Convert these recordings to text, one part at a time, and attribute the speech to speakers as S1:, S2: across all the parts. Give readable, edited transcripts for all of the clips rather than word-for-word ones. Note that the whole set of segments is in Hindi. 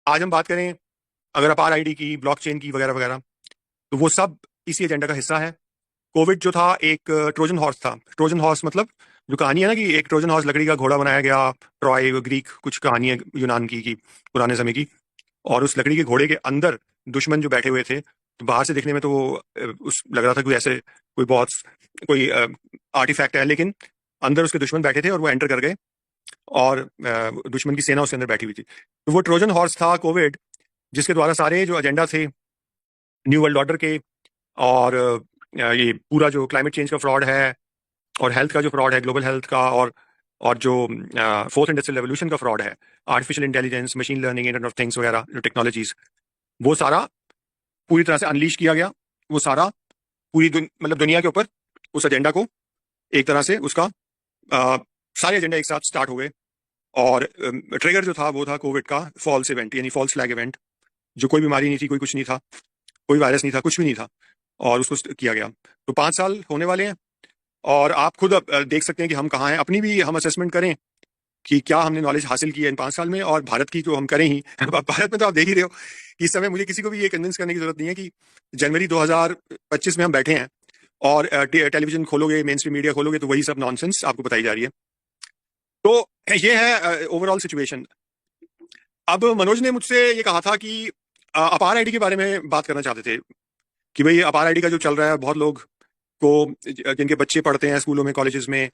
S1: आज हम बात करें अगर अपार आईडी की, ब्लॉकचेन की, वगैरह वगैरह, तो वो सब इसी एजेंडा का हिस्सा है। कोविड जो था एक ट्रोजन हॉर्स था। ट्रोजन हॉर्स मतलब जो कहानी है ना, कि एक ट्रोजन हॉर्स लकड़ी का घोड़ा बनाया गया, ट्रॉय ग्रीक कुछ कहानी है यूनान की पुराने समय की। और उस लकड़ी के घोड़े के अंदर दुश्मन जो बैठे हुए थे, तो बाहर से दिखने में तो वो उस लग रहा था कोई ऐसे कोई बहुत कोई आर्टिफैक्ट है, लेकिन अंदर उसके दुश्मन बैठे थे और वो एंटर कर गए और दुश्मन की सेना उसके अंदर बैठी हुई थी। तो वो ट्रोजन हॉर्स था कोविड, जिसके द्वारा सारे जो एजेंडा थे न्यू वर्ल्ड ऑर्डर के, और ये पूरा जो क्लाइमेट चेंज का फ्रॉड है, और हेल्थ का जो फ्रॉड है, ग्लोबल हेल्थ का, और जो फोर्थ इंडस्ट्रियल रेवोल्यूशन का फ्रॉड है, artificial intelligence, machine learning, internet of things वगैरह जो टेक्नोलॉजीज, वो सारा पूरी तरह से अनलीश किया गया। वो सारा मतलब दुनिया के ऊपर उस एजेंडा को एक तरह से उसका सारे एजेंडा एक साथ स्टार्ट हो गए। और ट्रिगर जो था वो था कोविड का फॉल्स इवेंट, यानी फॉल्स फ्लैग इवेंट, जो कोई बीमारी नहीं थी, कोई कुछ नहीं था, कोई वायरस नहीं था, कुछ भी नहीं था, और उसको किया गया। तो 5 साल होने वाले हैं, और आप खुद अब देख सकते हैं कि हम कहाँ हैं। अपनी भी हम असेसमेंट करें कि क्या हमने नॉलेज हासिल की है इन 5 साल में, और भारत की तो हम करें ही। भारत में तो आप देख ही रहे हो कि इस समय मुझे किसी को भी ये कन्विंस करने की जरूरत नहीं है कि जनवरी 2025 में हम बैठे हैं और टेलीविजन खोलोगे, मेन स्ट्रीम मीडिया खोलोगे, तो वही सब नॉनसेंस आपको बताई जा रही है। तो ये है ओवरऑल सिचुएशन। अब मनोज ने मुझसे ये कहा था कि अपार आईडी के बारे में बात करना चाहते थे, कि भाई अपार आईडी का जो चल रहा है, बहुत लोग को जिनके बच्चे पढ़ते हैं स्कूलों में, कॉलेजेस में,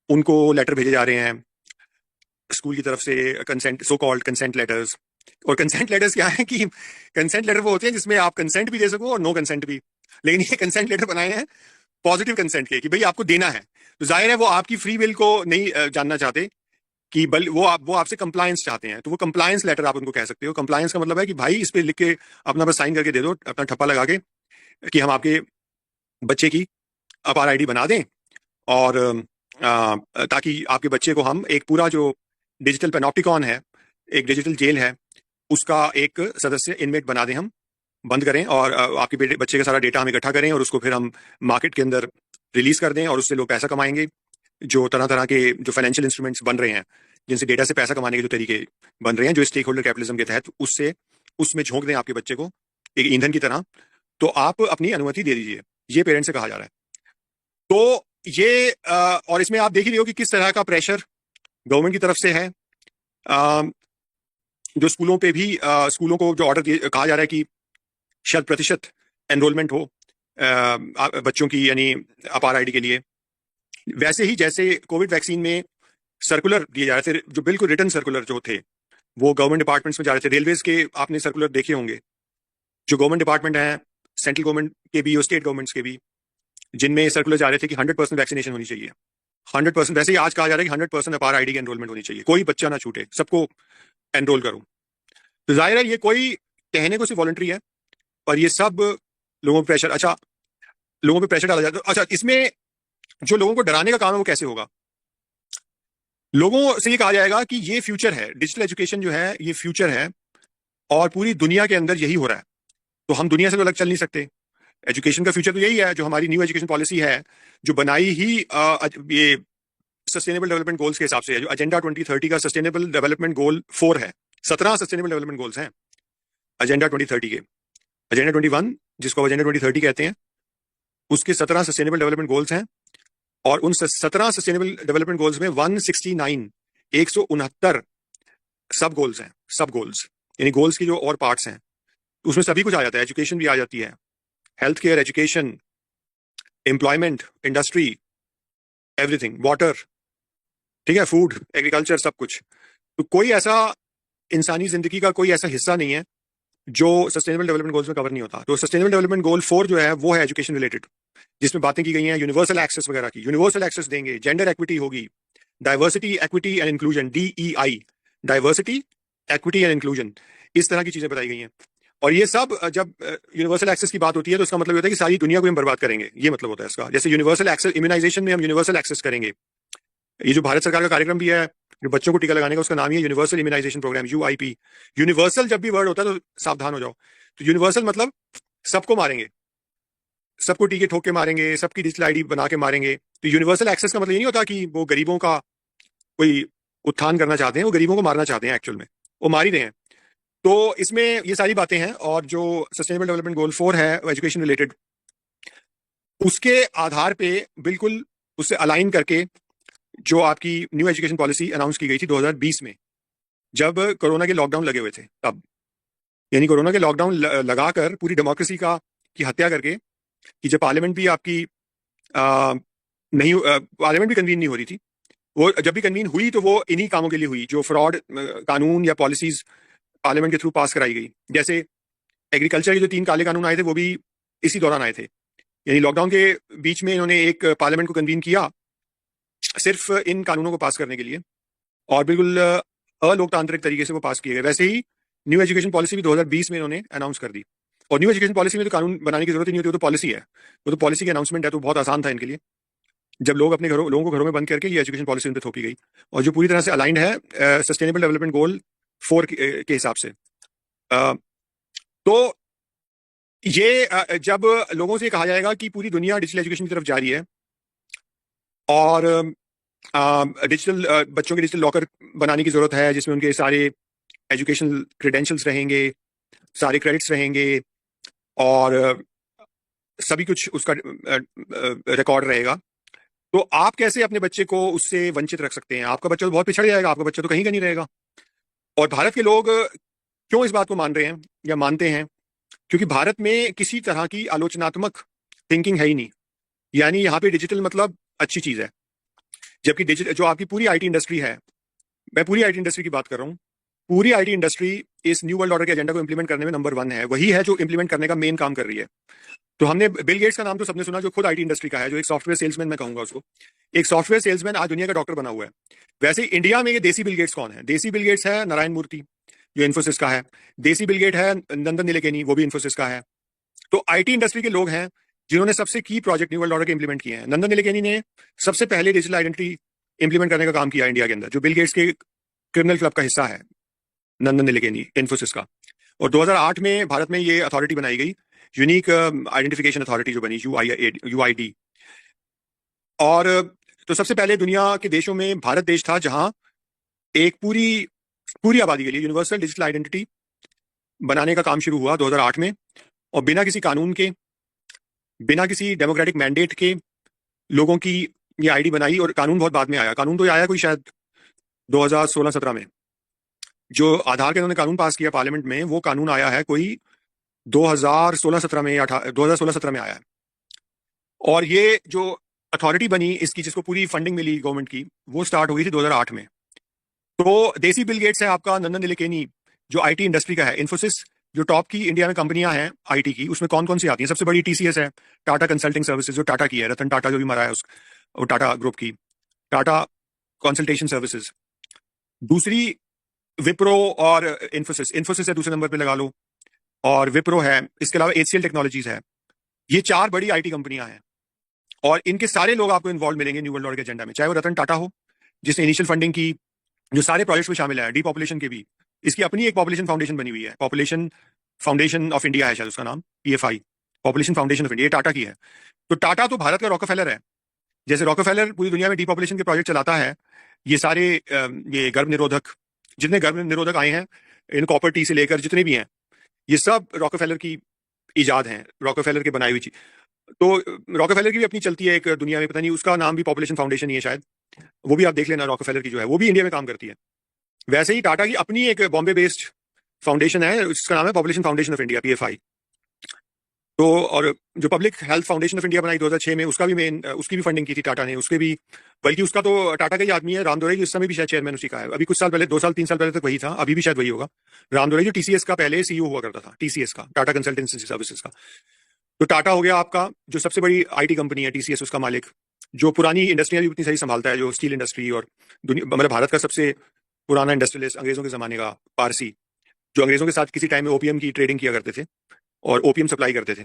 S1: उनको लेटर भेजे जा रहे हैं स्कूल की तरफ से, consent, so called consent letters. और कंसेंट लेटर्स क्या है कि कंसेंट लेटर वो होते हैं जिसमें आप कंसेंट भी दे सको और नो कंसेंट भी। लेकिन ये कंसेंट लेटर बनाए हैं पॉजिटिव कंसेंट के, कि भाई आपको देना है। तो जाहिर है वो आपकी फ्री विल को नहीं जानना चाहते, कि बल वो आपसे कंप्लायंस चाहते हैं। तो वो कंप्लायंस लेटर आप उनको कह सकते हो। कंप्लायंस का मतलब है कि भाई इस पे लिख के अपना बस साइन करके दे दो, अपना ठप्पा लगा के, कि हम आपके बच्चे की अपार आईडी बना दें, और ताकि आपके बच्चे को हम एक पूरा जो डिजिटल पेनोप्टिकॉन है, एक डिजिटल जेल है, उसका एक सदस्य इनमेट बना दें हम, बंद करें, और आपके बच्चे का सारा डेटा हम इकट्ठा करें, और उसको फिर हम मार्केट के अंदर रिलीज कर दें, और उससे लोग पैसा कमाएंगे। जो तरह तरह के जो फाइनेंशियल इंस्ट्रूमेंट्स बन रहे हैं, जिनसे डेटा से पैसा कमाने के जो तरीके बन रहे हैं, जो स्टेक होल्डर कैपिटलिज्म के तहत, उससे उसमें झोंक दें आपके बच्चे को एक ईंधन की तरह। तो आप अपनी अनुमति दे दीजिए, ये पेरेंट्स से कहा जा रहा है। तो ये और इसमें आप देख ही रहे हो कि किस तरह का प्रेशर गवर्नमेंट की तरफ से है। अ, जो स्कूलों पे भी स्कूलों को जो ऑर्डर कहा जा रहा है कि 100% एनरोलमेंट हो बच्चों की, यानी अपार आईडी के लिए। वैसे ही जैसे कोविड वैक्सीन में सर्कुलर दिए जा रहे थे, जो बिल्कुल रिटर्न सर्कुलर जो थे, वो गवर्नमेंट डिपार्टमेंट्स में जा रहे थे। रेलवेज के आपने सर्कुलर देखे होंगे, जो गवर्नमेंट डिपार्टमेंट है, सेंट्रल गवर्नमेंट के भी और स्टेट गवर्नमेंट्स के भी, जिनमें सर्कुलर जा रहे थे कि 100% वैक्सीनेशन होनी चाहिए। 100%। वैसे ही आज कहा जा रहा है कि 100% अपार आईडी की एनरोलमेंट होनी चाहिए, कोई बच्चा ना छूटे, सबको एनरोल करो। तो जाहिर है ये कोई कहने को सिर्फ वॉलंटरी है, और ये सब लोगों पर प्रेशर, अच्छा, लोगों पे प्रेशर डाला जाता है। अच्छा, इसमें जो लोगों को डराने का काम है वो कैसे होगा? लोगों से ये कहा जाएगा कि ये फ्यूचर है, डिजिटल एजुकेशन जो है ये फ्यूचर है, और पूरी दुनिया के अंदर यही हो रहा है, तो हम दुनिया से तो अलग चल नहीं सकते। एजुकेशन का फ्यूचर तो यही है। जो हमारी न्यू एजुकेशन पॉलिसी है, जो बनाई ही ये सस्टेनेबल डेवलपमेंट गोल्स के हिसाब से है, जो एजेंडा 2030 का सस्टेनेबल डेवलपमेंट गोल 4 है। 17 सस्टेनेबल डेवलपमेंट गोल्स हैं एजेंडा 2030 के। एजेंडा 21, जिसको एजेंडा 2030 कहते हैं, उसके 17 सस्टेनेबल डेवलपमेंट गोल्स हैं। और उन 17 सस्टेनेबल डेवलपमेंट गोल्स में 169, 169 सब गोल्स हैं। सब गोल्स यानी गोल्स की जो और पार्ट्स हैं, उसमें सभी कुछ आ जाता है। एजुकेशन भी आ जाती है, health care, education, employment, industry, everything, water, ठीक है, फूड, एग्रीकल्चर, सब कुछ। तो कोई ऐसा इंसानी जिंदगी का कोई ऐसा हिस्सा नहीं है जो सस्टेनेबल डेवलपमेंट गोल्स में कवर नहीं होता। तो सस्टेनेबल डेवलपमेंट गोल 4 जो है वो है एजुकेशन रिलेटेड, जिसमें बातें की गई हैं यूनिवर्सल एक्सेस वगैरह की। यूनिवर्सल एक्सेस देंगे, जेंडर एक्विटी होगी, diversity, equity and inclusion, DEI, diversity, equity and inclusion, इस तरह की चीजें बताई गई हैं। और ये सब जब यूनिवर्सल एक्सेस की बात होती है, तो इसका मतलब होता है कि सारी दुनिया को हम बर्बाद करेंगे, ये मतलब होता है इसका। जैसे यूनिवर्सल एक्सेस, इम्यूनाइजेशन में हम यूनिवर्सल एक्सेस करेंगे। ये जो भारत सरकार का कार्यक्रम भी है जो बच्चों को टीका लगाने का, उसका नाम ही है universal immunisation programme, UIP। Universal जब भी वर्ड होता है तो सावधान हो जाओ। तो यूनिवर्सल मतलब सबको मारेंगे, सबको टीके ठोक के मारेंगे, सबकी डिजिटल आईडी बना के मारेंगे। तो यूनिवर्सल एक्सेस का मतलब ये नहीं होता कि वो गरीबों का कोई उत्थान करना चाहते हैं, वो गरीबों को मारना चाहते हैं। एक्चुअल में वो मार ही रहे हैं। तो इसमें ये सारी बातें हैं, और जो सस्टेनेबल डेवलपमेंट गोल 4 है एजुकेशन रिलेटेड, उसके आधार पे बिल्कुल उससे अलाइन करके जो आपकी न्यू एजुकेशन पॉलिसी अनाउंस की गई थी 2020 में, जब कोरोना के लॉकडाउन लगे हुए थे तब, यानी कोरोना के लॉकडाउन लगाकर पूरी डेमोक्रेसी का की हत्या करके, कि जब पार्लियामेंट भी आपकी आ, नहीं, पार्लियामेंट भी कन्वीन नहीं हो रही थी, वो जब भी कन्वीन हुई तो वो इन्हीं कामों के लिए हुई, जो फ्रॉड कानून या पॉलिसीज पार्लियामेंट के थ्रू पास कराई गई। जैसे एग्रीकल्चर के जो 3 काले कानून आए थे वो भी इसी दौरान आए थे, यानी लॉकडाउन के बीच में इन्होंने एक पार्लियामेंट को कन्वीन किया सिर्फ इन कानूनों को पास करने के लिए, और बिल्कुल अलोकतांत्रिक तरीके से वो पास किए गए। वैसे ही न्यू एजुकेशन पॉलिसी भी 2020 में इन्होंने अनाउंस कर दी, और न्यू एजुकेशन पॉलिसी में तो कानून बनाने की जरूरत ही नहीं होती, वो तो पॉलिसी है, वो तो पॉलिसी की अनाउंसमेंट है, तो बहुत आसान था इनके लिए। जब लोगों को घरों में बंद करके ये एजुकेशन पॉलिसी उन पर थोपी गई, और जो पूरी तरह से अलाइंड है सस्टेनेबल डेवलपमेंट गोल 4 के हिसाब से। अ, तो ये जब लोगों से कहा जाएगा कि पूरी दुनिया डिजिटल एजुकेशन की तरफ जा रही है, और डिजिटल बच्चों के डिजिटल लॉकर बनाने की जरूरत है, जिसमें उनके सारे एजुकेशनल क्रेडेंशियल्स रहेंगे, सारे क्रेडिट्स रहेंगे, और सभी कुछ उसका रिकॉर्ड रहेगा, तो आप कैसे अपने बच्चे को उससे वंचित रख सकते हैं? आपका बच्चा तो बहुत पिछड़ जाएगा, आपका बच्चा तो कहीं का नहीं रहेगा। और भारत के लोग क्यों इस बात को मान रहे हैं या मानते हैं? क्योंकि भारत में किसी तरह की आलोचनात्मक थिंकिंग है ही नहीं, यानी यहाँ पे डिजिटल मतलब अच्छी चीज है, जबकि डिजिटल जो आपकी पूरी आईटी इंडस्ट्री है, मैं पूरी आईटी इंडस्ट्री की बात कर रहा हूँ, पूरी आईटी इंडस्ट्री इस न्यू वर्ल्ड ऑर्डर के एजेंडा को इंप्लीमेंट करने में नंबर 1 है, वही है जो इंप्लीमेंट करने का मेन काम कर रही है। तो हमने बिल गेट्स का नाम तो सबने सुना, जो खुद आईटी इंडस्ट्री का है, जो एक सॉफ्टवेयर सेल्समैन मैं कहूंगा उसको, एक सॉफ्टवेयर सेल्समैन आज दुनिया का डॉक्टर बना हुआ है। वैसे ही इंडिया में ये देसी बिल गेट्स कौन है? देसी बिल गेट्स है नारायण मूर्ति, जो इन्फोसिस का है। देसी बिल गेट है नंदन नीलेकैनी, वो भी इन्फोसिस का है। तो आईटी इंडस्ट्री के लोग हैं जिन्होंने सबसे की प्रोजेक्ट न्यू वर्ल्ड ऑर्डर के इंप्लीमेंट किए हैं। नंदन नीलेकैनी ने सबसे पहले डिजिटल आइडेंटिटी इंप्लीमेंट करने का काम किया इंडिया के अंदर, जो बिल गेट्स के क्रिमिनल क्लब का हिस्सा है, नंदन नीलेकैनी इन्फोसिस का। और 2008 में भारत में ये अथॉरिटी बनाई गई, यूनिक आइडेंटिफिकेशन अथॉरिटी जो बनी, यूआईडी। और तो सबसे पहले दुनिया के देशों में भारत देश था जहां एक पूरी पूरी आबादी के लिए यूनिवर्सल डिजिटल आइडेंटिटी बनाने का काम शुरू हुआ 2008 में, और बिना किसी कानून के, बिना किसी डेमोक्रेटिक मैंडेट के लोगों की ये आईडी बनाई। और कानून बहुत बाद में आया, कानून तो आया कोई शायद 2016-17 में। जो आधार के उन्होंने कानून पास किया पार्लियामेंट में, वो कानून आया है कोई 2016-17 में या 2016-17 में आया है। और ये जो अथॉरिटी बनी इसकी, जिसको पूरी फंडिंग मिली गवर्नमेंट की, वो स्टार्ट हुई थी 2008 में। तो देसी बिल गेट्स है आपका नंदन नीलेकैनी, जो आईटी इंडस्ट्री का है। इन्फोसिस जो टॉप की इंडिया में कंपनियां हैं आईटी की, उसमें कौन कौन सी आती हैं? सबसे बड़ी टीसीएस है, टाटा कंसल्टिंग सर्विसेज, जो टाटा की है, रतन टाटा जो भी मरा है वो टाटा ग्रुप की, टाटा कंसल्टेशन सर्विसेज। दूसरी विप्रो और इन्फोसिस, इन्फोसिस है दूसरे नंबर पे लगा लो, और विप्रो है। इसके अलावा एचसीएल टेक्नोलॉजीज है। ये 4 बड़ी आईटी कंपनियां हैं, और इनके सारे लोग आपको इन्वॉल्व मिलेंगे न्यू वर्ल्ड ऑर्डर के एजेंडा में, चाहे वो रतन टाटा हो जिसने इनिशियल फंडिंग की, जो सारे प्रोजेक्ट्स में शामिल है, डीपॉपुलेशन के भी। इसकी अपनी एक पॉपुलेशन फाउंडेशन बनी हुई है, पॉपुलेशन फाउंडेशन ऑफ इंडिया है शायद उसका नाम, PFI, population foundation of India, Tata की है। तो टाटा तो भारत का रॉकफेलर है। जैसे रॉकफेलर पूरी दुनिया में डीपॉपुलेशन के प्रोजेक्ट चलाता है, ये सारे ये गर्भ निरोधक, जितने गर्भ निरोधक आए हैं, इन कॉपर टी से लेकर जितने भी हैं, ये सब रॉकफेलर की इजाद हैं, रॉकफेलर के बनाई हुई चीज। तो रॉकफेलर की भी अपनी चलती है एक दुनिया में, पता नहीं उसका नाम भी पॉपुलेशन फाउंडेशन ही है शायद, वो भी आप देख लेना, रॉकफेलर की जो है वो भी इंडिया में काम करती है। वैसे ही टाटा की अपनी एक बॉम्बे बेस्ड फाउंडेशन है, उसका नाम है population foundation of India, PFI. तो और जो public health foundation of India बनाई 2006 में, उसका भी मेन, उसकी भी फंडिंग की थी टाटा ने, उसके भी, बल्कि उसका तो टाटा का ही आदमी है राम दुरई, इस समय भी शायद चेयरमैन उसी का है। अभी कुछ साल पहले, 2 साल 3 साल पहले तक वही था, अभी भी शायद वही होगा। राम दुरई जो टीसीएस का पहले सीईओ हुआ करता था, टीसीएस का, टाटा कंसल्टेंसी सर्विसेज का। तो टाटा हो गया आपका जो सबसे बड़ी आईटी कंपनी है, टीसीएस उसका मालिक, जो पुरानी इंडस्ट्रियां भी उतनी सही संभालता है, जो स्टील इंडस्ट्री, और दुनिया मतलब भारत का सबसे पुराना इंडस्ट्रियलिस्ट, अंग्रेजों के जमाने का पारसी, जो अंग्रेजों के साथ किसी टाइम में ओपीएम की ट्रेडिंग किया करते थे और ओपीएम सप्लाई करते थे।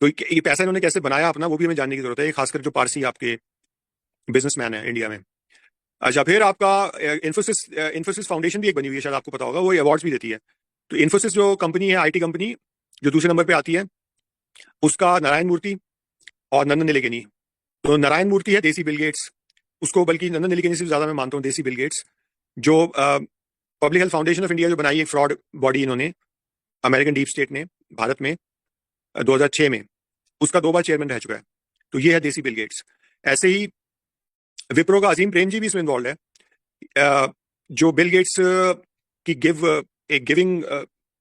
S1: तो ये पैसा इन्होंने कैसे बनाया अपना, वो भी हमें जानने की जरूरत है, खासकर जो पारसी आपके बिजनेसमैन है इंडिया में। अच्छा, फिर आपका इन्फोसिस, इन्फोसिस फाउंडेशन भी एक बनी हुई है, शायद आपको पता होगा, वो अवार्ड्स भी देती है। तो इन्फोसिस जो कंपनी है, आईटी कंपनी, जो दूसरे नंबर पे आती है, उसका नारायण मूर्ति और नंदन नीलेकैनी। तो नारायण मूर्ति है देसी बिल गेट्स, उसको बल्कि नंदन नीलेकैनी से ज्यादा मैं मानता हूँ देसी बिल गेट्स, जो public health foundation of India जो बनाई है, फ्रॉड बॉडी इन्होंने, अमेरिकन डीप स्टेट ने भारत में 2006 में उसका 2 बार चेयरमैन रह चुका है। तो ये है देसी बिल गेट्स। ऐसे ही विप्रो का अजीम प्रेम जी भी इसमें इन्वॉल्व है। जो बिल गेट्स की एक गिविंग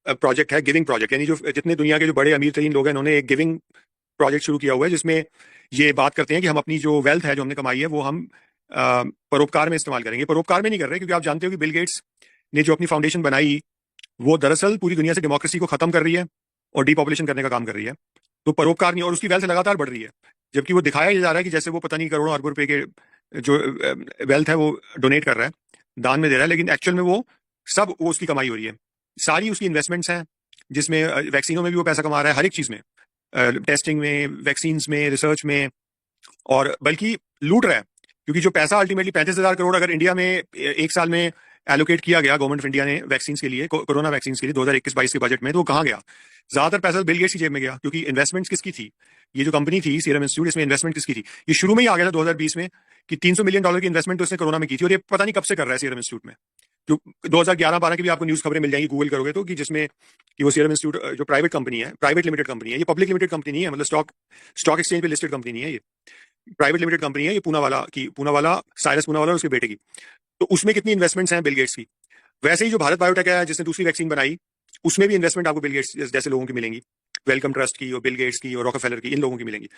S1: प्रोजेक्ट है, गिविंग प्रोजेक्ट, यानी जो जितने दुनिया के जो बड़े अमीर तरीन लोग हैं उन्होंने एक गिविंग प्रोजेक्ट शुरू किया हुआ है, जिसमें ये बात करते हैं कि हम अपनी जो वेल्थ है जो हमने कमाई है वो हम परोपकार में इस्तेमाल करेंगे। परोपकार में नहीं कर रहे, क्योंकि आप जानते हो कि बिल गेट्स ने जो अपनी फाउंडेशन बनाई वो दरअसल पूरी दुनिया से डेमोक्रेसी को खत्म कर रही है और डीपॉपुलेशन करने का काम कर रही है। तो परोपकार नहीं, और उसकी वेल्थ लगातार बढ़ रही है, जबकि वो दिखाया जा रहा है कि जैसे वो पता नहीं करोड़ों अरबों रुपए के जो वेल्थ है वो डोनेट कर रहा है, दान में दे रहा है, लेकिन एक्चुअल में वो उसकी कमाई हो रही है। सारी उसकी इन्वेस्टमेंट्स हैं, जिसमें वैक्सीनों में भी वो पैसा कमा रहा है, हर एक चीज में, टेस्टिंग में, वैक्सीन में, रिसर्च में, और बल्कि लूट रहा है। क्योंकि जो पैसा अल्टीमेटली 35,000 करोड़ अगर इंडिया में एक साल में एलोकेट किया गया गवर्नमेंट ऑफ इंडिया ने वैक्सीन के लिए, कोरोना वैक्सीन के लिए 2021-22 के बजट में, तो वो कहाँ गया? ज्यादातर पैसा बिल गेट्स की जेब में गया, क्योंकि इन्वेस्टमेंट किसकी थी? ये जो कंपनी थी सीरम इंस्टीट्यूट, इसमें इन्वेस्टमेंट किसकी थी? ये शुरू में ही आ गया था 2020 में कि $300 मिलियन की इन्वेस्टमेंट तो उसने कोरोना में की थी, और ये पता नहीं कब से कर रहा है सीरम इंस्टीट्यूट में। जो 2011-12 की भी आपको न्यूज खबरें मिल जाएंगी गूगल करोगे तो, कि जिसमें कि वो सीरम इंस्टीट्यूट जो प्राइवेट कंपनी है, प्राइवेट लिमिटेड कंपनी है, ये पब्लिक लिमिटेड कंपनी नहीं है, मतलब स्टॉक एक्सचेंज पे लिस्टेड कंपनी नहीं है, ये प्राइवेट लिमिटेड कंपनी है, ये पूनावाला साइरस पूनावाला और उसके बेटे की। तो उसमें कितनी इन्वेस्टमेंट्स हैं बिल गेट्स की। वैसे ही जो भारत बायोटेक है जिसने दूसरी वैक्सीन बनाई, उसमें भी इन्वेस्टमेंट आपको बिल गेट्स जैसे लोगों की मिलेंगी, वेलकम ट्रस्ट की और बिल गेट्स की और रॉकफेलर की, इन लोगों की मिलेंगी।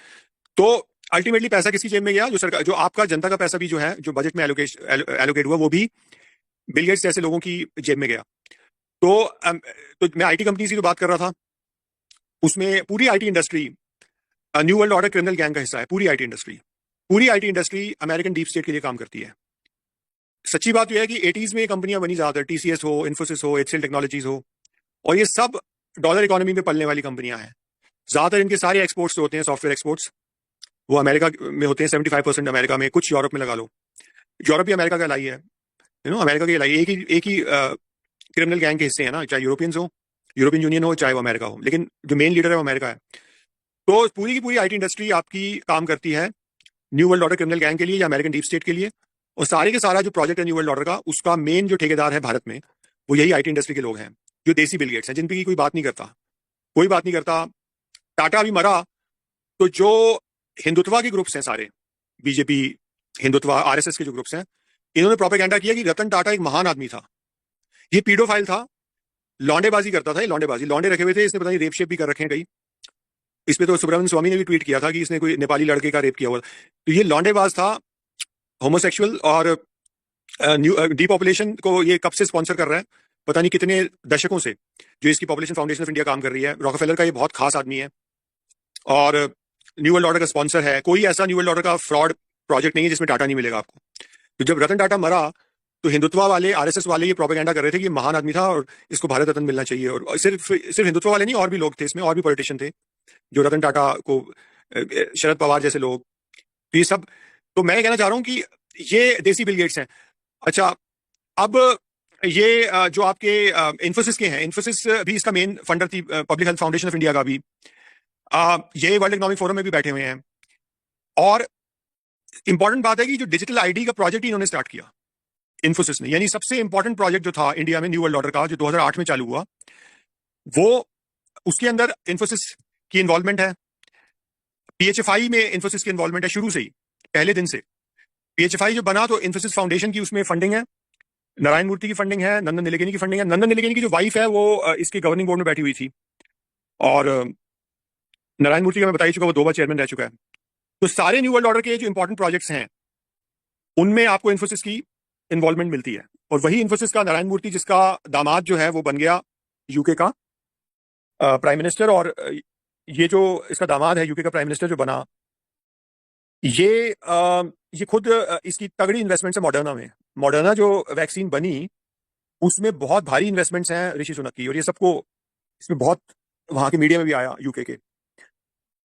S1: तो अल्टीमेटली पैसा किसकी जेब में गया? जो सरकार, जो आपका जनता का पैसा भी जो है, जो बजट में एलोकेट हुआ, वो भी बिल गेट्स जैसे लोगों की जेब में गया। तो मैं आईटी कंपनी की जो बात कर रहा था, उसमें पूरी IT industry new world order criminal gang का हिस्सा है। पूरी IT industry American deep state के लिए काम करती है। सच्ची बात यह है कि 80s में ये कंपनियां बनी, ज्यादातर टीसीएस हो, इन्फोसिस हो, एचसीएल टेक्नोलॉजीज हो, और ये सब डॉलर इकोनॉमी में पलने वाली कंपनियां हैं। ज्यादातर इनके सारे एक्सपोर्ट्स होते हैं, सॉफ्टवेयर एक्सपोर्ट्स, वो अमेरिका में होते हैं। 75% अमेरिका में, कुछ यूरोप में लगा लो। यूरोप भी अमेरिका का लाई है, अमेरिका की लाई, एक ही क्रिमिनल गैंग के हिस्से हैं ना, चाहे यूरोपियंस हो, यूरोपियन यूनियन हो, चाहे वो अमेरिका हो, लेकिन जो मेन लीडर है वो अमेरिका है। तो पूरी की पूरी आईटी इंडस्ट्री आपकी काम करती है new world order criminal gang के लिए या अमेरिकन डीप स्टेट के लिए। और सारे के सारा जो प्रोजेक्ट है न्यू वर्ल्ड ऑर्डर का, उसका मेन जो ठेकेदार है भारत में, वो यही आईटी इंडस्ट्री के लोग हैं, जो देसी बिल गेट्स हैं, जिन पे की कोई बात नहीं करता, कोई बात नहीं करता। टाटा भी मरा तो जो हिंदुत्वा के ग्रुप्स हैं सारे, बीजेपी, हिंदुत्वा, आरएसएस के जो ग्रुप्स हैं, इन्होंने प्रोपेगेंडा किया कि रतन टाटा एक महान आदमी था, ये पीडोफाइल था, लौंडेबाजी करता था, ये लौंडे रखे हुए थे, इसने पता नहीं रेप शेप भी कर रखे हैं कई। इस पे तो सुब्रमण्यम स्वामी ने भी ट्वीट किया था कि इसने कोई नेपाली लड़के का रेप किया हुआ। तो ये लौंडेबाज था, होमोसेक्सुअल, और डीपॉपुलेशन को ये कब से स्पॉन्सर कर रहा है, पता नहीं कितने दशकों से, जो इसकी पॉपुलेशन फाउंडेशन ऑफ इंडिया काम कर रही है। रॉकफेलर का ये बहुत खास आदमी है, और न्यू वर्ल्ड ऑर्डर का स्पॉन्सर है। कोई ऐसा न्यू वर्ल्ड ऑर्डर का फ्रॉड प्रोजेक्ट नहीं है जिसमें टाटा नहीं मिलेगा आपको। तो जब रतन टाटा मरा तो हिंदुत्वा वाले, आरएसएस वाले ये प्रोपेगेंडा कर रहे थे कि ये महान आदमी था और इसको भारत रत्न मिलना चाहिए। और सिर्फ हिंदुत्वा वाले नहीं, और भी लोग थे इसमें, और भी पॉलिटिशियन थे जो रतन टाटा को, शरद पवार जैसे लोग, तो ये सब। तो मैं कहना चाह रहा हूं कि ये देसी बिल गेट्स हैं। अच्छा, अब ये जो आपके इन्फोसिस के हैं, इन्फोसिस भी इसका मेन फंडर थी, public health foundation of India का भी। ये वर्ल्ड इकोनॉमिक फोरम में भी बैठे हुए हैं। और इंपॉर्टेंट बात है कि जो डिजिटल आईडी का प्रोजेक्ट इन्होंने स्टार्ट किया इन्फोसिस ने, यानी सबसे इंपॉर्टेंट प्रोजेक्ट जो था इंडिया में न्यू वर्ल्ड ऑर्डर का, जो 2008 में चालू हुआ, वो, उसके अंदर इन्फोसिस की इन्वॉल्वमेंट है। पीएचएफआई में इन्फोसिस की इन्वॉल्वमेंट है शुरू से ही, पहले दिन से। पीएचएफआई जो बना तो इन्फोसिस फाउंडेशन की उसमें फंडिंग है, नारायण मूर्ति की फंडिंग है, नंदन निलेकनी की फंडिंग है। नंदन निलेकनी की जो वाइफ है वो इसके गवर्निंग बोर्ड में बैठी हुई थी, और नारायण मूर्ति का मैं बता ही चुका, वो 2 बार चेयरमैन रह चुका है। तो सारे न्यू वर्ल्ड ऑर्डर के जो इंपॉर्टेंट प्रोजेक्ट्स हैं उनमें आपको इन्फोसिस की इन्वॉल्वमेंट मिलती है। और वही इन्फोसिस का नारायण मूर्ति, जिसका दामाद जो है वो बन गया यूके का प्राइम मिनिस्टर, और ये जो इसका दामाद है यूके का प्राइम मिनिस्टर जो बना, ये खुद इसकी तगड़ी इन्वेस्टमेंट्स है मॉडर्ना में। मॉडर्ना जो वैक्सीन बनी उसमें बहुत भारी इन्वेस्टमेंट्स हैं ऋषि सुनक की, और ये सबको इसमें बहुत वहां के मीडिया में भी आया यूके के।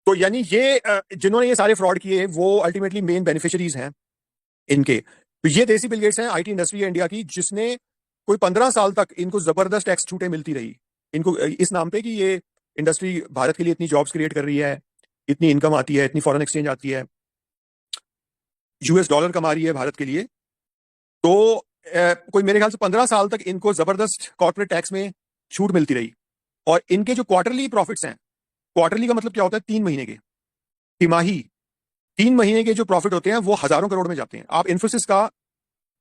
S1: तो यानी ये जिन्होंने ये सारे फ्रॉड किए वो अल्टीमेटली मेन बेनिफिशियरीज हैं इनके। तो ये देसी बिल गेट्स हैं, आईटी इंडस्ट्री है इंडिया की, जिसने कोई 15 साल तक इनको जबरदस्त टैक्स छूटें मिलती रही, इनको इस नाम पे कि ये इंडस्ट्री भारत के लिए इतनी जॉब्स क्रिएट कर रही है, इतनी इनकम आती है, इतनी फॉरेन एक्सचेंज आती है, यूएस डॉलर कमा रही है भारत के लिए। तो कोई मेरे ख्याल से 15 साल तक इनको जबरदस्त कॉर्पोरेट टैक्स में छूट मिलती रही। और इनके जो क्वार्टरली प्रॉफिट्स हैं, क्वार्टरली का मतलब क्या होता है, 3 महीने के, तिमाही, 3 महीने के जो प्रॉफिट होते हैं वो हजारों करोड़ में जाते हैं। आप इन्फोसिस का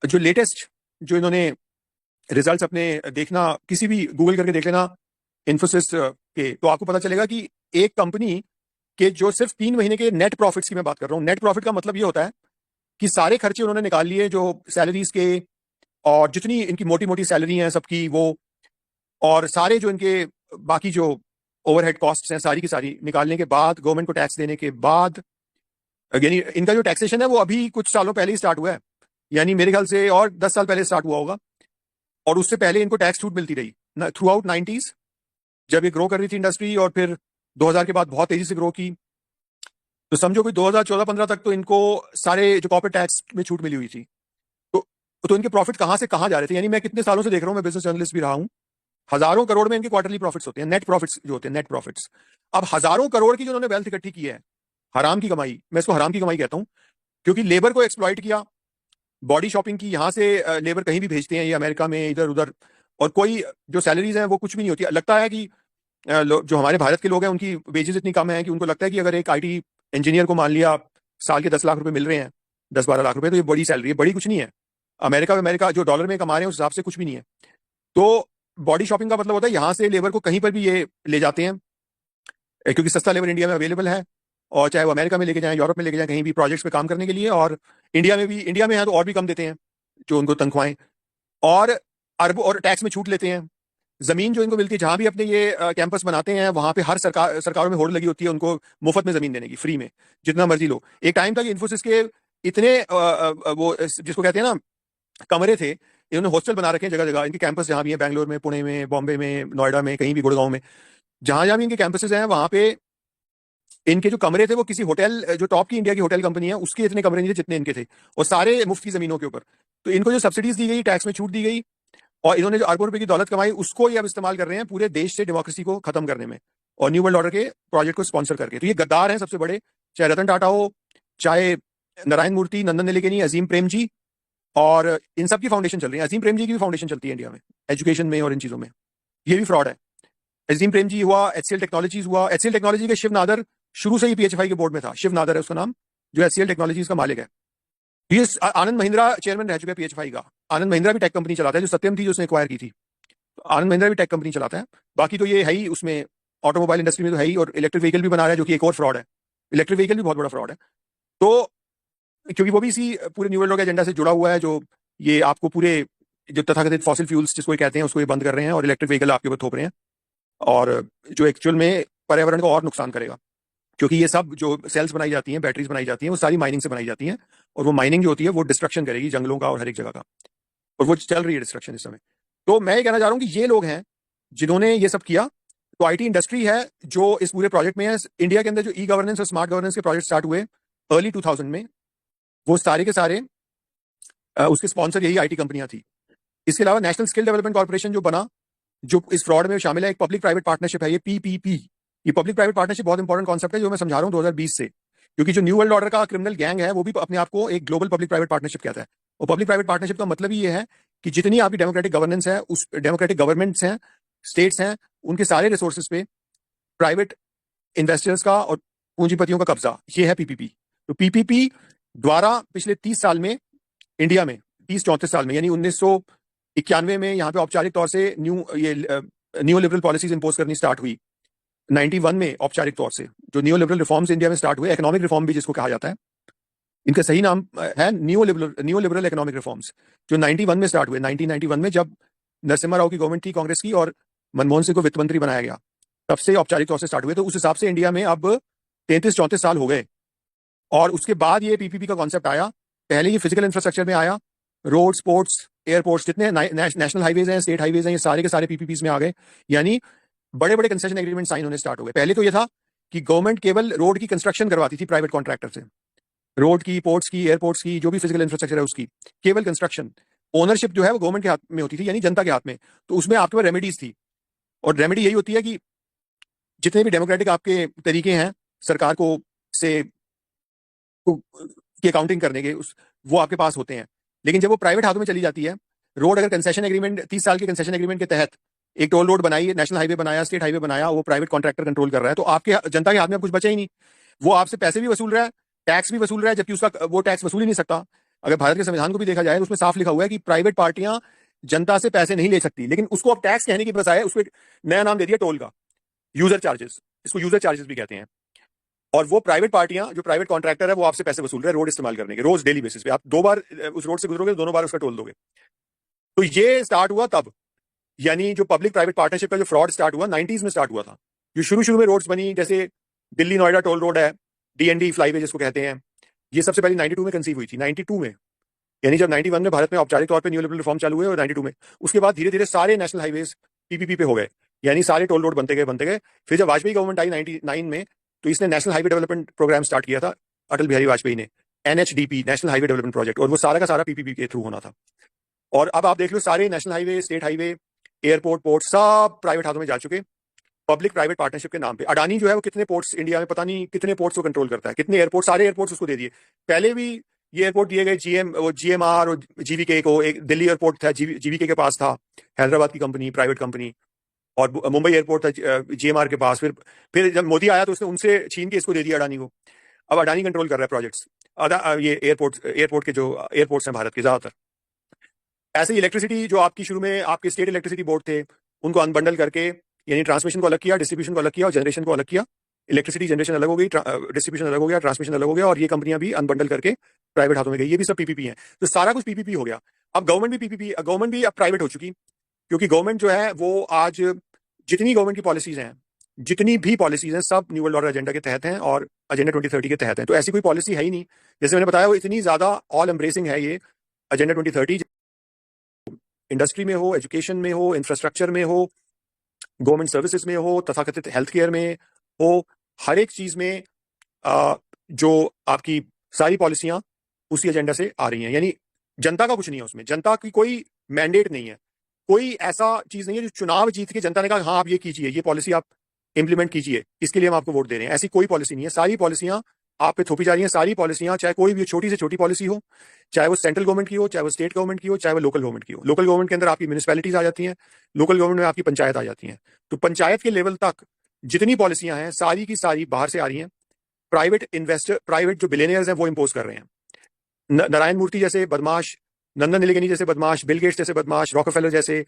S1: जो लेटेस्ट, जो इन्होंने रिजल्ट्स अपने देखना, किसी भी गूगल करके देख लेना इन्फोसिस के, तो आपको पता चलेगा कि एक कंपनी के जो सिर्फ 3 महीने के नेट प्रॉफिट्स की मैं बात कर रहा हूँ। नेट प्रॉफिट का मतलब ये होता है कि सारे खर्चे उन्होंने निकाल लिए जो सैलरीज के, और जितनी इनकी मोटी मोटी सैलरी हैं सबकी वो, और सारे जो इनके बाकी जो ओवरहेड कॉस्ट्स हैं सारी की सारी निकालने के बाद, गवर्नमेंट को टैक्स देने के बाद, यानी इनका जो टैक्सेशन है वो अभी कुछ सालों पहले ही स्टार्ट हुआ है, यानी मेरे ख्याल से और 10 साल पहले स्टार्ट हुआ होगा। और उससे पहले इनको टैक्स छूट मिलती रही थ्रू आउट 90s, जब ये ग्रो कर रही थी इंडस्ट्री, और फिर 2000 के बाद बहुत तेजी से ग्रो की। तो समझो कि 2014-15 तक तो इनको सारे जो कॉर्पोरेट टैक्स में छूट मिली हुई थी। तो इनके प्रॉफिट कहां से कहां जा रहे थे, यानी मैं कितने सालों से देख रहा हूं, मैं बिजनेस जर्नलिस्ट भी रहा हूं, हजारों करोड़ में इनके क्वार्टरली प्रॉफिट्स होते हैं, नेट प्रॉफिट्स जो होते हैं, नेट प्रॉफिट्स। अब हजारों करोड़ की जो उन्होंने वेल्थ इकट्ठी की है, हराम की कमाई, मैं इसको हराम की कमाई कहता हूं, क्योंकि लेबर को एक्सप्लॉइट किया, बॉडी शॉपिंग की, यहां से लेबर कहीं भी भेजते हैं ये अमेरिका में इधर उधर, और कोई जो सैलरीज हैं वो कुछ भी नहीं होती। लगता है कि जो हमारे भारत के लोग हैं उनकी वेजेस इतनी कम है कि उनको लगता है कि अगर एक आईटी इंजीनियर को मान लिया साल के 10 लाख रुपए मिल रहे हैं, 10-12 लाख रुपए, तो ये बड़ी सैलरी है। बड़ी कुछ नहीं है, अमेरिका जो डॉलर में कमा रहे हैं उस हिसाब से कुछ भी नहीं है। तो बॉडी शॉपिंग का मतलब होता है यहां से लेबर को कहीं पर भी ये ले जाते हैं, क्योंकि सस्ता लेबर इंडिया में अवेलेबल है, और चाहे वो अमेरिका में लेके जाएं, यूरोप में लेके जाएं, कहीं भी प्रोजेक्ट्स पे काम करने के लिए, और इंडिया में है तो और भी कम देते हैं जो उनको तनख्वाहें, और अरबों और टैक्स में छूट लेते हैं। जमीन जो इनको मिलती है, जहां भी अपने ये कैंपस बनाते हैं, वहां पे हर सरकारों में होड़ लगी होती है उनको मुफ्त में जमीन देने की, फ्री में, जितना मर्जी लो। एक टाइम था कि इन्फोसिस के इतने वो जिसको कहते हैं ना कमरे थे, इन्होंने हॉस्टल बना रखे हैं जगह जगह, इनके कैंपस जहां भी है, बैंगलोर में, पुणे में, बॉम्बे में, नोएडा में, कहीं भी, गुड़गांव में, जहां जहां भी इनके कैंपसेस हैं, वहां पे इनके जो कमरे थे वो किसी होटल, जो टॉप की इंडिया की होटल कंपनी है उसके इतने कमरे नहीं थे जितने इनके थे, और सारे मुफ्त की जमीनों के ऊपर। तो इनको जो सब्सिडीज दी गई, टैक्स में छूट दी गई, और इन्होंने जो अरबों रुपए की दौलत कमाई, उसको ये अब इस्तेमाल कर रहे हैं पूरे देश से डेमोक्रेसी को खत्म करने में, और न्यू वर्ल्ड ऑर्डर के प्रोजेक्ट को स्पॉन्सर करके। तो ये गद्दार हैं सबसे बड़े, चाहे रतन टाटा हो, चाहे नारायण मूर्ति, नंदन नीलेकनी, अजीम प्रेम जी, और इन सब की फाउंडेशन चल रही है। अजीम प्रेम जी की भी फाउंडेशन चलती है इंडिया में, एजुकेशन में और इन चीजों में। ये भी फ्रॉड है। अजीम प्रेम जी हुआ, एचसीएल टेक्नोलॉजीज हुआ, एचसीएल टेक्नोलॉजी के शिव नादर शुरू से ही पीएचएफआई के बोर्ड में था, शिव नादर है उसका नाम, जो एचसीएल टेक्नोलॉजीज का मालिक है। ये आनंद महिंद्रा चेयरमैन रह चुके हैं पीएचएफआई का। आनंद महिंद्रा भी टेक कंपनी चलाता है, जो सत्यम थी जो उसने एक्वायर की थी, तो आनंद महिंद्रा भी टेक कंपनी चलाता है। बाकी तो ये है ही उसमें, ऑटोमोबाइल इंडस्ट्री में तो है ही, और इलेक्ट्रिक व्हीकल भी बना रहा है, जो कि एक और फ्रॉड है। इलेक्ट्रिक व्हीकल भी बहुत बड़ा फ्रॉड है। तो क्योंकि वो भी इसी पूरे न्यू वर्ल्ड के एजेंडा से जुड़ा हुआ है, जो ये आपको पूरे जो तथाकथित फॉसिल फ्यूल्स जिसको ये कहते हैं उसको ये बंद कर रहे हैं, और इलेक्ट्रिक व्हीकल आपके ऊपर थोप रहे हैं, और जो एक्चुअल में पर्यावरण को और नुकसान करेगा। क्योंकि ये सब जो सेल्स बनाई जाती हैं, बैटरीज बनाई जाती हैं, वो सारी माइनिंग से बनाई जाती हैं, और वो माइनिंग जो होती है वो डिस्ट्रक्शन करेगी जंगलों का और हर एक जगह का, और वो चल रही है डिस्ट्रक्शन इस समय। तो मैं ये कहना चाह रहा हूँ कि ये लोग हैं जिन्होंने ये सब किया। तो आईटी इंडस्ट्री है जो इस पूरे प्रोजेक्ट में है। इंडिया के अंदर जो ई गवर्नेंस और स्मार्ट गवर्नेंस के प्रोजेक्ट स्टार्ट हुए अर्ली 2000 में, वो सारे के सारे उसके स्पॉन्सर यही आईटी कंपनियां थी। इसके अलावा नेशनल स्किल डेवलपमेंट कॉर्पोरेशन जो बना, जो इस फ्रॉड में शामिल है, एक पब्लिक प्राइवेट पार्टनरशिप है, ये पीपीपी। ये पब्लिक प्राइवेट पार्टनरशिप बहुत इंपॉर्टेंट कॉन्सेप्ट है, जो मैं समझा रहा हूँ 2020 से, क्योंकि जो न्यू वर्ल्ड ऑर्डर का क्रिमिनल गैंग है वो भी अपने आप को एक ग्लोबल पब्लिक प्राइवेट पार्टनरशिप कहता है। और पब्लिक प्राइवेट पार्टनरशिप का मतलब ही ये है कि जितनी आपकी डेमोक्रेटिक गवर्नेंस है, उस डेमोक्रेटिक गवर्नमेंट्स हैं, स्टेट्स हैं, उनके सारे रिसोर्सेज पे प्राइवेट इन्वेस्टर्स का और पूंजीपतियों का कब्जा, ये है पीपीपी। तो पीपीपी द्वारा पिछले 30 साल में इंडिया में, 30-34 साल में, यानी 1991 में यहाँ पे औपचारिक तौर से न्यू लिबरल पॉलिसीज इंपोज करनी स्टार्ट हुई। 91 में औपचारिक तौर से जो न्यू लिबरल रिफॉर्म्स इंडिया में स्टार्ट हुए, इकोनॉमिक रिफॉर्म भी जिसको कहा जाता है, इनका सही नाम है न्यू लिबरल इकोनॉमिक रिफॉर्म्स, जो 91 में स्टार्ट हुए। 1991 में जब नरसिम्हा राव की गवर्नमेंट थी कांग्रेस की, और मनमोहन सिंह को वित्त मंत्री बनाया गया, तब से औपचारिक तौर से स्टार्ट हुए। तो उस हिसाब से इंडिया में अब 33-34 साल हो गए। और उसके बाद ये पीपीपी का कॉन्सेप्ट आया। पहले ये फिजिकल इंफ्रास्ट्रक्चर में आया, रोड, स्पोर्ट्स, एयरपोर्ट्स, जितने नेशनल हाईवेज हैं, स्टेट हाईवेज हैं, ये सारे के सारे पीपीपीज में आ गए। यानी बड़े बड़े कंसेशन एग्रीमेंट साइन होने स्टार्ट हो गए। पहले तो ये था कि गवर्नमेंट केवल रोड की कंस्ट्रक्शन करवाती थी प्राइवेट कॉन्ट्रैक्टर से, रोड की, पोर्ट्स की, एयरपोर्ट्स की, जो भी फिजिकल इंफ्रास्ट्रक्चर है उसकी केवल कंस्ट्रक्शन। ओनरशिप जो है वो गवर्नमेंट के हाथ में होती थी, यानी जनता के हाथ में। तो उसमें आपके पास रेमेडीज थी, और रेमेडी यही होती है कि जितने भी डेमोक्रेटिक आपके तरीके हैं सरकार को से की अकाउंटिंग करने के, वो आपके पास होते हैं। लेकिन जब वो प्राइवेट हाथों में चली जाती है, रोड अगर कंसेशन एग्रीमेंट 30 साल के कंसेशन एग्रीमेंट के तहत एक टोल रोड बनाई है, नेशनल हाईवे बनाया, स्टेट हाईवे बनाया, वो प्राइवेट कॉन्ट्रैक्टर कंट्रोल कर रहा है, तो आपके जनता के हाथ में अब कुछ बचा ही नहीं। वो आपसे पैसे भी वसूल रहा है, टैक्स भी वसूल रहा है, जबकि उसका वो टैक्स वसूल ही नहीं सकता। अगर भारत के संविधान को भी देखा जाए तो उसमें साफ लिखा हुआ है कि प्राइवेट पार्टियां जनता से पैसे नहीं ले सकती, लेकिन उसको अब टैक्स कहने की बजाय उसको एक नया नाम दे दिया टोल का, यूजर चार्जेस। इसको यूजर चार्जेस भी कहते हैं। और वो प्राइवेट पार्टियां, जो प्राइवेट कॉन्ट्रैक्टर है, वो आपसे पैसे वसूल रहे हैं रोड इस्तेमाल करने के, रोज डेली बेसिस पे। आप 2 बार उस रोड से गुजरोगे, दोनों बार उसका टोल दोगे। तो ये स्टार्ट हुआ तब, यानी जो पब्लिक प्राइवेट पार्टनरशिप का जो फ्रॉड स्टार्ट हुआ 90s में स्टार्ट हुआ था। जो शुरू शुरू में रोड्स बनी, जैसे दिल्ली नोएडा टोल रोड है, डीएनडी फ्लाईवे जिसको कहते हैं, ये सबसे पहले 92 में कंसीव हुई थी, 92 में। यानी जब 91 में भारत में औपचारिक तौर पे न्यू लिबरल रिफॉर्म चालू हुए, और 92 में उसके बाद धीरे धीरे सारे नेशनल हाईवेज पीपीपी पे हो गए, यानी सारे टोल रोड बनते गए बनते गए। फिर जब वाजपेयी गवर्नमेंट आई 99 में, तो इसने national highway development programme start किया था, अटल बिहारी वाजपेयी ने, NHDP, national highway development project, और वो सारा का सारा पीपीपी के थ्रू होना था। और अब आप देख लो, सारे national highway, state highway, airport, port, सब प्राइवेट हाथों में जा चुके, पब्लिक प्राइवेट पार्टनरशिप के नाम पे। अडानी जो है वो कितने पोर्ट्स इंडिया में, पता नहीं कितने पोर्ट्स को कंट्रोल करता है, कितने एयरपोर्ट, सारे एयरपोर्ट्स उसको दे दिए। पहले भी ये एयरपोर्ट दिए गए जीएमआर और जीवीके को। एक दिल्ली एयरपोर्ट था, जीवीके के पास था, हैदराबाद की कंपनी, प्राइवेट कंपनी। और मुंबई एयरपोर्ट था जीएमआर के पास। फिर जब मोदी आया तो उसने उनसे छीन के इसको दे दिया अडानी को। अब अडानी कंट्रोल कर रहा है प्रोजेक्ट्स, ये एयरपोर्ट के जो एयरपोर्ट्स हैं भारत के ज्यादातर। ऐसे ही इलेक्ट्रिसिटी, जो आपकी शुरू में आपके स्टेट इलेक्ट्रिसिटी बोर्ड थे, उनको अनबंडल करके, यानी ट्रांसमिशन को अलग किया, डिस्ट्रीब्यूशन को अलग किया और जनरेशन को अलग किया। इलेक्ट्रिसिटी जनरेशन अलग हो गई, डिस्ट्रीब्यूशन अलग हो गया, ट्रांसमिशन अलग हो गया, और ये कंपनियां भी अनबंडल करके प्राइवेट हाथों में गई। ये भी सब पीपीपी है। तो सारा कुछ पीपीपी हो गया। अब गवर्नमेंट भी अब प्राइवेट हो चुकी, क्योंकि गवर्नमेंट जो है वो आज, जितनी गवर्नमेंट की पॉलिसीज हैं, जितनी भी पॉलिसीज हैं, सब न्यू वर्ल्ड ऑर्डर एजेंडा के तहत हैं और एजेंडा 2030 के तहत हैं। तो ऐसी कोई पॉलिसी है ही नहीं, जैसे मैंने बताया, वो इतनी ज्यादा ऑल एम्ब्रेसिंग है ये एजेंडा 2030। इंडस्ट्री में हो, एजुकेशन में हो, इंफ्रास्ट्रक्चर में हो, गवर्नमेंट सर्विसेज में हो, तथाकथित हेल्थ केयर में हो, हर एक चीज में जो आपकी सारी पॉलिसियां उसी एजेंडा से आ रही हैं। यानी जनता का कुछ नहीं है उसमें, जनता की कोई मैंडेट नहीं है, कोई ऐसा चीज नहीं है जो चुनाव जीत के जनता ने कहा हाँ आप ये कीजिए, ये पॉलिसी आप इंप्लीमेंट कीजिए, इसके लिए हम आपको वोट दे रहे हैं। ऐसी कोई पॉलिसी नहीं है। सारी पॉलिसियां आप पे थोपी जा रही हैं। सारी पॉलिसियां, चाहे कोई भी छोटी से छोटी पॉलिसी हो, चाहे वो सेंट्रल गवर्नमेंट की हो, चाहे वो स्टेट गवर्नमेंट की हो, चाहे वो लोकल गवर्नमेंट की हो। लोकल गवर्नमेंट के अंदर आपकी म्यूनिसिपैलिटीज आ जाती हैं, लोकल गवर्नमेंट में आपकी पंचायत आ जाती हैं। तो पंचायत के लेवल तक जितनी पॉलिसियां हैं, सारी की सारी बाहर से आ रही हैं। प्राइवेट इन्वेस्टर, प्राइवेट जो बिलियनियर्स हैं, वो इंपोज कर रहे हैं। नारायण मूर्ति जैसे बदमाश, नंदन नीलेकनी जैसे बदमाश, बिल गेट्स जैसे बदमाश, रॉकफेलर जैसे,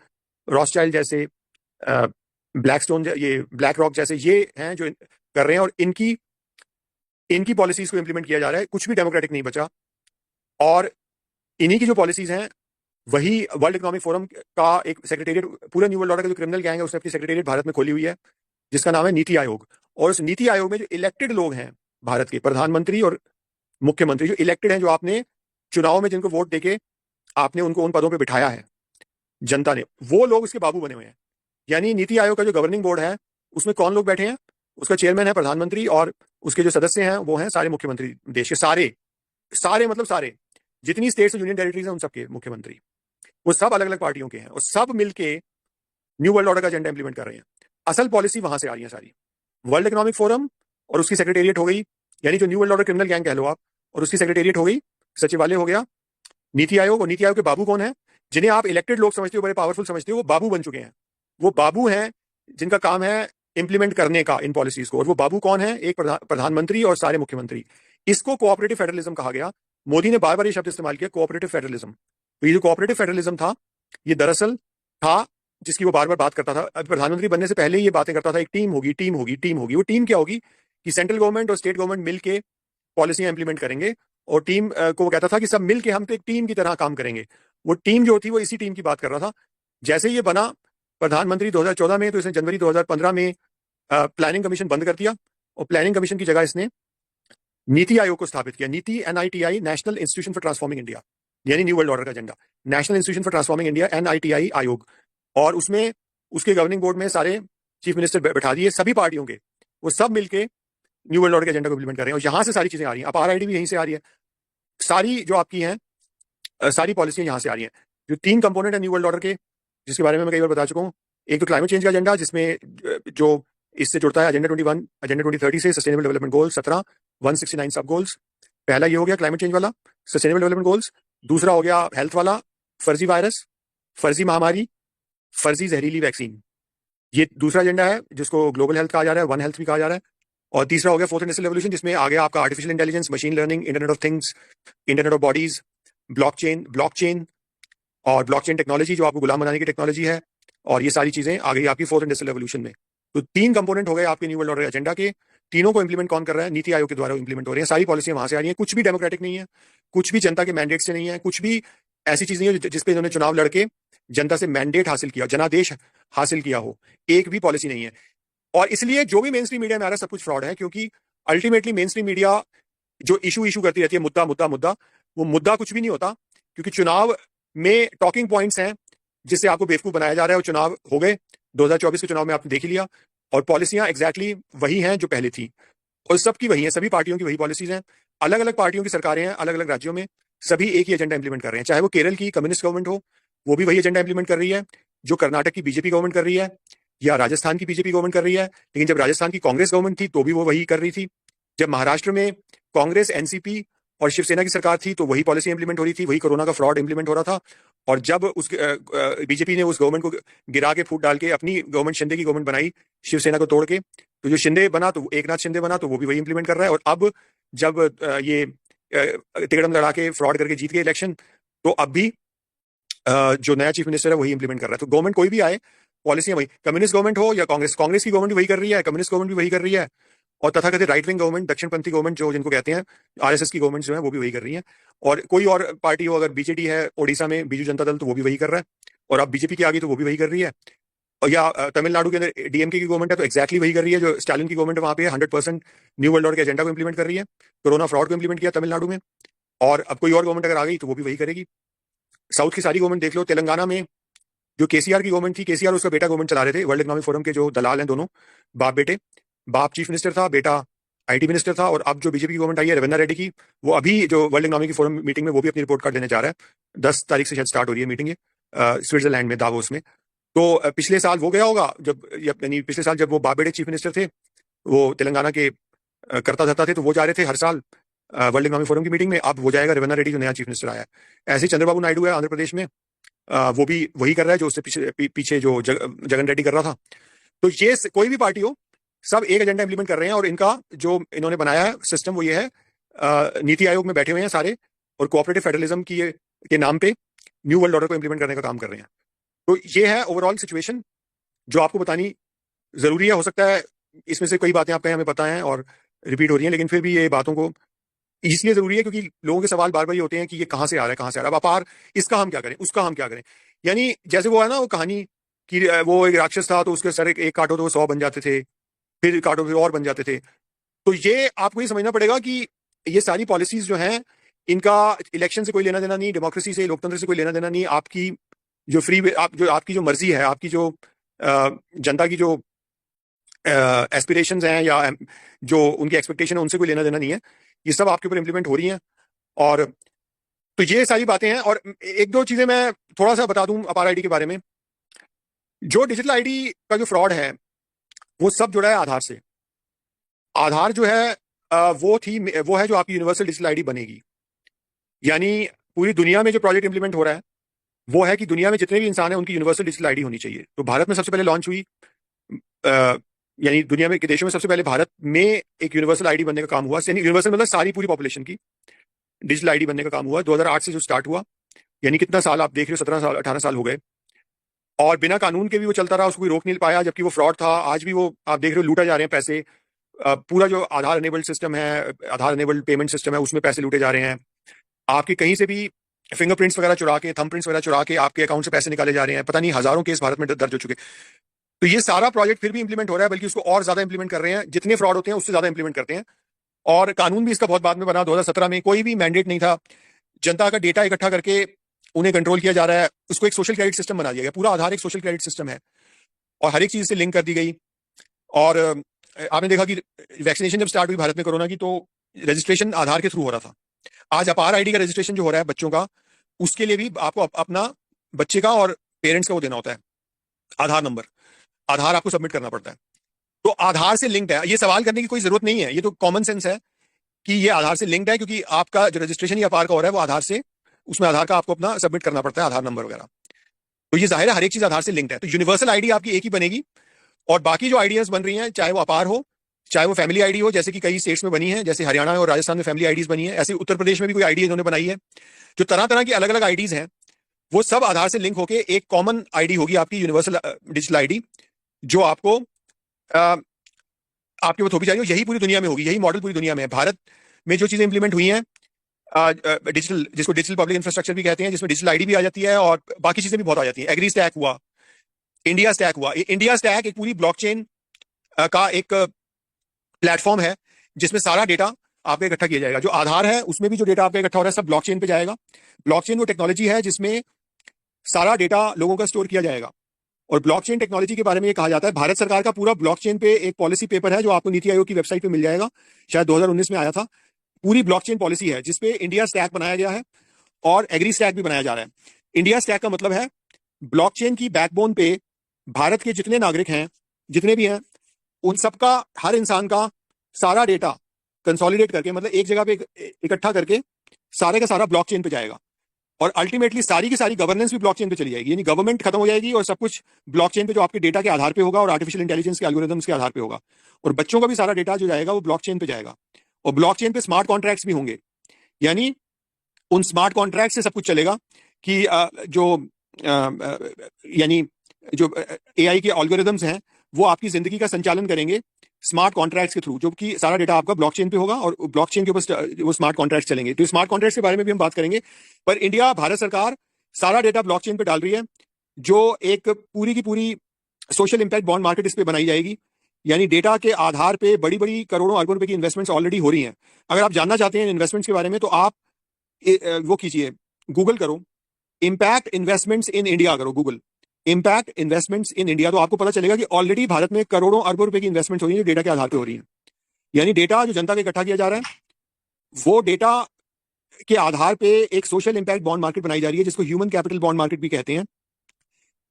S1: रॉथस्चाइल्ड जैसे, ब्लैकस्टोन, ये ब्लैक रॉक जैसे, ये हैं जो कर रहे हैं। और इनकी इनकी पॉलिसीज को इंप्लीमेंट किया जा रहा है। कुछ भी डेमोक्रेटिक नहीं बचा। और इन्हीं की जो पॉलिसीज हैं, वही वर्ल्ड इकोनॉमिक फोरम का एक सेक्रेटेरिएट, पूरा न्यू वर्ल्ड ऑर्डर का जो क्रिमिनल गैंग है, उसने अपनी सेक्रेटेरिएट भारत में खोली हुई है, जिसका नाम है नीति आयोग। और उस नीति आयोग में जो इलेक्टेड लोग हैं भारत के, प्रधानमंत्री और मुख्यमंत्री जो इलेक्टेड हैं, जो आपने चुनाव में जिनको वोट देके आपने उनको उन पदों पर बिठाया है जनता ने, वो लोग उसके बाबू बने हुए हैं। यानी नीति आयोग का जो गवर्निंग बोर्ड है, उसमें कौन लोग बैठे हैं? उसका चेयरमैन है प्रधानमंत्री, और उसके जो सदस्य हैं वो हैं सारे मुख्यमंत्री देश के, सारे सारे मतलब सारे जितनी स्टेट्स और यूनियन टेरिटरीज हैं उन सबके मुख्यमंत्री। वो सब अलग अलग पार्टियों के हैं, और सब मिलके न्यू वर्ल्ड ऑर्डर का एजेंडा इंप्लीमेंट कर रहे हैं। असल पॉलिसी वहां से आ रही है सारी। वर्ल्ड इकोनॉमिक फोरम और उसकी सेक्रेटेरिएट हो गई, यानी जो new world order criminal gang कह लो आप, और उसकी सेक्रेटेरिएट हो गई, सचिवालय हो गया। नीति आयोग, और नीति आयोग के बाबू कौन है? जिन्हें आप इलेक्टेड लोग समझते हो, बड़े पावरफुल समझते हो, वो बाबू बन चुके हैं। वो बाबू हैं जिनका काम है इंप्लीमेंट करने का इन पॉलिसीज को। और वो बाबू कौन है? एक प्रधानमंत्री और सारे मुख्यमंत्री। इसको कोऑपरेटिव फेडरलिज्म कहा गया। मोदी ने बार बार ये शब्द इस्तेमाल किया, कोऑपरेटिव फेडरलिज्म। तो ये जो कोऑपरेटिव फेडरलिज्म था, ये दरअसल था जिसकी वो बार बार बात करता था। अब प्रधानमंत्री बनने से पहले ये बातें करता था, एक टीम होगी, टीम होगी, टीम होगी। वो टीम क्या होगी? कि सेंट्रल गवर्नमेंट और स्टेट गवर्नमेंट मिलके पॉलिसियां इंप्लीमेंट करेंगे। और टीम को वो कहता था कि सब मिलके हम तो एक टीम की तरह काम करेंगे। वो टीम जो थी, वो इसी टीम की बात कर रहा था। जैसे ये बना प्रधानमंत्री 2014 में, तो इसने जनवरी 2015 में प्लानिंग कमीशन बंद कर दिया, और प्लानिंग कमीशन की जगह इसने नीति आयोग को स्थापित किया। नीति, NITI, national institution for transforming India, यानी न्यू वर्ल्ड ऑर्डर का agenda, national institution for transforming India, NITI आयोग। और उसमें उसके गवर्निंग बोर्ड में सारे चीफ मिनिस्टर बैठा दिए सभी पार्टियों के। वो सब मिलके न्यू वर्ल्ड ऑर्डर के एजेंडा को इंप्लीमेंट कर रहे हैं, और यहां से सारी चीजें आ रही हैं। अब RID भी यहीं से आ रही है। सारी जो आपकी हैं, सारी पॉलिसियां यहां से आ रही हैं। जो 3 कंपोनेंट है न्यू वर्ल्ड ऑर्डर के, जिसके बारे में मैं कई बार बता चुका हूं। एक तो क्लाइमेट चेंज का एजेंडा, जिसमें जो इससे जुड़ता है एजेंडा 21, एजेंडा 2030 से सस्टेनेबल डेवलपमेंट गोल 17, 169 सब गोल्स। पहला ये हो गया क्लाइमेट चेंज वाला, सस्टेनेबल डेवलपमेंट गोल्स। दूसरा हो गया हेल्थ वाला, फर्जी वायरस, फर्जी महामारी, फर्जी जहरीली वैक्सीन। ये दूसरा एजेंडा है जिसको ग्लोबल हेल्थ कहा जा रहा है, वन हेल्थ भी कहा जा रहा है। और तीसरा हो गया फोर्थ इंडस्ट्रियल रेवोल्यूशन, जिसमें आ गया आपका artificial intelligence, machine learning, internet of things, internet of bodies, blockchain और ब्लॉकचेन टेक्नोलॉजी जो आपको गुलाम बनाने की टेक्नोलॉजी है। और ये सारी चीजें आ गई आपकी फोर्थ इंडस्ट्रियल रेवोल्यूशन में। तो तीन कंपोनेंट हो गए आपके न्यू वर्ल्ड ऑर्डर एजेंडा के। तीनों को इंप्लीमेंट कौन कर रहा है? नीति आयोग के द्वारा इंप्लीमेंट हो रही है। सारी पॉलिसियां वहां से आ रही है, कुछ भी डेमोक्रेटिक नहीं है, कुछ भी जनता के मैंडेट से नहीं है, कुछ भी ऐसी चीज नहीं है जिसपे इन्होंने चुनाव लड़के जनता से मैंडेट हासिल किया, जनादेश हासिल किया हो। एक भी पॉलिसी नहीं है। और इसलिए जो भी मेन स्ट्रीम मीडिया में आ रहा है सब कुछ फ्रॉड है, क्योंकि अल्टीमेटली मेन स्ट्रीम मीडिया जो इशू करती रहती है, मुद्दा मुद्दा मुद्दा, वो मुद्दा कुछ भी नहीं होता, क्योंकि चुनाव में टॉकिंग पॉइंट्स हैं जिससे आपको बेवकूफ बनाया जा रहा है। और चुनाव हो गए, 2024 के चुनाव में आपने देख ही लिया, और पॉलिसियां एग्जैक्टली वही हैं जो पहले थी, और सबकी वही है, सभी पार्टियों की वही पॉलिसीज हैं। अलग अलग पार्टियों की सरकारें हैं अलग अलग राज्यों में, सभी एक ही एजेंडा इंप्लीमेंट कर रहे हैं। चाहे वो केरल की कम्युनिस्ट गवर्नमेंट हो, वो भी वही एजेंडा इंप्लीमेंट कर रही है जो कर्नाटक की बीजेपी गवर्नमेंट कर रही है, या राजस्थान की बीजेपी गवर्नमेंट कर रही है। लेकिन जब राजस्थान की कांग्रेस गवर्नमेंट थी तो भी वो वही कर रही थी। जब महाराष्ट्र में कांग्रेस, एनसीपी और शिवसेना की सरकार थी तो वही पॉलिसी इंप्लीमेंट हो रही थी, वही कोरोना का फ्रॉड इंप्लीमेंट हो रहा था। और जब उस बीजेपी ने उस गवर्नमेंट को गिरा के फूट डाल के अपनी गवर्नमेंट, शिंदे की गवर्नमेंट बनाई, शिवसेना को तोड़ के, तो जो शिंदे बना तो एक नाथ शिंदे बना, तो वो भी वही इंप्लीमेंट कर रहा है। और अब जब ये तिकड़म लड़ा के फ्रॉड करके जीत गए इलेक्शन, तो अब भी जो नया चीफ मिनिस्टर है वही इंप्लीमेंट कर रहा है। तो गवर्नमेंट कोई भी आए, पॉलिसियां वही, कम्युनिस्ट गवर्नमेंट हो या कांग्रेस, कांग्रेस की गवर्नमेंट भी वही कर रही है, कम्युनिस्ट गवर्नमेंट भी वही कर रही है, और तथाकथित राइट विंग गवर्नमेंट, दक्षिणपंथी गवर्नमेंट जो जिनको कहते हैं, आरएसएस की गवर्नमेंट जो है वो भी वही कर रही है। और कोई और पार्टी हो, अगर बीजेडी है ओडिशा में, बीजू जनता दल, तो वो भी वही कर रहा है। और अब बीजेपी की आ गई तो वो भी वही कर रही है। और या तमिलनाडु के अंदर डीएमके की गवर्नमेंट है तो एक्जैक्टली वही कर रही है जो स्टालिन की गवर्नमेंट वहां पे 100% न्यू वर्ल्ड ऑर्डर के एजेंडा को इंप्लीमेंट कर रही है। कोरोना फ्रॉड को इंप्लीमेंट किया तमिलनाडु में, और अब कोई और गवर्नमेंट अगर आ गई तो वो भी वही करेगी। साउथ की सारी गवर्नमेंट देख लो, तेलंगाना में जो केसीआर की गवर्नमेंट थी, केसीआर उसका बेटा गवर्नमेंट चला रहे थे, वर्ल्ड इकोनॉमिक फोरम के जो दलाल हैं दोनों, बाप बेटे, बाप चीफ मिनिस्टर था, बेटा आईटी मिनिस्टर था। और अब जो बीजेपी की गवर्नमेंट आई है रविंद्र रेड्डी की, वो अभी जो वर्ल्ड इकोनॉमिक फोरम मीटिंग में वो भी अपनी रिपोर्ट कार्ड देने जा रहा है। 10 तारीख से शायद स्टार्ट हो रही है मीटिंग, ये स्विट्जरलैंड में, दावोस में। तो पिछले साल वो गया होगा जब, यानी पिछले साल जब वो बाप बेटे चीफ मिनिस्टर थे, वो तेलंगाना के करता धरता थे, तो वो जा रहे थे हर साल वर्ल्ड इकोनॉमिक फोरम की मीटिंग में। अब वो जाएगा रविंद्र रेड्डी जो नया चीफ मिनिस्टर आया है। ऐसे ही चंद्रबाबू नायडू है आंध्र प्रदेश में, वो भी वही कर रहा है जो उससे पीछे जो जगन रेड्डी कर रहा था। तो ये कोई भी पार्टी हो, सब एक एजेंडा इंप्लीमेंट कर रहे हैं। और इनका जो इन्होंने बनाया है सिस्टम वो ये है, नीति आयोग में बैठे हुए हैं सारे, और कोऑपरेटिव फेडरलिज्म की के नाम पे न्यू वर्ल्ड ऑर्डर को इंप्लीमेंट करने का काम कर रहे हैं। तो ये है ओवरऑल सिचुएशन जो आपको बतानी जरूरी है। हो सकता है इसमें से कई बातें आप कहें हमें पता है और रिपीट हो रही हैं, लेकिन फिर भी ये बातों को इसलिए जरूरी है क्योंकि लोगों के सवाल बार बार ये होते हैं कि ये कहां से आ रहा है, कहां से आ रहा है। अब अपार, इसका हम क्या करें, उसका हम क्या करें। यानी जैसे वो है ना वो कहानी कि वो एक राक्षस था तो उसके सर एक काटो तो वो 100 बन जाते थे, फिर काटो फिर और बन जाते थे। तो ये आपको ये समझना पड़ेगा कि ये सारी पॉलिसीज जो हैं, इनका इलेक्शन से कोई लेना देना नहीं, डेमोक्रेसी से, लोकतंत्र से कोई लेना देना नहीं। आपकी जो आपकी जो मर्जी है, आपकी जो जनता की जो एस्पिरेशंस हैं या जो उनकी एक्सपेक्टेशन है, उनसे कोई लेना देना नहीं है। ये सब आपके ऊपर इंप्लीमेंट हो रही हैं। और तो ये सारी बातें हैं। और एक दो चीजें मैं थोड़ा सा बता दूं अपार आईडी के बारे में। जो डिजिटल आईडी का जो फ्रॉड है वो सब जुड़ा है आधार से। आधार जो है वो है जो आपकी यूनिवर्सल डिजिटल आईडी बनेगी। यानी पूरी दुनिया में जो प्रोजेक्ट इंप्लीमेंट हो रहा है वो है कि दुनिया में जितने भी इंसान हैं उनकी यूनिवर्सल डिजिटल आईडी होनी चाहिए। तो भारत में सबसे पहले लॉन्च हुई, यानी दुनिया में के देशों में सबसे पहले भारत में एक यूनिवर्सल आईडी बनने का काम हुआ। यानी यूनिवर्सल मतलब सारी पूरी पॉपुलेशन की डिजिटल आईडी बनने का काम हुआ 2008 से जो स्टार्ट हुआ। यानी कितना साल आप देख रहे हो, 17 साल 18 साल हो गए। और बिना कानून के भी वो चलता रहा, उसको कोई रोक नहीं पाया, जबकि वो फ्रॉड था। आज भी वो आप देख रहे हो लूटा जा रहे हैं पैसे। पूरा जो आधार एनेबल्ड सिस्टम है, आधार एनेबल्ड पेमेंट सिस्टम है, उसमें पैसे लूटे जा रहे हैं। आपके कहीं से भी फिंगरप्रिंट्स वगैरह चुरा के, थंबप्रिंट्स वगैरह चुरा के आपके अकाउंट से पैसे निकाले जा रहे हैं। पता नहीं हजारों केस भारत में दर्ज हो चुके। तो ये सारा प्रोजेक्ट फिर भी इंप्लीमेंट हो रहा है, बल्कि उसको और ज्यादा इंप्लीमेंट कर रहे हैं। जितने फ्रॉड होते हैं उससे ज्यादा इंप्लीमेंट करते हैं। और कानून भी इसका बहुत बाद में बना, 2017 में। कोई भी मैंडेट नहीं था, जनता का डेटा इकट्ठा करके उन्हें कंट्रोल किया जा रहा है। उसको एक सोशल क्रेडिट सिस्टम बना दिया गया। पूरा आधार एक सोशल क्रेडिट सिस्टम है और हर एक चीज से लिंक कर दी गई। और आपने देखा कि वैक्सीनेशन जब स्टार्ट हुई भारत में कोरोना की, तो रजिस्ट्रेशन आधार के थ्रू हो रहा था। आज अपार आईडी का रजिस्ट्रेशन जो हो रहा है बच्चों का, उसके लिए भी आपको अपना बच्चे का और पेरेंट्स का वो देना होता है, आधार नंबर। आधार आपको सबमिट करना पड़ता है। तो आधार से लिंक्ड है, ये सवाल करने की कोई जरूरत नहीं है। ये तो कॉमन सेंस है कि ये आधार से लिंक्ड है, क्योंकि आपका जो रजिस्ट्रेशन ही अपार का हो रहा है वो आधार से, उसमें आधार का आपको अपना सबमिट करना पड़ता है, आधार नंबर वगैरह। तो ये जाहिर है हर एक चीज आधार से लिंक्ड है। तो यूनिवर्सल आईडी आपकी एक ही बनेगी और बाकी जो आईडीज बन रही हैं, चाहे वो अपार हो, चाहे वो फैमिली आईडी हो, जैसे कि कई स्टेट्स में बनी है, जैसे हरियाणा और राजस्थान में फैमिली आईडीज बनी है, ऐसे उत्तर प्रदेश में भी कोई आईडी इन्होंने बनाई है। जो तरह तरह की अलग अलग आईडीज हैं, वो सब आधार से लिंक होके एक कॉमन आईडी होगी, आपकी यूनिवर्सल डिजिटल आईडी, जो आपको अ, आपके वो थोपी जा रही हो। यही पूरी दुनिया में होगी, यही मॉडल पूरी दुनिया में है। भारत में जो चीजें इंप्लीमेंट हुई हैं, डिजिटल, जिसको डिजिटल पब्लिक इंफ्रास्ट्रक्चर भी कहते हैं, जिसमें डिजिटल आईडी भी आ जाती है और बाकी चीजें भी बहुत आ जाती हैं। एग्री स्टैक हुआ, इंडिया स्टैक हुआ। इंडिया स्टैक एक पूरी ब्लॉकचेन का एक प्लेटफॉर्म है, जिसमें सारा डेटा आपका इकट्ठा किया जाएगा। जो आधार है उसमें भी जो डेटा आपका इकट्ठा हो रहा है, सब ब्लॉकचेन पे जाएगा। ब्लॉकचेन वो टेक्नोलॉजी है जिसमें सारा डेटा लोगों का स्टोर किया जाएगा। और ब्लॉकचेन टेक्नोलॉजी के बारे में ये कहा जाता है, भारत सरकार का पूरा ब्लॉकचेन पे एक पॉलिसी पेपर है, जो आपको नीति आयोग की वेबसाइट पे मिल जाएगा, शायद 2019 में आया था। पूरी ब्लॉकचेन पॉलिसी है जिसपे इंडिया स्टैक बनाया गया है और एग्री स्टैक भी बनाया जा रहा है। इंडिया स्टैक का मतलब है ब्लॉकचेन की बैकबोन पे भारत के जितने नागरिक हैं, जितने भी हैं, उन सबका, हर इंसान का सारा डेटा कंसोलिडेट करके, मतलब एक जगह पे इकट्ठा करके सारे का सारा ब्लॉकचेन पे जाएगा। और अल्टीमेटली सारी की सारी गवर्नेंस भी ब्लॉकचेन पे चली जाएगी, यानी गवर्नमेंट खत्म हो जाएगी और सब कुछ ब्लॉकचेन पे, जो आपके डेटा के आधार पे होगा और आर्टिफिशियल इंटेलिजेंस के एल्गोरिथम्स के आधार पे होगा। और बच्चों का भी सारा डेटा जो जाएगा वो ब्लॉकचेन पे जाएगा। और ब्लॉकचेन पे स्मार्ट कॉन्ट्रैक्ट्स भी होंगे, यानी उन स्मार्ट कॉन्ट्रैक्ट से सब कुछ चलेगा कि यानी जो एआई के एल्गोरिथम्स हैं, वो आपकी जिंदगी का संचालन करेंगे स्मार्ट कॉन्ट्रैक्ट्स के थ्रू, जो कि सारा डेटा आपका ब्लॉकचेन पे होगा और ब्लॉकचेन के ऊपर वो स्मार्ट कॉन्ट्रैक्ट्स चलेंगे। तो स्मार्ट कॉन्ट्रैक्ट्स के बारे में भी हम बात करेंगे। पर इंडिया, भारत सरकार सारा डेटा ब्लॉकचेन पे डाल रही है, जो एक पूरी की पूरी सोशल इंपैक्ट बॉन्ड मार्केट इस पे बनाई जाएगी। यानी डेटा के आधार पे बड़ी बड़ी करोड़ों अरबों रुपए की इन्वेस्टमेंट्स ऑलरेडी हो रही हैं। अगर आप जानना चाहते हैं इन्वेस्टमेंट्स के बारे में, तो आप वो कीजिए, गूगल करो, इम्पैक्ट इन्वेस्टमेंट्स इन इंडिया करो, Google impact investments in India, तो आपको पता चलेगा कि ऑलरेडी भारत में करोड़ों अरबों रुपए की इन्वेस्टमेंट हो रही है, जो डेटा के आधार पे हो रही है। यानी डेटा जो जनता का इकट्ठा किया जा रहा है, वो डेटा के आधार पे एक सोशल इंपैक्ट बॉन्ड मार्केट बनाई जा रही है, जिसको ह्यूमन कैपिटल बॉन्ड मार्केट भी कहते हैं।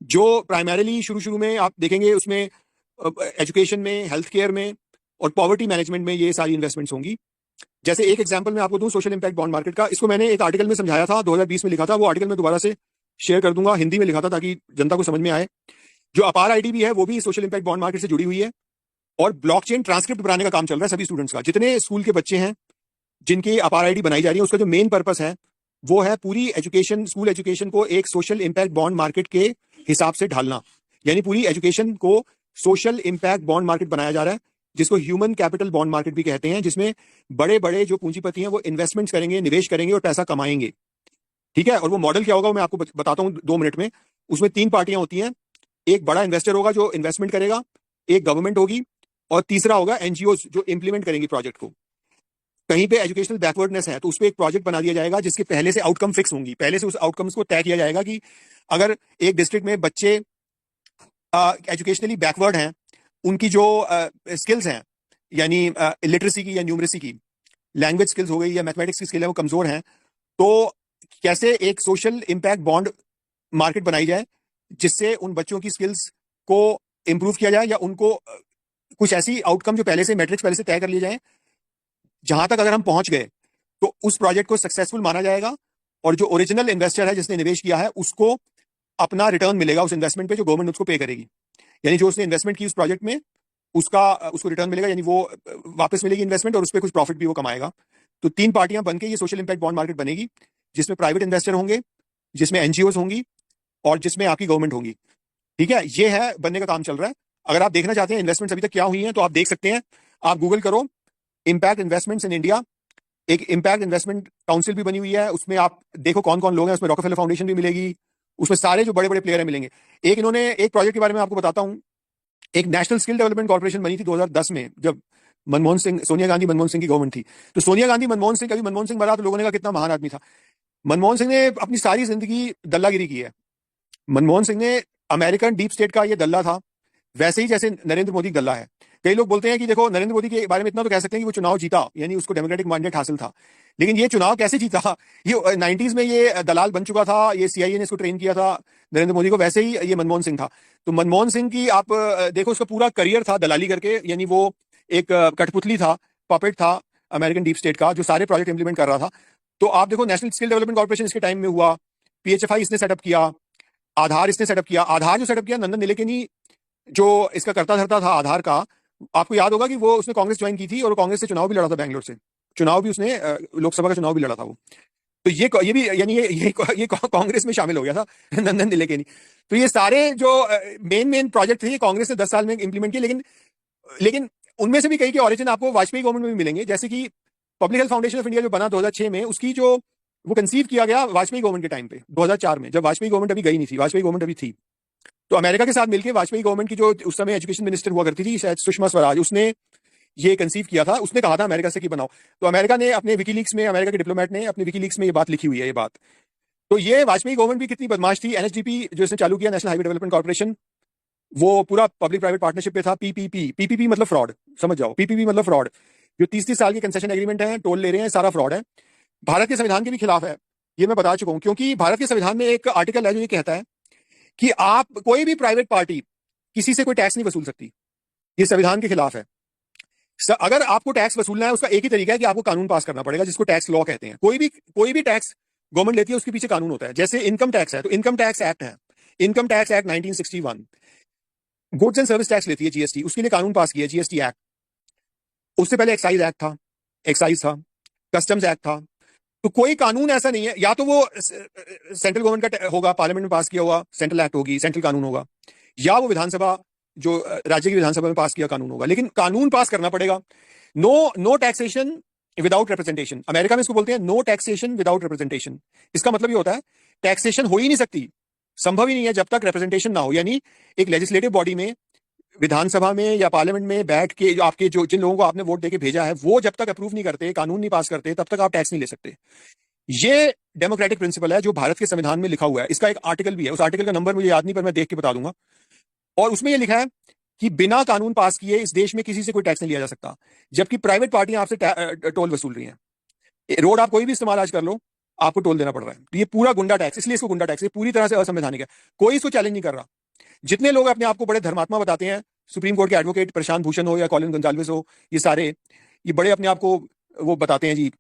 S1: जो प्राइमरीली शुरू शुरू में आप देखेंगे, उसमें एजुकेशन में, हेल्थ केयर में और पॉवर्टी मैनेजमेंट में ये सारी इन्वेस्टमेंट्स होंगी। जैसे एक एग्जांपल मैं आपको दूं सोशल इंपैक्ट बॉन्ड मार्केट का, इसको मैंने एक आर्टिकल में समझाया था, 2020 में लिखा था। वो आर्टिकल मैं दोबारा से शेयर कर दूंगा, हिंदी में लिखा था ताकि जनता को समझ में आए। जो अपार आईडी भी है, वो भी सोशल इंपैक्ट बॉन्ड मार्केट से जुड़ी हुई है। और ब्लॉकचेन ट्रांसक्रिप्ट बनाने का काम चल रहा है सभी स्टूडेंट्स का। जितने स्कूल के बच्चे हैं जिनकी अपार आईडी बनाई जा रही है, उसका जो मेन पर्पस है वो है पूरी एजुकेशन, स्कूल एजुकेशन को एक सोशल इंपैक्ट बॉन्ड मार्केट के हिसाब से ढालना। यानी पूरी एजुकेशन को सोशल इंपैक्ट बॉन्ड मार्केट बनाया जा रहा है, जिसको ह्यूमन कैपिटल बॉन्ड मार्केट भी कहते हैं, जिसमें बड़े बड़े जो पूंजीपति हैं वो इन्वेस्टमेंट्स करेंगे, निवेश करेंगे और पैसा कमाएंगे। ठीक है। और वो मॉडल क्या होगा, वो मैं आपको बताता हूं 2 मिनट में। उसमें 3 पार्टियां होती हैं। एक बड़ा इन्वेस्टर होगा जो इन्वेस्टमेंट करेगा, एक गवर्नमेंट होगी, और तीसरा होगा एनजीओ जो इंप्लीमेंट करेंगी प्रोजेक्ट को। कहीं पे एजुकेशनल बैकवर्डनेस है, तो उस पर एक प्रोजेक्ट बना दिया जाएगा, जिसके पहले से आउटकम फिक्स होंगी। पहले से उस आउटकम्स को तय किया जाएगा कि अगर एक डिस्ट्रिक्ट में बच्चे एजुकेशनली बैकवर्ड हैं, उनकी जो स्किल्स हैं, यानी लिटरेसी की या न्यूमरेसी की, लैंग्वेज स्किल्स हो गई या मैथमेटिक्स की स्किल है, वो कमजोर हैं, तो कैसे एक सोशल इंपैक्ट बॉन्ड मार्केट बनाई जाए, जिससे उन बच्चों की स्किल्स को इंप्रूव किया जाए, या उनको कुछ ऐसी आउटकम जो पहले से मैट्रिक्स पहले से तय कर लिए जाए, जहां तक अगर हम पहुंच गए तो उस प्रोजेक्ट को सक्सेसफुल माना जाएगा। और जो ओरिजिनल इन्वेस्टर है जिसने निवेश किया है, उसको अपना रिटर्न मिलेगा उस इन्वेस्टमेंट पे, जो गवर्नमेंट उसको पे करेगी। यानी जो उसने इन्वेस्टमेंट की उस प्रोजेक्ट में, उसका उसको रिटर्न मिलेगा, यानी वो वापस मिलेगी इन्वेस्टमेंट, और उस पर कुछ प्रॉफिट भी वो कमाएगा। तो 3 पार्टियां बनके ये सोशल इंपैक्ट बॉन्ड मार्केट बनेगी, जिसमें प्राइवेट इन्वेस्टर होंगे, जिसमें एनजीओ होंगी, और जिसमें आपकी गवर्नमेंट होगी। ठीक है, ये है, बनने का काम चल रहा है। अगर आप देखना चाहते हैं इन्वेस्टमेंट अभी तक क्या हुई है, तो आप देख सकते हैं। आप गूगल करो इम्पैक्ट इन्वेस्टमेंट्स इन इंडिया। एक इम्पैक्ट इन्वेस्टमेंट काउंसिल भी बनी हुई है, उसमें आप देखो कौन कौन लोग हैं। उसमें रॉकफेलर फाउंडेशन भी मिलेगी, उसमें सारे जो बड़े बड़े प्लेयर हैं मिलेंगे। एक इन्होंने एक प्रोजेक्ट के बारे में आपको बताता हूं। एक नेशनल स्किल डेवलपमेंट कॉर्पोरेशन बनी थी 2010 में, जब मनमोहन सिंह, सोनिया गांधी मनमोहन सिंह की गवर्नमेंट थी। तो सोनिया गांधी मनमोहन सिंह, कभी मनमोहन सिंह मरा तो लोगों ने कहा कितना महान आदमी था। मनमोहन सिंह ने अपनी सारी जिंदगी दल्लागिरी की है। मनमोहन सिंह ने अमेरिकन डीप स्टेट का ये दल्ला था, वैसे ही जैसे नरेंद्र मोदी दल्ला है। कई लोग बोलते हैं कि देखो, नरेंद्र मोदी के बारे में इतना तो कह सकते हैं कि वो चुनाव जीता, यानी उसको डेमोक्रेटिक मैंडेट हासिल था। लेकिन ये चुनाव कैसे जीता? ये 90s में ये दलाल बन चुका था, ये सीआईए ने इसको ट्रेन किया था नरेंद्र मोदी को, वैसे ही ये मनमोहन सिंह था। तो मनमोहन सिंह की आप देखो, उसका पूरा करियर था दलाली करके, यानी वो एक कठपुतली था, पपेट था अमेरिकन डीप स्टेट का, जो सारे प्रोजेक्ट इंप्लीमेंट कर रहा था। तो आप देखो, नेशनल स्किल डेवलपमेंट कॉर्पोरेशन इसके टाइम में हुआ, पीएचएफआई इसने सेटअप किया, आधार इसने सेटअप किया। आधार जो सेटअप किया, नंदन नीलेकनी जो इसका करता धरता था आधार का, आपको याद होगा कि वो उसने कांग्रेस ज्वाइन की थी और कांग्रेस से चुनाव भी लड़ा था, बैंगलोर से चुनाव भी उसने, लोकसभा का चुनाव भी लड़ा था वो। तो ये भी यानी ये कांग्रेस में शामिल हो गया था नंदन निलेकनी। तो ये सारे जो मेन प्रोजेक्ट थे ये कांग्रेस ने 10 साल में इंप्लीमेंट किए, लेकिन लेकिन उनमें से भी कई के ऑरिजिन आपको वाजपेयी गवर्नमेंट में भी मिलेंगे। जैसे कि public health foundation of India जो बना 2006 में, उसकी जो वो कंसीव किया गया वाजपेयी गवर्नमेंट के टाइम पे 2004 में, जब वाजपेयी गवर्नमेंट अभी गई नहीं थी, वाजपेयी गवर्नमेंट अभी थी। तो अमेरिका के साथ मिलकर वाजपेयी गवर्नमेंट की जो उस समय एजुकेशन मिनिस्टर हुआ करती थी शायद सुषमा स्वराज, उसने ये कंसीव किया था। उसने कहा था अमेरिका से कि बनाओ। तो अमेरिका ने अपने विकीलीक्स में, अमेरिका के डिप्लोमेट ने अपने विकीलीक्स में ये बात लिखी हुई है, ये बात। तो ये वाजपेयी गवर्नमेंट भी कितनी बदमाश थी। एनएचडीपी जो इसने चालू किया, नेशनल हाईवे डेवलपमेंट कॉर्पोरेशन, वो पूरा पब्लिक प्राइवेट पार्टनरशिप पे था। पीपीपी मतलब फ्रॉड, समझ जाओ, पीपीपी मतलब फ्रॉड। जो 30-30 साल के कंसेशन एग्रीमेंट है, टोल ले रहे हैं, सारा फ्रॉड है। भारत के संविधान के भी खिलाफ है, ये मैं बता चुका हूं। क्योंकि भारत के संविधान में एक आर्टिकल है जो ये कहता है कि आप कोई भी प्राइवेट पार्टी किसी से कोई टैक्स नहीं वसूल सकती। ये संविधान के खिलाफ है। अगर आपको टैक्स वसूलना है, उसका एक ही तरीका है कि आपको कानून पास करना पड़ेगा, जिसको टैक्स लॉ कहते हैं। कोई भी टैक्स गवर्नमेंट लेती है, उसके पीछे कानून होता है। जैसे इनकम टैक्स है, तो इनकम टैक्स एक्ट है, income tax act 1961। Goods and service tax लेती है जीएसटी, उसके लिए कानून पास किया जीएसटी एक्ट। उससे पहले एक्साइज एक्ट था, एक्साइज था, कस्टम्स एक्ट था। तो कोई कानून ऐसा नहीं है, या तो वो सेंट्रल गवर्नमेंट का होगा, पार्लियामेंट में पास किया हुआ सेंट्रल एक्ट होगी, सेंट्रल कानून होगा, या वो विधानसभा जो राज्य की विधानसभा में पास किया कानून होगा। लेकिन कानून पास करना पड़ेगा। No taxation without representation, America में इसको बोलते हैं नो टैक्सेशन विदाउट रिप्रेजेंटेशन। इसका मतलब ये होता है टैक्सेशन हो ही नहीं सकती, संभव ही नहीं है जब तक रिप्रेजेंटेशन ना हो। यानी एक लेजिस्लेटिव बॉडी में, विधानसभा में या पार्लियामेंट में बैठ के आपके जो जिन लोगों को आपने वोट देके भेजा है, वो जब तक अप्रूव नहीं करते, कानून नहीं पास करते, तब तक आप टैक्स नहीं ले सकते। ये डेमोक्रेटिक प्रिंसिपल है जो भारत के संविधान में लिखा हुआ है। इसका एक आर्टिकल भी है, उस आर्टिकल का नंबर मुझे याद नहीं, पर मैं देख के बता दूंगा। और उसमें यह लिखा है कि बिना कानून पास किए इस देश में किसी से कोई टैक्स नहीं लिया जा सकता, जबकि प्राइवेट पार्टियां आपसे टोल वसूल रही हैं। रोड आप कोई भी इस्तेमाल आज कर लो, आपको टोल देना पड़ रहा है। तो ये पूरा गुंडा टैक्स, इसलिए इसको गुंडा टैक्स, ये पूरी तरह से असंवैधानिक है। कोई इसको चैलेंज नहीं कर रहा। जितने लोग अपने आप को बड़े धर्मात्मा बताते हैं, सुप्रीम कोर्ट के एडवोकेट प्रशांत भूषण हो या कॉलिन गोंजाल्विस हो, ये सारे ये बड़े अपने आप को वो बताते हैं जी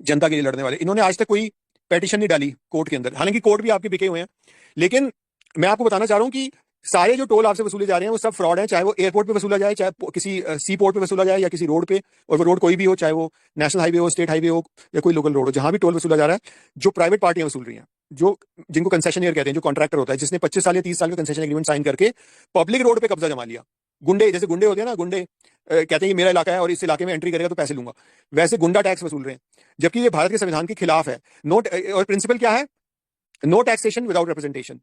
S1: जनता के लिए लड़ने वाले। इन्होंने आज तक कोई पेटिशन नहीं डाली कोर्ट के अंदर, हालांकि कोर्ट भी आपके बिके हुए हैं। लेकिन मैं आपको बताना चाह रहा हूं कि सारे जो टोल आपसे वसूले जा रहे हैं वो सब फ्रॉड है। चाहे वो एयरपोर्ट पे वसूला जाए, चाहे किसी सी पोर्ट पे वसूला जाए, या किसी रोड पे, और वो रोड कोई भी हो, चाहे वो नेशनल हाईवे हो, स्टेट हाईवे हो, या कोई लोकल रोड हो, जहां भी टोल वसूला जा रहा है, जो प्राइवेट पार्टियां वसूल रही हैं, जो जिनको कंसेशनियर कहते हैं, जो कॉन्ट्रैक्टर होता है, जिसने 25 साल या 30 साल का कंसेशन एग्रीमेंट साइन करके पब्लिक रोड पे कब्जा जमा लिया। गुंडे, जैसे गुंडे होते हैं ना, गुंडे कहते हैं ये मेरा इलाका है और इस इलाके में एंट्री करेगा तो पैसे लूंगा, वैसे गुंडा टैक्स वसूल रहे हैं, जबकि ये भारत के संविधान के खिलाफ है। नोट, और प्रिंसिपल क्या है? No taxation without representation.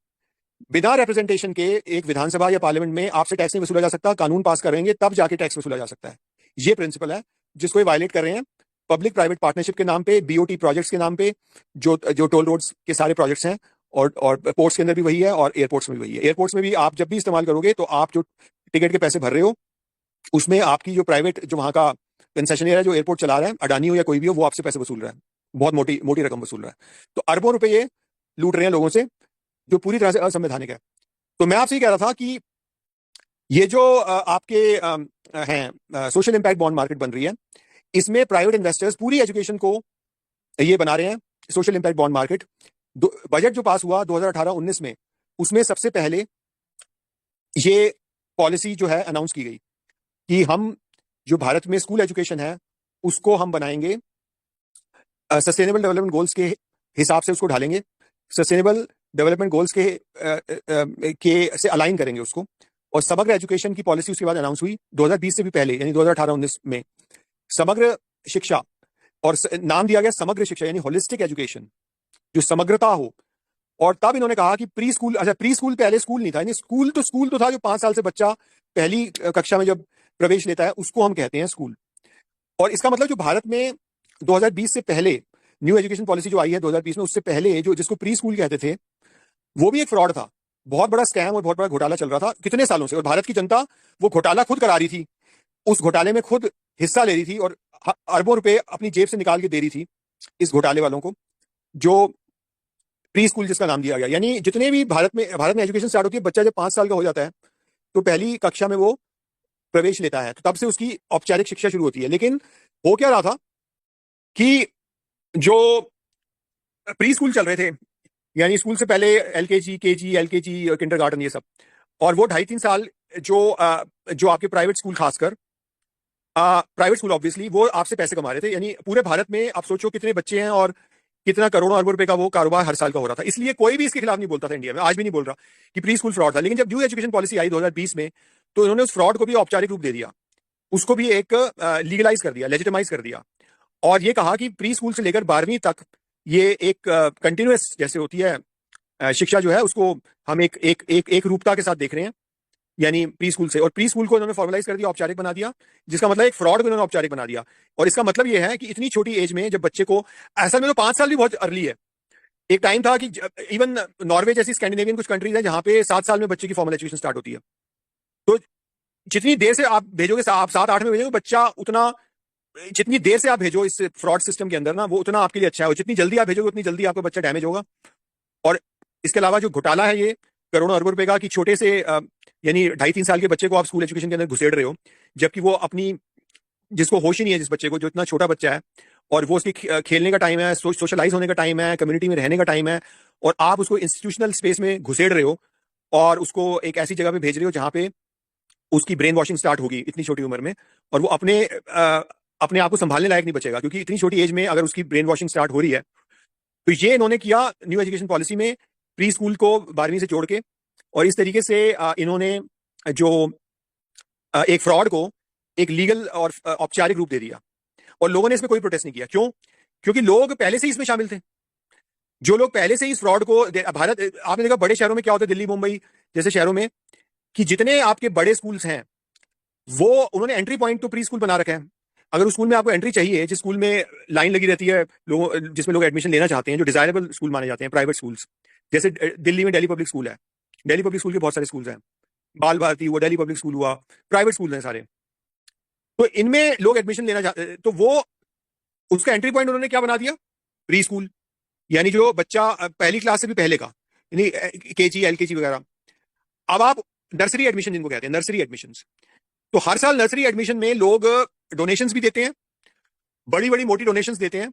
S1: बिना रिप्रेजेंटेशन के एक विधानसभा या पार्लियामेंट में आपसे टैक्स नहीं वसूला जा सकता। कानून पास करेंगे तब जाके टैक्स वसूला जा सकता है। ये प्रिंसिपल है जिसको ये वायलेट कर रहे हैं पब्लिक प्राइवेट पार्टनरशिप के नाम पे, बीओटी प्रोजेक्ट्स के नाम पे, जो जो टोल रोड्स के सारे प्रोजेक्ट्स हैं, और पोर्ट्स के अंदर भी वही है, और एयरपोर्ट्स में भी वही है। एयरपोर्ट्स में भी आप जब भी इस्तेमाल करोगे तो आप जो टिकट के पैसे भर रहे हो, उसमें आपकी जो प्राइवेट, जो वहां का कंसेशनियर है, जो एयरपोर्ट चला रहा है, अडानी हो या कोई भी हो, वो आपसे पैसे वसूल रहा है, बहुत मोटी मोटी रकम वसूल रहा है। तो अरबों रुपए ये लूट रहे हैं लोगों से, जो पूरी तरह से असंवैधानिक है। तो मैं आपसे ये कह रहा था कि ये जो आपके हैं सोशल इंपैक्ट बॉन्ड मार्केट बन रही है, इसमें प्राइवेट इन्वेस्टर्स पूरी एजुकेशन को ये बना रहे हैं social impact bond market. Budget जो पास हुआ 2018-19 में, उसमें सबसे पहले ये पॉलिसी जो है अनाउंस की गई कि हम जो भारत में स्कूल एजुकेशन है उसको हम बनाएंगे, सस्टेनेबल डेवलपमेंट गोल्स के हिसाब से उसको ढालेंगे, सस्टेनेबल डेवलपमेंट गोल्स के से अलाइन करेंगे उसको। और समग्र एजुकेशन की पॉलिसी उसके बाद अनाउंस हुई 2020 से भी पहले, यानी 2018-19 में। समग्र शिक्षा, और नाम दिया गया समग्र शिक्षा, यानी होलिस्टिक एजुकेशन, जो समग्रता हो। और तब इन्होंने कहा कि प्री स्कूल, अच्छा प्री स्कूल पहले स्कूल नहीं था, यानी स्कूल तो था, जो 5 साल से बच्चा पहली कक्षा में जब प्रवेश लेता है उसको हम कहते हैं स्कूल। और इसका मतलब जो भारत में 2020 से पहले न्यू एजुकेशन पॉलिसी जो आई है 2020 में, उससे पहले जो जिसको प्री स्कूल कहते थे, वो भी एक फ्रॉड था, बहुत बड़ा स्कैम और बहुत बड़ा घोटाला चल रहा था कितने सालों से। और भारत की जनता वो घोटाला खुद करा रही थी, उस घोटाले में खुद हिस्सा ले रही थी, और अरबों रुपए अपनी जेब से निकाल के दे रही थी इस घोटाले वालों को, जो प्री स्कूल जिसका नाम दिया गया। यानी जितने भी भारत में एजुकेशन स्टार्ट होती है, बच्चा जब 5 साल का हो जाता है तो पहली कक्षा में वो प्रवेश लेता है, तो तब से उसकी औपचारिक शिक्षा शुरू होती है। लेकिन हो क्या रहा था कि जो प्री स्कूल चल रहे थे, यानी स्कूल से पहले एलकेजी, केजी, एलकेजी, किंडरगार्टन, ये सब, और वो 2.5-3 साल जो आपके प्राइवेट स्कूल, खासकर प्राइवेट स्कूल, ऑब्वियसली वो आपसे पैसे कमा रहे थे। यानी पूरे भारत में आप सोचो कितने बच्चे हैं और कितना करोड़ों अरबों रुपए का वो कारोबार हर साल का हो रहा था। इसलिए कोई भी इसके खिलाफ नहीं बोलता था इंडिया में, आज भी नहीं बोल रहा कि प्री स्कूल फ्रॉड था। लेकिन जब न्यू एजुकेशन पॉलिसी आई 2020 में, तो इन्होंने उस फ्रॉड को भी औपचारिक रूप दे दिया, उसको भी एक लीगलाइज कर दिया, लेजिटिमाइज कर दिया, और ये कहा कि प्री स्कूल से लेकर 12वीं तक ये एक कंटिन्यूअस जैसे होती है शिक्षा जो है, उसको हम एक रूपता के साथ देख रहे हैं, यानी प्री स्कूल से। और प्री स्कूल को इन्होंने फॉर्मलाइज कर दिया, औपचारिक बना दिया, जिसका मतलब एक फ्रॉड को इन्होंने औपचारिक बना दिया। और इसका मतलब ये है कि इतनी छोटी एज में जब बच्चे को, असल में तो 5 साल भी बहुत अर्ली है। एक टाइम था कि इवन नॉर्वे जैसी स्कैंडिनेवियन कुछ कंट्रीज हैं जहां पे 7 साल में बच्चे की फॉर्मल एजुकेशन स्टार्ट होती है। तो जितनी देर से आप भेजोगे, आप 7-8 में भेजोगे बच्चा, उतना, जितनी देर से आप भेजो इस फ्रॉड सिस्टम के अंदर ना, वो उतना आपके लिए अच्छा है। और जितनी जल्दी आप भेजोगे उतनी जल्दी आपका बच्चा डैमेज होगा। और इसके अलावा जो घोटाला है ये करोड़ों अरबों रुपए का, कि छोटे से यानी 2.5-3 साल के बच्चे को आप स्कूल एजुकेशन के अंदर घुसेड़ रहे हो, जबकि वो अपनी, जिसको होश ही नहीं है, जिस बच्चे को, जो इतना छोटा बच्चा है, और वो उसकी खेलने का टाइम है, सोशलाइज होने का टाइम है, कम्युनिटी में रहने का टाइम है, और आप उसको इंस्टीट्यूशनल स्पेस में घुसेड़ रहे हो और उसको एक ऐसी जगह पे भेज रहे हो जहां पे उसकी ब्रेन वॉशिंग स्टार्ट होगी इतनी छोटी उम्र में, और वो अपने आप को संभालने लायक नहीं बचेगा, क्योंकि इतनी छोटी एज में अगर उसकी ब्रेन वॉशिंग स्टार्ट हो रही है। तो ये इन्होंने किया न्यू एजुकेशन पॉलिसी में, प्री स्कूल को 12वीं से जोड़ के, और इस तरीके से इन्होंने जो एक फ्रॉड को एक लीगल और औपचारिक रूप दे दिया। और लोगों ने इसमें कोई प्रोटेस्ट नहीं किया। क्यों? क्योंकि लोग पहले से ही इसमें शामिल थे। जो लोग पहले से ही इस फ्रॉड को, भारत, आपने देखा बड़े शहरों में क्या होता है, दिल्ली मुंबई जैसे शहरों में, कि जितने आपके बड़े स्कूल्स हैं वो उन्होंने एंट्री पॉइंट तो प्री स्कूल बना रखा है। अगर उस स्कूल में आपको एंट्री चाहिए, जिस स्कूल में लाइन लगी रहती है लोगों, जिसमें लोग एडमिशन लेना चाहते हैं, जो डिजायरेबल स्कूल माने जाते हैं, प्राइवेट स्कूल्स, जैसे दिल्ली में दिल्ली पब्लिक स्कूल है, दिल्ली पब्लिक स्कूल के बहुत सारे स्कूल्स हैं, बाल भारती हुआ, दिल्ली पब्लिक स्कूल हुआ, प्राइवेट स्कूल हैं सारे। तो इनमें लोग एडमिशन लेना चाहते, तो वो उसका एंट्री पॉइंट उन्होंने क्या बना दिया, प्री स्कूल। यानी जो बच्चा पहली क्लास से भी पहले का, यानी केजी, एलकेजी वगैरह। अब आप नर्सरी एडमिशन जिनको कहते हैं, नर्सरी एडमिशन, तो हर साल नर्सरी एडमिशन में लोग डोनेशंस भी देते हैं, बड़ी बड़ी मोटी डोनेशंस देते हैं,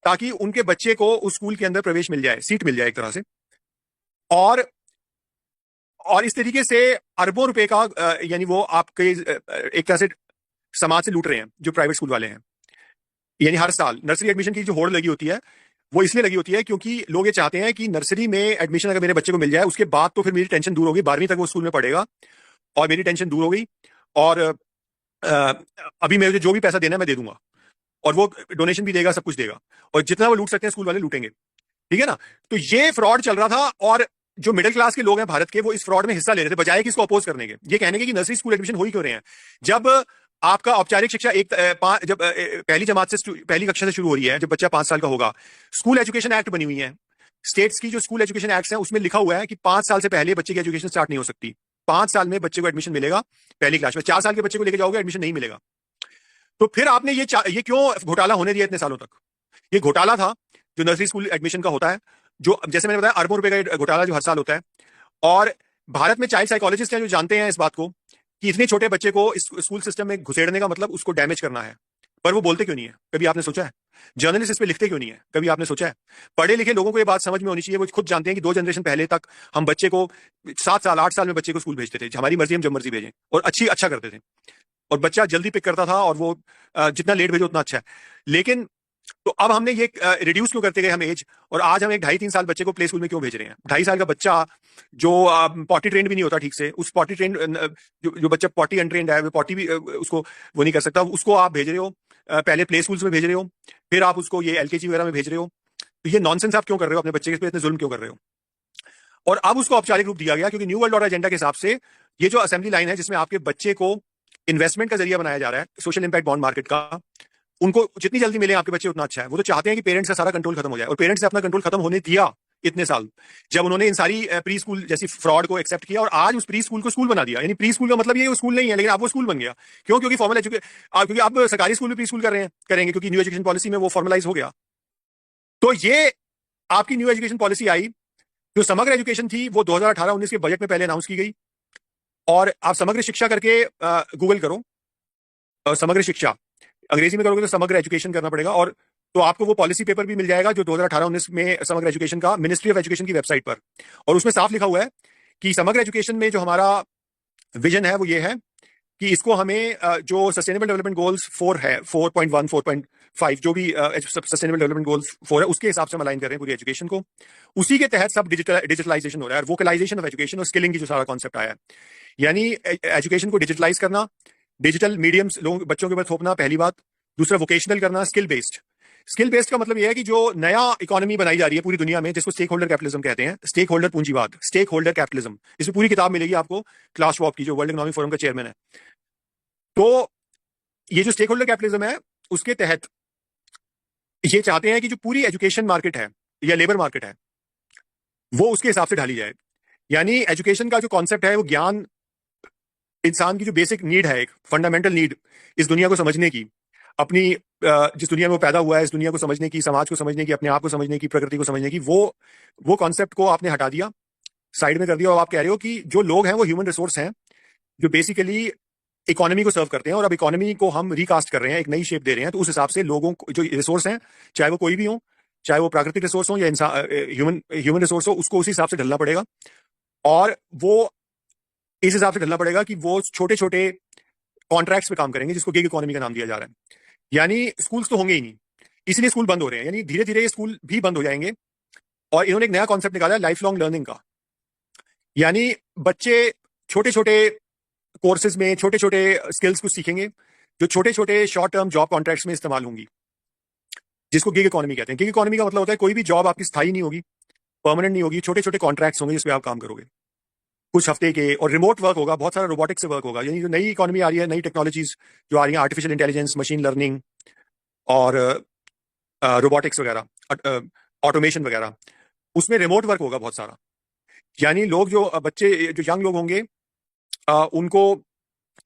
S1: ताकि उनके बच्चे को उस स्कूल के अंदर प्रवेश मिल जाए, सीट मिल जाए एक तरह से। और इस तरीके से अरबों रुपए का यानी वो आपके एक तरह से समाज से लूट रहे हैं जो प्राइवेट स्कूल वाले हैं। यानी हर साल नर्सरी एडमिशन की जो होड़ लगी होती है, वो इसलिए लगी होती है क्योंकि लोग ये चाहते हैं कि नर्सरी में एडमिशन अगर मेरे बच्चे को मिल जाए, उसके बाद तो फिर मेरी टेंशन दूर होगी, 12वीं तक वो स्कूल में पढ़ेगा और मेरी टेंशन दूर हो गई, और अभी मुझे जो भी पैसा देना है मैं दे दूंगा, और वो डोनेशन भी देगा, सब कुछ देगा, और जितना वो लूट सकते हैं स्कूल वाले लूटेंगे। ठीक है ना? तो ये फ्रॉड चल रहा था, और जो मिडिल क्लास के लोग हैं भारत के, वो इस फ्रॉड में हिस्सा ले रहे थे, बजाय कि इसको अपोज करने के, ये कहने के कि नर्सरी स्कूल एडमिशन हो ही क्यों रहे हैं। जब आपका औपचारिक शिक्षा जब पहली जमात से, पहली कक्षा से शुरू हो रही है, जब बच्चा 5 साल का होगा, स्कूल एजुकेशन एक्ट बनी हुई है, स्टेट्स की जो स्कूल एजुकेशन एक्ट है उसमें लिखा हुआ है कि 5 साल से पहले बच्चे की एजुकेशन स्टार्ट नहीं हो सकती। 5 साल में बच्चे को एडमिशन मिलेगा पहली क्लास में, 4 साल के बच्चे को लेकर जाओगे एडमिशन नहीं मिलेगा। तो फिर आपने ये क्यों घोटाला होने दिया इतने सालों तक? ये घोटाला था जो नर्सरी स्कूल एडमिशन का होता है, जो जैसे मैंने बताया अरबों रुपए का घोटाला जो हर साल होता है। और भारत में चाइल्ड साइकोलॉजिस्ट हैं जो जानते हैं इस बात को, कि इतने छोटे बच्चे को इस स्कूल सिस्टम में घुसेड़ने का मतलब उसको डैमेज करना है। पर वो बोलते क्यों नहीं है, कभी आपने सोचा है? जर्नलिस्ट इस पे लिखते क्यों नहीं है, कभी आपने सोचा है? पढ़े लिखे लोगों को ये बात समझ में होनी चाहिए, वो खुद जानते हैं कि 2 जनरेशन पहले तक हम बच्चे को 7 साल 8 साल में बच्चे को स्कूल भेजते थे, हमारी मर्जी, हम जब मर्जी भेजें, और अच्छा करते थे, और बच्चा जल्दी पिक करता था, और वो जितना लेट भेजो उतना अच्छा है। लेकिन तो अब हमने ये रिड्यूस क्यों करते गए हम एज, और आज हम एक 2.5-3 साल बच्चे को प्ले स्कूल में क्यों भेज रहे हैं? 2.5 साल का बच्चा जो पॉटी ट्रेंड भी नहीं होता ठीक से, उस पॉटी ट्रेंड जो बच्चा पॉटी अनट्रेंड है, वो पॉटी भी उसको वो नहीं कर सकता, उसको आप भेज रहे हो पहले प्ले स्कूल्स में भेज रहे हो, फिर आप उसको ये एलकेजी वगैरह में भेज रहे हो। तो ये नॉनसेंस आप क्यों कर रहे हो? अपने बच्चे पे इतने जुल्म क्यों कर रहे हो? और अब उसको औपचारिक रूप दिया गया क्योंकि न्यू वर्ल्ड ऑर्डर एजेंडा के हिसाब से ये जो असेंबली लाइन है जिसमें आपके बच्चे को इन्वेस्टमेंट का जरिया बनाया जा रहा है, सोशल इंपैक्ट बॉन्ड मार्केट का, उनको जितनी जल्दी मिले आपके बच्चे उतना अच्छा है। वो तो चाहते हैं कि पेरेंट्स का सारा कंट्रोल खत्म हो जाए, और पेरेंट्स ने अपना कंट्रोल खत्म होने दिया इतने साल, जब उन्होंने इन सारी प्री स्कूल जैसी फ्रॉड को एक्सेप्ट किया, और आज उस प्री स्कूल को स्कूल बना दिया। यानी प्री स्कूल का मतलब ये स्कूल नहीं है, लेकिन अब वो स्कूल बन गया। क्यों? क्योंकि फॉर्मल एजुकेशन, क्योंकि अब सरकारी स्कूल में प्री स्कूल कर रहे हैं, करेंगे, क्योंकि न्यू एजुकेशन पॉलिसी में वो फॉर्मलाइज हो गया। तो ये आपकी न्यू एजुकेशन पॉलिसी आई, जो समग्र एजुकेशन थी वो 2018-19 के बजट में पहले अनाउंस की गई। और आप समग्र शिक्षा करके गूगल करो, समग्र शिक्षा अंग्रेजी में करोगे तो समग्र एजुकेशन करना पड़ेगा, और तो आपको वो पॉलिसी पेपर भी मिल जाएगा जो 2018-19 में समग्र एजुकेशन का, मिनिस्ट्री ऑफ एजुकेशन की वेबसाइट पर। और उसमें साफ लिखा हुआ है कि समग्र एजुकेशन में जो हमारा विजन है वो ये है कि इसको हमें जो सस्टेनेबल डेवलपमेंट गोल्स 4 है, 4.1 4.5 जो भी सस्टेनेबल डेवलपमेंट गोल्स 4 है उसके हिसाब से हम अलाइन कर रहे हैं पूरी एजुकेशन को। उसी के तहत सब डिजिटलाइजेशन हो रहा है और वोकलाइजेशन ऑफ एजुकेशन और स्किलिंग की जो सारा कॉन्सेप्ट आया है, यानी एजुकेशन को डिजिटलाइज करना, डिजिटल मीडियम्स लोगों बच्चों के ऊपर थोपना, पहली बात। दूसरा वोकेशनल करना, स्किल बेस्ड का मतलब यह है कि जो नया इकोनॉमी बनाई जा रही है पूरी दुनिया में, जिसको स्टेक होल्डर कैपिटलिज्म कहते हैं, स्टेक होल्डर पूंजीवाद, स्टेक होल्डर कैपिटलिज्म, इसमें पूरी किताब मिलेगी आपको क्लास श्वाब की, जो वर्ल्ड इकोनॉमिक फोरम का चेयरमैन है। तो ये जो स्टेक होल्डर कैपिटलिज्म है उसके तहत ये चाहते हैं कि जो पूरी एजुकेशन मार्केट है या लेबर मार्केट है वो उसके हिसाब से ढाली जाए। यानी एजुकेशन का जो कॉन्सेप्ट है वो ज्ञान, इंसान की जो बेसिक नीड है, एक फंडामेंटल नीड इस दुनिया को समझने की, अपनी जिस दुनिया में वो पैदा हुआ है इस दुनिया को समझने की, समाज को समझने की, अपने आप को समझने की, प्रकृति को समझने की, वो कॉन्सेप्ट को आपने हटा दिया, साइड में कर दिया और आप कह रहे हो कि जो लोग हैं वो ह्यूमन रिसोर्स हैं जो बेसिकली इकोनॉमी को सर्व करते हैं और अब इकोनॉमी को हम रिकास्ट कर रहे हैं, एक नई शेप दे रहे हैं। तो उस हिसाब से लोगों को जो रिसोर्स हैं, चाहे वो कोई भी हो, चाहे वो प्राकृतिक रिसोर्स हो या इंसान ह्यूमन रिसोर्स हो, उसको उसी हिसाब से ढलना पड़ेगा। और वो इस हिसाब से ढलना पड़ेगा कि वो छोटे छोटे कॉन्ट्रैक्ट्स पे काम करेंगे, जिसको गिग इकोनॉमी का नाम दिया जा रहा है। यानी स्कूल्स तो होंगे ही नहीं, इसलिए स्कूल बंद हो रहे हैं, यानी धीरे धीरे ये स्कूल भी बंद हो जाएंगे। और इन्होंने एक नया कॉन्सेप्ट निकाला है लाइफ लॉन्ग लर्निंग का, यानी बच्चे छोटे छोटे कोर्सेज में छोटे छोटे स्किल्स को सीखेंगे जो छोटे छोटे शॉर्ट टर्म जॉब कॉन्ट्रैक्ट्स में इस्तेमाल होंगी, जिसको गिग इकोनॉमी कहते हैं। गिग इकोनॉमी का मतलब होता है कोई भी जॉब आपकी स्थायी नहीं होगी, परमानेंट नहीं होगी, छोटे छोटे कॉन्ट्रैक्ट्स होंगे जिसपे आप काम करोगे कुछ हफ्ते के, और रिमोट वर्क होगा, बहुत सारा रोबोटिक्स से वर्क होगा। यानी जो नई इकोनॉमी आ रही है, नई टेक्नोलॉजीज जो आ रही है, आर्टिफिशियल इंटेलिजेंस, मशीन लर्निंग और रोबोटिक्स वगैरह, ऑटोमेशन वगैरह, उसमें रिमोट वर्क होगा बहुत सारा। यानी लोग जो बच्चे जो यंग लोग होंगे उनको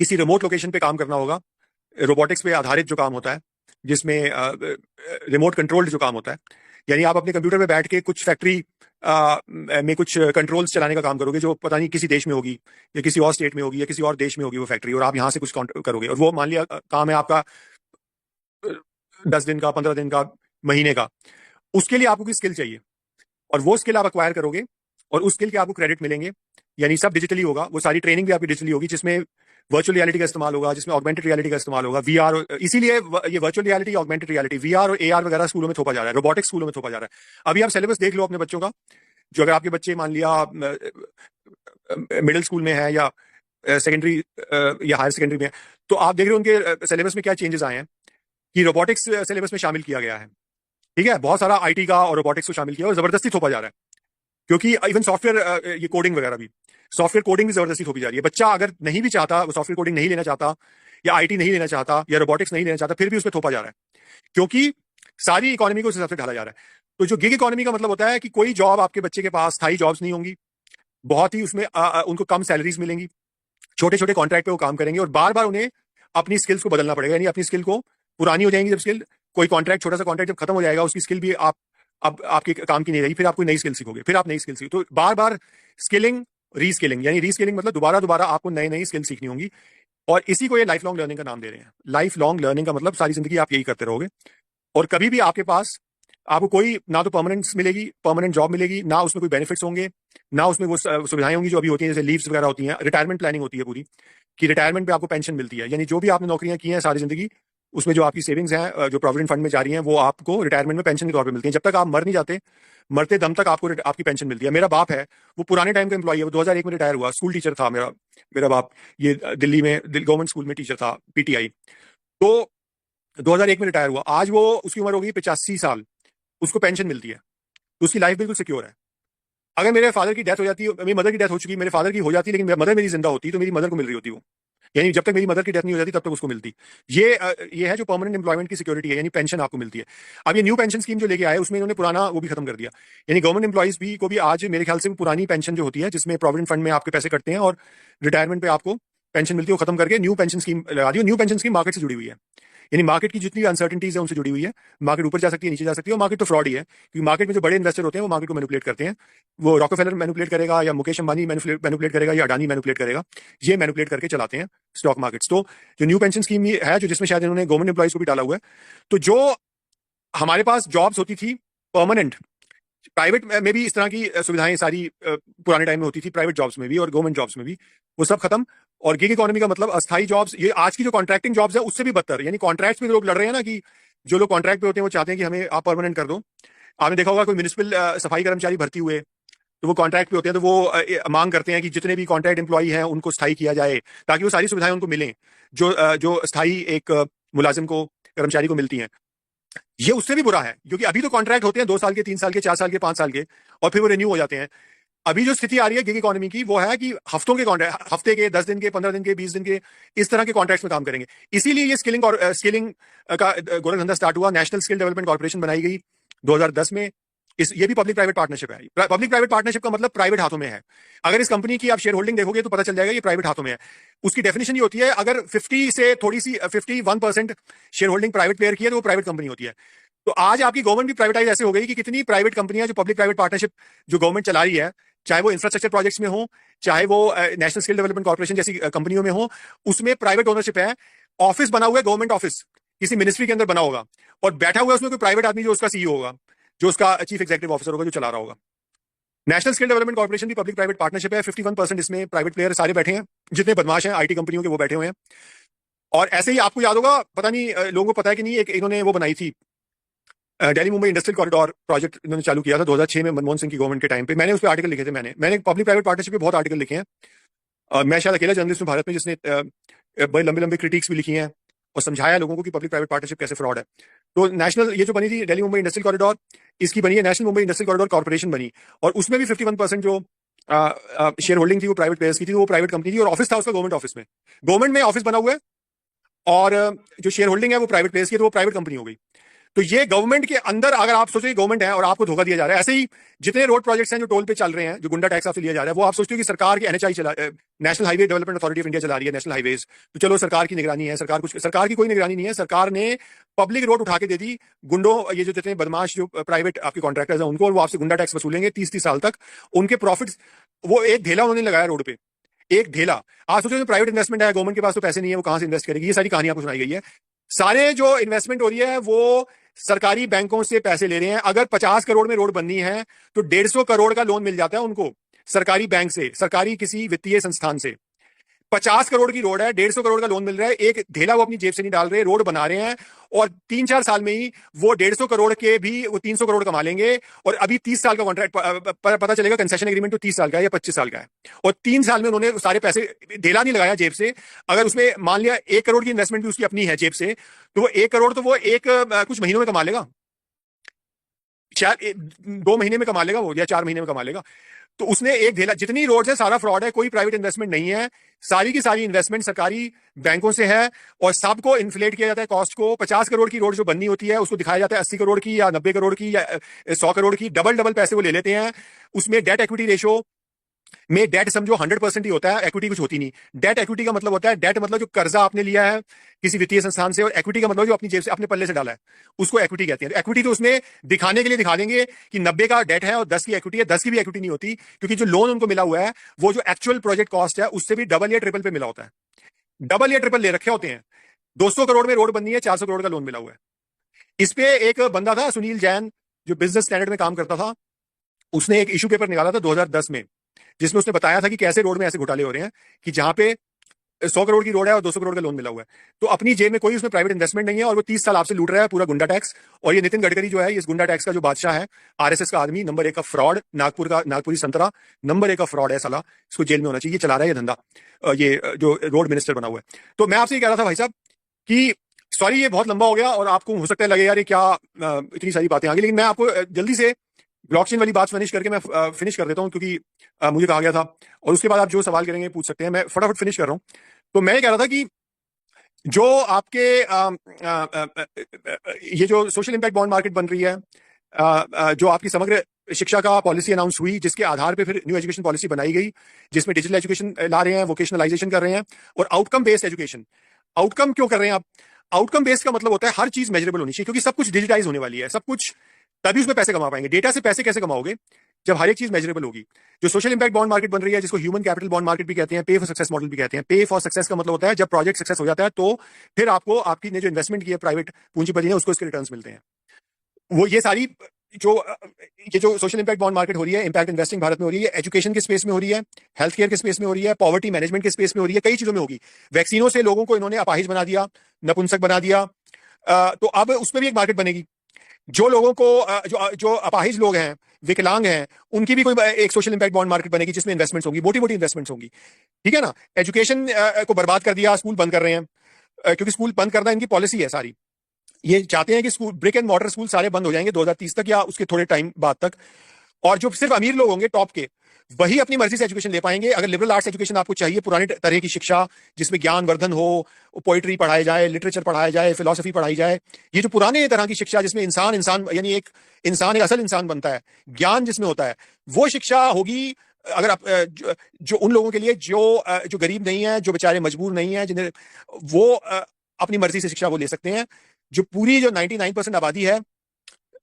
S1: किसी रिमोट लोकेशन पे काम करना होगा, रोबोटिक्स पे आधारित जो काम होता है, जिसमें रिमोट कंट्रोल्ड जो काम होता है। यानी आप अपने कंप्यूटर पे बैठ के कुछ फैक्ट्री में कुछ कंट्रोल्स चलाने का काम करोगे, जो पता नहीं किसी देश में होगी या किसी और स्टेट में होगी या किसी और देश में होगी वो फैक्ट्री, और आप यहाँ से कुछ करोगे, और वो मान लिया काम है आपका 10 दिन का, 15 दिन का, महीने का। उसके लिए आपको की स्किल चाहिए और वो स्किल आप अक्वायर करोगे और उस स्किल के आपको क्रेडिट मिलेंगे। यानी सब डिजिटली होगा, वो सारी ट्रेनिंग भी आपकी डिजिटली होगी, जिसमें वर्चुअल रियलिटी का इस्तेमाल होगा, जिसमें ऑगमेंटेड रियलिटी का इस्तेमाल होगा, वीआर। इसीलिए ये virtual reality, augmented reality, VR और एआर वगैरह स्कूलों में थोपा जा रहा है, रोबोटिक्स स्कूलों में थोपा जा रहा है। अभी आप सिलेबस देख लो अपने बच्चों का, जो अगर आपके बच्चे मान लिया मिडिल स्कूल में है या सेकेंडरी या हायर सेकेंडरी में है, तो आप देख रहे हो उनके सिलेबस में क्या चेंजेस आए हैं कि रोबोटिक्स सिलेबस में शामिल किया गया है। ठीक है, बहुत सारा आईटी का और रोबोटिक्स को शामिल किया और जबरदस्ती थोपा जा रहा है, क्योंकि इवन सॉफ्टवेयर, ये कोडिंग वगैरह भी, सॉफ्टवेयर कोडिंग भी जबरदस्ती थोपी जा रही है। बच्चा अगर नहीं भी चाहता, वो सॉफ्टवेयर कोडिंग नहीं लेना चाहता या आईटी नहीं लेना चाहता या रोबोटिक्स नहीं लेना चाहता, फिर भी उसमें थोपा जा रहा है, क्योंकि सारी इकोनॉमी को उस हिसाब से ढाला जा रहा है। तो जो गिग इकोनॉमी का मतलब होता है कि कोई जॉब आपके बच्चे के पास स्थायी जॉब्स नहीं होंगी, बहुत ही उसमें उनको कम सैलरीज मिलेंगी, छोटे छोटे कॉन्ट्रैक्ट पे वो काम करेंगे और बार बार उन्हें अपनी स्किल्स को बदलना पड़ेगा। यानी अपनी स्किल को, पुरानी हो जाएंगी जब स्किल, कोई कॉन्ट्रैक्ट, छोटा सा कॉन्ट्रैक्ट जब खत्म हो जाएगा, उसकी स्किल भी आप अब आपके काम की नहीं रहेगी, फिर आप कोई नई स्किल सीखोगे, फिर आप नई स्किल सीखो। तो बार बार स्किलिंग, रीस्किलिंग, यानी रीस्किलिंग मतलब दोबारा दोबारा आपको नई नई स्किल सीखनी होंगी, और इसी को ये लाइफ लॉन्ग लर्निंग का नाम दे रहे हैं। लाइफ लॉन्ग लर्निंग का मतलब सारी जिंदगी आप यही करते रहोगे और कभी भी आपके पास आपको कोई ना तो परमानेंट मिलेगी, परमानेंट जॉब मिलेगी, ना उसमें कोई बेनिफिट्स होंगे, ना उसमें वो सुविधाएं होंगी जो अभी होती हैं, जैसे लीव्स वगैरह होती हैं, रिटायरमेंट प्लानिंग होती है पूरी, कि रिटायरमेंट पे आपको पेंशन मिलती है। यानी जो भी आपने नौकरियां की हैं सारी जिंदगी, उसमें जो आपकी सेविंग्स हैं, जो प्रोविडेंट फंड में जा रही हैं, वो आपको रिटायरमेंट में पेंशन के तौर पे मिलती हैं। जब तक आप मर नहीं जाते, मरते दम तक आपको आपकी पेंशन मिलती है। मेरा बाप है, वो पुराने टाइम का एम्प्लॉई है, वो 2001 में रिटायर हुआ, स्कूल टीचर था मेरा मेरा बाप, ये दिल्ली में गवर्नमेंट स्कूल में टीचर था, पीटीआई। तो 2001 में रिटायर हुआ, आज वो, उसकी उम्र हो गई 85 साल, उसको पेंशन मिलती है, तो उसकी लाइफ बिल्कुल सिक्योर है। अगर मेरे फादर की डेथ हो जाती, मेरी मदर की डेथ हो चुकी, मेरे फादर की हो जाती लेकिन मदर मेरी जिंदा होती, तो मेरी मदर को मिल रही होती वो, यानी जब तक मेरी मदर की डेथ नहीं हो जाती तब तक उसको मिलती। ये है जो परमानेंट एम्प्लॉयमेंट की सिक्योरिटी है, यानी पेंशन आपको मिलती है। अब ये न्यू पेंशन स्कीम जो लेके आए, उसमें इन्होंने पुराना वो भी खत्म कर दिया। यानी गवर्नमेंट एम्प्लॉइज भी को भी आज मेरे ख्याल से वो पुरानी पेंशन जो होती है, जिसमें प्रोविडेंट फंड में आपके पैसे कटते हैं और रिटायरमेंट पे आपको पेंशन मिलती है, वो खत्म करके न्यू पेंशन स्कीम लगा दी। न्यू पेंशन स्कीम मार्केट से जुड़ी हुई है, यानी मार्केट की जितनी अनसर्टेनिटीज है उनसे जुड़ी हुई है। मार्केट ऊपर जा सकती है, नीचे जा सकती है, और मार्केट तो फ्रॉड ही है, क्योंकि मार्केट में जो बड़े इन्वेस्टर होते हैं वो मार्केट को मैनिपुलेट करते हैं। वो रॉकफेलर मैनिपुलेट करेगा या मुकेश अंबानी मैनिपुलेट करेगा या अडानी मैनिपुलेट करेगा, ये मैनिपुलेट करके चलाते हैं स्टॉक मार्केट्स। तो जो न्यू पेंशन स्कीम है, जो जिसमें शायद इन्होंने गवर्नमेंट एम्प्लॉइज को भी डाला हुआ है, तो जो हमारे पास जॉब्स होती थी परमानेंट, प्राइवेट में भी इस तरह की सुविधाएं सारी पुराने टाइम में होती थी, प्राइवेट जॉब्स में भी और गवर्नमेंट जॉब्स में भी, वो सब खत्म। और गिग इकोनॉमी का मतलब अस्थायी जॉब्स, ये आज की जो कॉन्ट्रैक्टिंग जॉब्स है उससे भी बदतर, यानी कॉन्ट्रैक्ट्स में लोग लड़ रहे हैं ना कि जो लोग कॉन्ट्रैक्ट पे होते हैं वो चाहते हैं कि हमें आप परमानेंट कर दो। आपने देखा होगा कोई म्यूनिसिपल सफाई कर्मचारी भर्ती हुए तो वो कॉन्ट्रैक्ट पे होते हैं, तो वो मांग करते हैं कि जितने भी कॉन्ट्रैक्ट एम्प्लॉई हैं उनको स्थायी किया जाए ताकि वो सारी सुविधाएं उनको मिलें जो स्थायी एक मुलाजिम को, कर्मचारी को मिलती हैं। ये उससे भी बुरा है क्योंकि अभी तो कॉन्ट्रैक्ट होते हैं 2 साल के, 3 साल के, 4 साल के, 5 साल के, और फिर वो रिन्यू हो जाते हैं। अभी जो स्थिति आ रही है गिग इकोनॉमी की वो है कि हफ्तों के कॉन्ट्रैक्ट, हफ्ते के, 10 दिन के, 15 दिन के, 20 दिन के, इस तरह के कॉन्ट्रैक्ट्स में काम करेंगे। इसीलिए ये स्किलिंग का गोरख धंधा स्टार्ट हुआ। नेशनल स्किल डेवलपमेंट कॉर्पोरेशन बनाई गई 2010 में। ये भी पब्लिक प्राइवेट पार्टनरशिप है। पब्लिक प्राइवेट पार्टनरशिप का मतलब प्राइवेट हाथों में है। अगर इस कंपनी की आप शेयर होल्डिंग देखोगे तो पता चल जाएगा ये प्राइवेट हाथों में है। उसकी डेफिनेशन ये होती है, अगर 50 से थोड़ी सी 51% शेयर होल्डिंग प्राइवेट प्लेयर की है तो वो प्राइवेट कंपनी होती है। तो आज आपकी गवर्नमेंट भी प्राइवेटाइज ऐसे हो गई कि कितनी प्राइवेट कंपनियां जो पब्लिक प्राइवेट पार्टनरशिप जो गवर्नमेंट चला रही है, चाहे वो इंफ्रास्ट्रक्चर प्रोजेक्ट्स में हो, चाहे वो नेशनल स्किल डेवलपमेंट कॉर्पोरेशन जैसी कंपनियों में हो, उसमें प्राइवेट ओनरशिप है। ऑफिस बना हुआ है, गवर्नमेंट ऑफिस किसी मिनिस्ट्री के अंदर बना होगा, और बैठा हुआ है उसमें कोई प्राइवेट आदमी जो उसका सीईओ होगा, जो उसका चीफ एग्जीक्यूटिव ऑफिसर होगा, जो चला रहा होगा। नेशनल स्किल डेवलपमेंट कॉर्पोरेशन भी पब्लिक प्राइवेट पार्टनरशिप है। 51% इसमें प्राइवेट प्लेयर सारे बैठे हैं, जितने बदमाश हैं आईटी कंपनियों के वो बैठे हुए हैं। और ऐसे ही आपको याद होगा, पता नहीं लोगों को पता है कि नहीं, एक इन्होंने वो बनाई थी Delhi Mumbai industrial corridor project, इन्होंने चालू किया था 2006 में मनमोहन सिंह की गवर्नमेंट के टाइम पे। मैंने उस पर आर्टिकल लिखे थे। मैंने पब्लिक प्राइवेट पार्टनरशिप पे बहुत आर्टिकल लिखे हैं। मैं शायद अकेला जर्नलिस्ट हूं भारत में जिसने बड़े लंबे लंबे क्रिटिक्स भी लिखी हैं और समझाया लोगों को कि पब्लिक प्राइवेट पार्टनरशिप कैसे फ्रॉड है। तो नेशनल ये जो बनी थी दिल्ली मुंबई इंडस्ट्रियल कॉरिडोर, इसकी बनी है national Mumbai industrial corridor corporation बनी, और उसमें भी 51% जो शेयर होल्डिंग थी वो प्राइवेट प्लेयर्स की थी, वो प्राइवेट कंपनी थी, और ऑफिस था उसका गवर्नमेंट ऑफिस में। गवर्नमेंट में ऑफिस बना हुआ है और जो शेयर होल्डिंग है वो प्राइवेट प्लेयर्स की, तो वो प्राइवेट कंपनी हो गई। तो ये गवर्नमेंट के अंदर, अगर आप सोचो गवर्नमेंट है और आपको धोखा दिया जा रहा है। ऐसे ही जितने रोड प्रोजेक्ट्स हैं जो टोल पे चल रहे हैं, जो गुंडा टैक्स आपसे लिया जा रहा है, वो आप सोचते हो कि सरकार की एनएचआई चला, national highway development authority of India चला रही है नेशनल हाईवेज, तो चलो सरकार की निगरानी है। सरकार की कोई निगरानी नहीं है। सरकार ने पब्लिक रोड उठा के दे दी गुंडों, ये जो जितने बदमाश जो प्राइवेट आपके कॉन्ट्रैक्टर्स हैं उनको, और वो आपसे गुंडा टैक्स वसूलेंगे 30-30 साल तक। उनके प्रॉफिट्स, वो एक ढेला उन्होंने लगाया रोड पे, एक ढेला। आप सोचो प्राइवेट इन्वेस्टमेंट है, गवर्नमेंट के पास तो पैसे नहीं है, वो कहां से इन्वेस्ट करेगी? ये सारी कहानी आपको सुनाई गई है। सारे जो इन्वेस्टमेंट हो रही है वो सरकारी बैंकों से पैसे ले रहे हैं। अगर 50 करोड़ में रोड बननी है तो 150 करोड़ का लोन मिल जाता है उनको सरकारी बैंक से, सरकारी किसी वित्तीय संस्थान से। 50 करोड़ की रोड है, 150 करोड़ का लोन मिल रहा है, एक ढेला वो अपनी जेब से नहीं डाल रहे, रोड बना रहे हैं, और 3-4 साल में ही वो 150 करोड़ के भी वो 300 करोड़ कमा लेंगे। और अभी 30 साल का कॉन्ट्रैक्ट, पता चलेगा कंसेशन एग्रीमेंट तो 30 साल का है या 25 साल का है, और 3 साल में उन्होंने सारे पैसे, ढेला नहीं लगाया जेब से। अगर उसमें मान लिया 1 करोड़ की इन्वेस्टमेंट भी उसकी अपनी है जेब से, तो वो 1 करोड़ तो वो कुछ महीनों में कमा लेगा, शायद 2 महीने में कमा लेगा वो, या 4 महीने में कमा लेगा। तो उसने एक ढेला, जितनी रोड्स है सारा फ्रॉड है, कोई प्राइवेट इन्वेस्टमेंट नहीं है, सारी की सारी इन्वेस्टमेंट सरकारी बैंकों से है, और सबको इन्फ्लेट किया जाता है कॉस्ट को। 50 करोड़ की रोड जो बननी होती है उसको दिखाया जाता है 80 करोड़ की या 90 करोड़ की या 100 करोड़ की, डबल डबल पैसे वो ले लेते हैं। उसमें डेट इक्विटी रेशो में, डेट समझो 100% ही होता है, इक्विटी कुछ होती नहीं। डेट इक्विटी का मतलब होता है, डेट मतलब जो कर्जा आपने लिया है किसी वित्तीय संस्थान से, और इक्विटी का मतलब जो अपनी जेब से, अपने पल्ले से डाला है, उसको इक्विटी कहते हैं। इक्विटी तो उसमें दिखाने के लिए दिखा देंगे कि 90 का डेट है और 10 की इक्विटी है। 10 की भी इक्विटी नहीं होती, क्योंकि जो लोन उनको मिला हुआ है वो जो एक्चुअल प्रोजेक्ट कॉस्ट है उससे भी डबल या ट्रिपल पे मिला होता है, डबल या ट्रिपल ले रखे होते हैं। 200 करोड़ में रोड बननी है, 400 करोड़ का लोन मिला हुआ है। इस पे एक बंदा था सुनील जैन, जो बिजनेस स्टैंडर्ड में काम करता था, उसने एक इशू पेपर निकाला था 2010 में, जिसमें उसने बताया था कि कैसे रोड में ऐसे घोटाले हो रहे हैं कि जहां पे 100 करोड़ की रोड है और 200 करोड़ का लोन मिला हुआ है, तो अपनी जेब में कोई उसमें प्राइवेट इन्वेस्टमेंट नहीं है, और वो 30 साल आपसे लूट रहा है पूरा गुंडा टैक्स। और ये नितिन गडकरी जो है, इस गुंडा टैक्स का जो बादशाह है, आरएसएस का आदमी, नंबर 1 का फ्रॉड, नागपुरी संतरा, नंबर 1 का फ्रॉड है साला, इसको जेल में होना चाहिए। ये चला रहा है ये धंधा, ये जो रोड मिनिस्टर बना हुआ है। तो मैं आपसे ये कह रहा था भाई साहब कि सॉरी ये बहुत लंबा हो गया, और आपको हो सकता है लगे यार ये क्या इतनी सारी बातें आ गई, लेकिन मैं आपको जल्दी से ब्लॉकचेन वाली बात फिनिश करके मैं फिनिश कर देता हूं, क्योंकि मुझे कहा गया था, और उसके बाद आप जो सवाल करेंगे पूछ सकते हैं। मैं फटाफट फिनिश कर रहा हूं। तो मैं ये कह रहा था कि जो आपके ये जो सोशल इंपैक्ट बॉन्ड मार्केट बन रही है, जो आपकी समग्र शिक्षा का पॉलिसी अनाउंस हुई, जिसके आधार पे फिर न्यू एजुकेशन पॉलिसी बनाई गई, जिसमें डिजिटल एजुकेशन ला रहे हैं, वोकेशनलाइजेशन कर रहे हैं, और आउटकम बेस्ड एजुकेशन। आउटकम क्यों कर रहे हैं आप? आउटकम बेस्ड का मतलब होता है हर चीज मेजरेबल होनी चाहिए, क्योंकि सब कुछ डिजिटाइज होने वाली है, सब कुछ, तभी उसमें पैसे कमा पाएंगे। डेटा से पैसे कैसे कमाओगे? जब हर एक चीज मेजरेबल होगी। जो सोशल इंपैक्ट बॉन्ड मार्केट बन रही है, जिसको ह्यूमन कैपिटल बॉन्ड मार्केट भी कहते हैं, पे फॉर सक्सेस मॉडल भी कहते हैं। पे फॉर सक्सेस का मतलब होता है जब प्रोजेक्ट सक्सेस हो जाता है तो फिर आपको आपकी ने जो इन्वेस्टमेंट की है प्राइवेट पूंजीपति ने, उसको इसके रिटर्न्स मिलते हैं। वो ये सारी जो ये जो सोशल इंपैक्ट बॉन्ड मार्केट हो रही है, इंपैक्ट इन्वेस्टिंग भारत में हो रही है, एजुकेशन के स्पेस में हो रही है, हेल्थ केयर के स्पेस में हो रही है, पॉवर्टी मैनेजमेंट के स्पेस में हो रही है, कई चीजों में होगी। वैक्सीनों से लोगों को इन्होंने अपाहिज बना दिया, नपुंसक बना दिया, तो अब उसमें भी एक मार्केट बनेगी। जो लोगों को जो जो अपाहिज लोग हैं, विकलांग हैं, उनकी भी कोई एक सोशल इंपैक्ट बॉन्ड मार्केट बनेगी जिसमें इन्वेस्टमेंट्स होंगी, मोटी मोटी इन्वेस्टमेंट्स होंगी। ठीक है ना। एजुकेशन को बर्बाद कर दिया, स्कूल बंद कर रहे हैं, क्योंकि स्कूल बंद करना इनकी पॉलिसी है सारी। ये चाहते हैं कि school, brick and mortar school सारे बंद हो जाएंगे 2030 तक या उसके थोड़े टाइम बाद तक। और जो सिर्फ अमीर लोग होंगे टॉप के, वही अपनी मर्जी से एजुकेशन ले पाएंगे। अगर लिबरल आर्ट्स एजुकेशन आपको चाहिए, पुराने तरह की शिक्षा जिसमें ज्ञान वर्धन हो, पोइट्री पढ़ाया जाए, लिटरेचर पढ़ाया जाए, फिलोसफी पढ़ाई जाए, ये जो पुराने तरह की शिक्षा जिसमें इंसान इंसान यानी एक असल इंसान बनता है, ज्ञान जिसमें होता है, वो शिक्षा होगी। अगर आप जो उन लोगों के लिए जो गरीब नहीं है, जो बेचारे मजबूर नहीं है, जिन्हें वो अपनी मर्जी से शिक्षा वो ले सकते हैं। जो पूरी जो 99% आबादी है,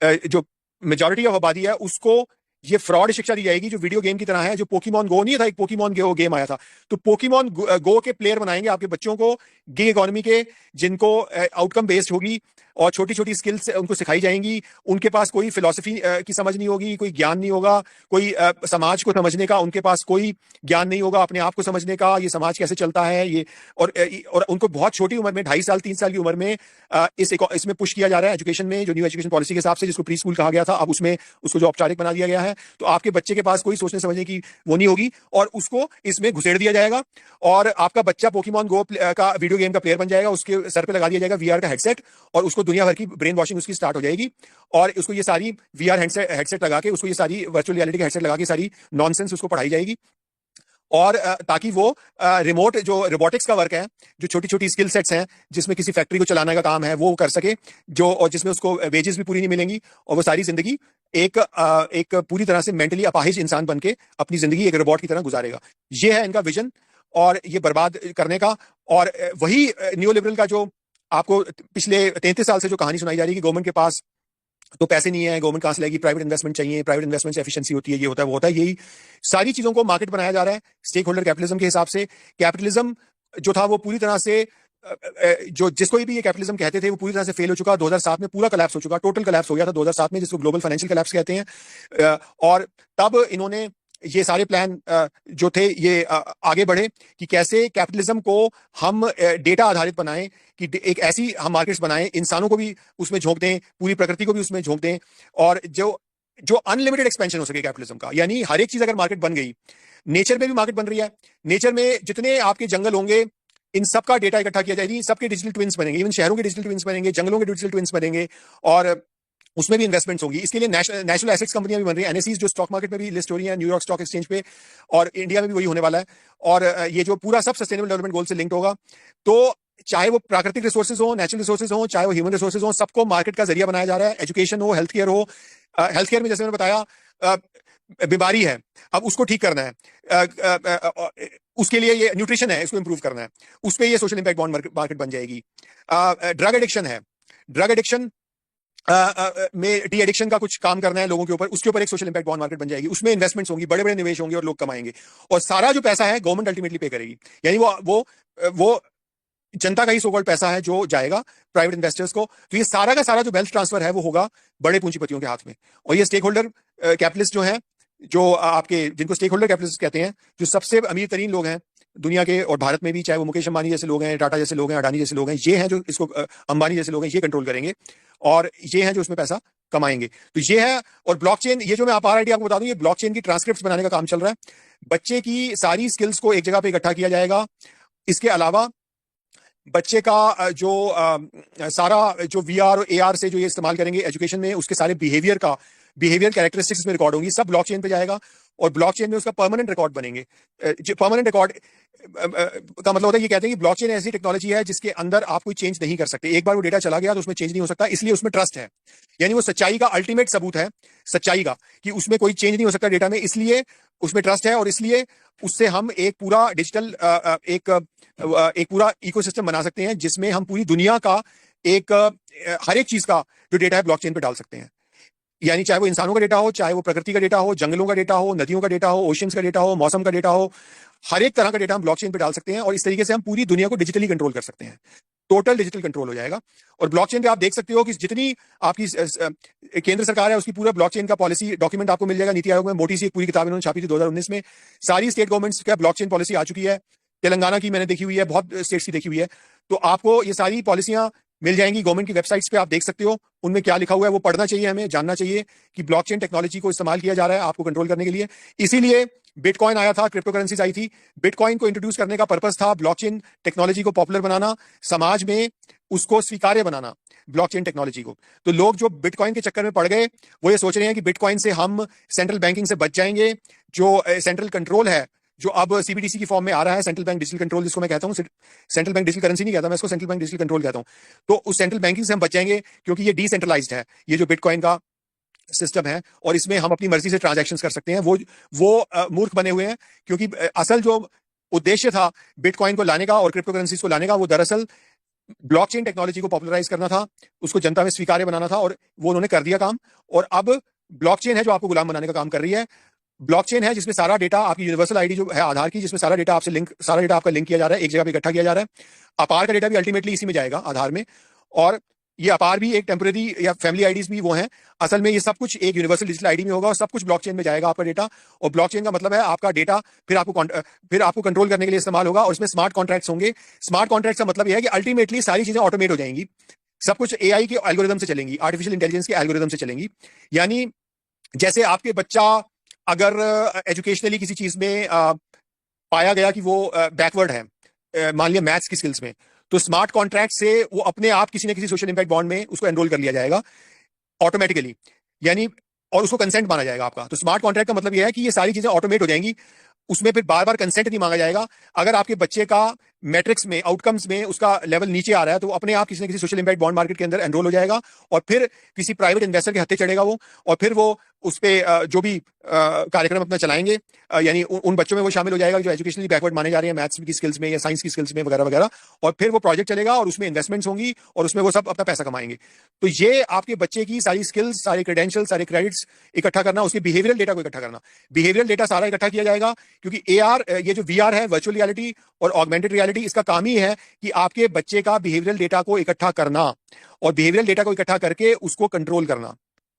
S1: जो मेजॉरिटी ऑफ आबादी है, उसको ये फ्रॉड शिक्षा दी जाएगी जो वीडियो गेम की तरह है। जो पोकीमॉन गो नहीं था, एक पोकीमॉन गो गेम आया था, तो पोकीमॉन गो के प्लेयर बनाएंगे आपके बच्चों को, गिग इकोनॉमी के, जिनको आउटकम बेस्ड होगी और छोटी छोटी स्किल्स उनको सिखाई जाएंगी। उनके पास कोई फिलॉसफी की समझ नहीं होगी, कोई ज्ञान नहीं होगा, कोई समाज को समझने का उनके पास कोई ज्ञान नहीं होगा, अपने आप को समझने का, ये समाज कैसे चलता है ये। और उनको बहुत छोटी उम्र में, 2.5 साल 3 साल की उम्र में इसमें पुश किया जा रहा है एजुकेशन में, जो न्यू एजुकेशन पॉलिसी के हिसाब से, जिसको प्री स्कूल कहा गया था, अब उसमें उसको जो औपचारिक बना दिया गया है। तो आपके बच्चे के पास कोई सोचने समझने की वो नहीं होगी और उसको इसमें घुसेड़ दिया जाएगा और आपका बच्चा पोकेमॉन गो का वीडियो गेम का प्लेयर बन जाएगा। उसके सर पे लगा दिया जाएगा वीआर का हेडसेट और उसको दुनिया भर की ब्रेन वॉशिंग उसकी स्टार्ट हो जाएगी और उसको ये सारी वीआर हेडसेट लगा के, उसको ये सारी वर्चुअल रियलिटी का हेडसेट लगा के सारी नॉनसेंस उसको पढ़ाई जाएगी। और ताकि वो रिमोट जो रोबोटिक्स का वर्क है, जो छोटी छोटी स्किल सेट्स हैं जिसमें किसी फैक्ट्री को चलाने का काम है, वो कर सके, जो और जिसमें उसको वेजेस भी पूरी नहीं मिलेंगी और वो सारी जिंदगी एक पूरी तरह से मेंटली अपाहिज इंसान बन के अपनी जिंदगी एक रोबोट की तरह गुजारेगा। ये है इनका विजन और ये बर्बाद करने का। और वही न्यू लिबरल का जो आपको पिछले 33 साल से जो कहानी सुनाई जा रही है कि गवर्नमेंट के पास तो पैसे नहीं है, गवर्नमेंट कहां से लाएगी, प्राइवेट इन्वेस्टमेंट चाहिए, प्राइवेट इन्वेस्टमेंट से एफिशिएंसी होती है, ये होता है वो होता है, यही सारी चीजों को मार्केट बनाया जा रहा है स्टेक होल्डर कैपिटलिज्म के हिसाब से। कैपिटलिज्म जो था वो पूरी तरह से जो जिसको भी ये कैपिटलिज्म कहते थे वो पूरी तरह से फेल हो चुका। 2007 में पूरा कोलैप्स हो चुका, टोटल कोलैप्स हो गया था 2007 में, जिसको ग्लोबल फाइनेंशियल कोलैप्स कहते हैं। और तब इन्होंने ये सारे प्लान जो थे ये आगे बढ़े कि कैसे कैपिटलिज्म को हम डेटा आधारित बनाएं, कि एक ऐसी हम मार्केट्स बनाएं, इंसानों को भी उसमें झोंक दें, पूरी प्रकृति को भी उसमें झोंक दें, और जो जो अनलिमिटेड एक्सपेंशन हो सके कैपिटलिज्म का। यानी हर एक चीज अगर मार्केट बन गई, नेचर में भी मार्केट बन रही है, नेचर में जितने आपके जंगल होंगे इन सबका डेटा इकट्ठा किया जाएगी, सबके डिजिटल ट्विंस बनेंगे, इवन शहरों के डिजिटल ट्विंस बनेंगे, जंगलों के डिजिटल ट्विंस बनेंगे और उसमें भी इन्वेस्टमेंट्स होंगी। इसके लिए नेशनल एसेट्स कंपनियां भी बन रही हैं, एनएसईज जो स्टॉक मार्केट में भी लिस्ट हो रही है न्यूयॉर्क स्टॉक एक्सचेंज पे, और इंडिया में भी वही होने वाला है। और ये जो पूरा सब सस्टेनेबल डेवलपमेंट गोल से लिंक्ड होगा। तो चाहे वो प्राकृतिक रिसोर्सेज हो, नेचुरल रिसोर्सेज हो, चाहे वो ह्यूमन रिसोर्सेज हो, सबको मार्केट का जरिया बनाया जा रहा है। एजुकेशन हो, हेल्थ केयर हो, हेल्थ केयर में जैसे मैंने बताया बीमारी है, अब उसको ठीक करना है, उसके लिए ये न्यूट्रिशन है, इसको इंप्रूव करना है, उस पर ये सोशल इंपैक्ट बॉन्ड मार्केट बन जाएगी। ड्रग एडिक्शन है, ड्रग एडिक्शन में डी एडिक्शन का कुछ काम करना है लोगों के ऊपर, उसके ऊपर एक सोशल इंपैक्ट बॉन्ड मार्केट बन जाएगी, उसमें इन्वेस्टमेंट्स होंगी, बड़े बड़े निवेश होंगे और लोग कमाएंगे, और सारा जो पैसा है गवर्नमेंट अल्टीमेटली पे करेगी। यानी वो जनता का ही सोकॉल्ड पैसा है जो जाएगा प्राइवेट इन्वेस्टर्स को। तो ये सारा का सारा जो वेल्थ ट्रांसफर है वो होगा बड़े पूंजीपतियों के हाथ में। और ये स्टेक होल्डर कैपिटलिस्ट जो है, जो आपके जिनको स्टेक होल्डर कैपिटलिस्ट कहते हैं, जो सबसे अमीर तरीन लोग हैं दुनिया के और भारत में भी, चाहे वो मुकेश अंबानी जैसे लोग हैं, टाटा जैसे लोग हैं, अडानी जैसे लोग हैं, ये हैं जो इसको, अंबानी जैसे लोग हैं, ये कंट्रोल करेंगे और ये हैं जो उसमें पैसा कमाएंगे। तो ये है। और ब्लॉकचेन, ये जो मैं आईडी आपको बता दूं, ये ब्लॉकचेन की ट्रांसक्रिप्ट बनाने का काम चल रहा है। बच्चे की सारी स्किल्स को एक जगह पे इकट्ठा किया जाएगा। इसके अलावा बच्चे का जो सारा जो वीआर और एआर से जो ये इस्तेमाल करेंगे एजुकेशन में, उसके सारे बिहेवियर कैरेक्टरिस्टिक्स में रिकॉर्ड होंगी, सब ब्लॉकचेन पे जाएगा और ब्लॉकचेन में उसका परमानेंट रिकॉर्ड बनेंगे। जो परमानेंट रिकॉर्ड का मतलब होता है, ये कहते हैं कि ब्लॉकचेन ऐसी टेक्नोलॉजी है जिसके अंदर आप कोई चेंज नहीं कर सकते। एक बार वो डेटा चला गया तो उसमें चेंज नहीं हो सकता, इसलिए उसमें ट्रस्ट है। यानी वो सच्चाई का अल्टीमेट सबूत है, सच्चाई का, कि उसमें कोई चेंज नहीं हो सकता डेटा में, इसलिए उसमें ट्रस्ट है। और इसलिए उससे हम एक पूरा डिजिटल एक पूरा इकोसिस्टम बना सकते हैं जिसमें हम पूरी दुनिया का हर एक चीज का जो डेटा है ब्लॉकचेन पे डाल सकते हैं। यानी चाहे वो इंसानों का डेटा हो, चाहे वो प्रकृति का डेटा हो, जंगलों का डेटा हो, नदियों का डेटा हो, ओशियंस का डेटा हो, मौसम का डेटा हो, हर एक तरह का डेटा हम ब्लॉकचेन पे डाल सकते हैं और इस तरीके से हम पूरी दुनिया को डिजिटली कंट्रोल कर सकते हैं। टोटल डिजिटल कंट्रोल हो जाएगा। और ब्लॉकचेन पे आप देख सकते हो कि जितनी आपकी केंद्र सरकार है उसकी पूरा ब्लॉकचेन का पॉलिसी डॉक्यूमेंट आपको मिल जाएगा। नीति आयोग में मोटी सी एक पूरी किताब इन्होंने छापी थी 2019 में। सारी स्टेट गवर्नमेंट्स का ब्लॉकचेन पॉलिसी आ चुकी है। तेलंगाना की मैंने देखी हुई है, बहुत स्टेट्स की देखी हुई है। तो आपको ये सारी पॉलिसियां मिल जाएंगी गवर्नमेंट की वेबसाइट्स पे, आप देख सकते हो उनमें क्या लिखा हुआ है। वो पढ़ना चाहिए, हमें जानना चाहिए कि ब्लॉकचेन टेक्नोलॉजी को इस्तेमाल किया जा रहा है आपको कंट्रोल करने के लिए। इसीलिए बिटकॉइन आया था, क्रिप्टो करेंसीज आई थी। बिटकॉइन को इंट्रोड्यूस करने का पर्पस था ब्लॉकचेन टेक्नोलॉजी को पॉपुलर बनाना, समाज में उसको स्वीकार्य बनाना ब्लॉकचेन टेक्नोलॉजी को। तो लोग जो बिटकॉइन के चक्कर में पड़ गए वो ये सोच रहे हैं कि बिटकॉइन से हम सेंट्रल बैंकिंग से बच जाएंगे। जो सेंट्रल कंट्रोल है, जो अब सीबीडीसी की फॉर्म में आ रहा है, सेंट्रल बैंक डिजिटल कंट्रोल जिसको मैं कहता हूं, सेंट्रल बैंक डिजिटल करेंसी नहीं कहता मैं इसको, सेंट्रल बैंक डिजिटल कंट्रोल कहता हूं। तो उस सेंट्रल बैंकिंग से हम बच जाएंगे क्योंकि ये डिसेंट्रलाइज्ड है, ये जो बिटकॉइन का सिस्टम है, और इसमें हम अपनी मर्जी से ट्रांजैक्शंस कर सकते हैं। वो मूर्ख बने हुए हैं, क्योंकि असल जो उद्देश्य था बिटकॉइन को लाने का और क्रिप्टो करेंसीज को लाने का, वो दरअसल ब्लॉकचेन टेक्नोलॉजी को पॉपुलराइज करना था, उसको जनता में स्वीकार्य बनाना था, और वो उन्होंने कर दिया काम। और अब ब्लॉकचेन है जो आपको गुलाम बनाने का काम कर रही है। ब्लॉकचेन है जिसमें सारा डेटा, आपकी यूनिवर्सल आईडी जो है आधार की, जिसमें सारा डेटा आपसे लिंक, सारा डेटा आपका लिंक किया जा रहा है, एक जगह पे इकट्ठा किया जा रहा है। अपार का डेटा भी अल्टीमेटली इसी में जाएगा, आधार में। और ये अपार भी एक टेम्परेरी या फैमिली आईडीज भी वो हैं। असल में ये सब कुछ एक यूनिवर्सल डिजिटल आईडी में होगा और सब कुछ ब्लॉकचेन में जाएगा आपका डेटा। और ब्लॉकचेन का मतलब है आपका डेटा फिर आपको कंट्रोल करने के लिए इस्तेमाल होगा, और इसमें स्मार्ट कॉन्ट्रैक्ट्स होंगे। स्मार्ट कॉन्ट्रैक्ट का मतलब यह है कि अल्टीमेटली सारी चीजें ऑटोमेट हो जाएंगी, सब कुछ एआई के एल्गोरिदम से चलेंगी, आर्टिफिशियल इंटेलिजेंस के एल्गोरिदम से चलेंगी। यानी जैसे आपके बच्चा अगर एजुकेशनली किसी चीज में पाया गया कि वो बैकवर्ड है, मान लिया मैथ्स की स्किल्स में, तो स्मार्ट कॉन्ट्रैक्ट से वो अपने आप किसी न किसी सोशल इंपैक्ट बॉन्ड में उसको एनरोल कर लिया जाएगा ऑटोमेटिकली, यानी, और उसको कंसेंट माना जाएगा आपका। तो स्मार्ट कॉन्ट्रैक्ट का मतलब यह है कि ये सारी चीजें ऑटोमेट हो जाएंगी, उसमें फिर बार बार कंसेंट नहीं मांगा जाएगा। अगर आपके बच्चे का मैट्रिक्स में, आउटकम्स में उसका लेवल नीचे आ रहा है, तो वो अपने आप किसी न किसी सोशल इंपैक्ट बॉन्ड मार्केट के अंदर एनरोल हो जाएगा, और फिर किसी प्राइवेट इन्वेस्टर के हत्थे चढ़ेगा वो, और फिर वो उस पर जो भी कार्यक्रम अपना चलाएंगे, यानी उन बच्चों में वो शामिल हो जाएगा जो एजुकेशनली बैकवर्ड माने जा रहे हैं, मैथ्स की स्किल्स में या साइंस की स्किल्स में वगैरह वगैरह। और फिर वो प्रोजेक्ट चलेगा और उसमें इन्वेस्टमेंट्स होंगी और उसमें वो सब अपना पैसा कमाएंगे। तो ये आपके बच्चे की सारी स्किल्स, सारे क्रेडेंशियल, सारे क्रेडिट्स इकट्ठा करना, उसके बिहेवियरल डेटा को इकट्ठा करना। बिहेवियरल डेटा सारा इकट्ठा किया जाएगा, क्योंकि एआर, ये जो वीआर है, वर्चुअल रियलिटी और ऑगमेंटेड रियलिटी, इसका काम ही है कि आपके बच्चे का बिहेवियरल डेटा को इकट्ठा करना, और बिहेवियरल डेटा को इकट्ठा करके उसको कंट्रोल करना।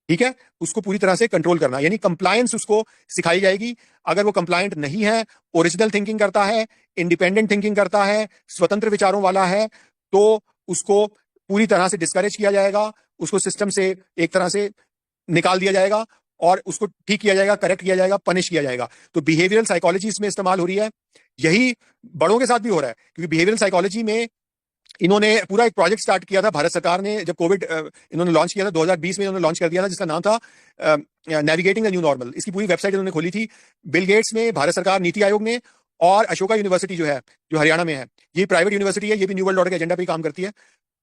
S1: ठीक है, उसको पूरी तरह से कंट्रोल करना, यानी कंप्लायंस उसको सिखाई जाएगी। अगर वो कंप्लायंट नहीं है, ओरिजिनल थिंकिंग करता है, इंडिपेंडेंट थिंकिंग करता है, स्वतंत्र विचारों वाला है, तो उसको पूरी तरह से डिस्करेज किया जाएगा, उसको सिस्टम से एक तरह से निकाल दिया जाएगा, और उसको ठीक किया जाएगा, करेक्ट किया जाएगा, पनिश किया जाएगा। तो बिहेवियरल साइकोलॉजी इसमें इस्तेमाल हो रही है। यही बड़ों के साथ भी हो रहा है, क्योंकि बिहेवियरल साइकोलॉजी में इन्होंने पूरा एक प्रोजेक्ट स्टार्ट किया था भारत सरकार ने, जब कोविड इन्होंने लॉन्च किया था 2020 में, इन्होंने लॉन्च कर दिया था, जिसका नाम था नेविगेटिंग द न्यू नॉर्मल। इसकी पूरी वेबसाइट इन्होंने खोली थी। बिल गेट्स ने, भारत सरकार, नीति आयोग ने, और अशोका यूनिवर्सिटी जो है, जो हरियाणा में है, ये प्राइवेट यूनिवर्सिटी है, ये भी न्यू वर्ल्ड ऑर्डर के एजेंडा पे काम करती है।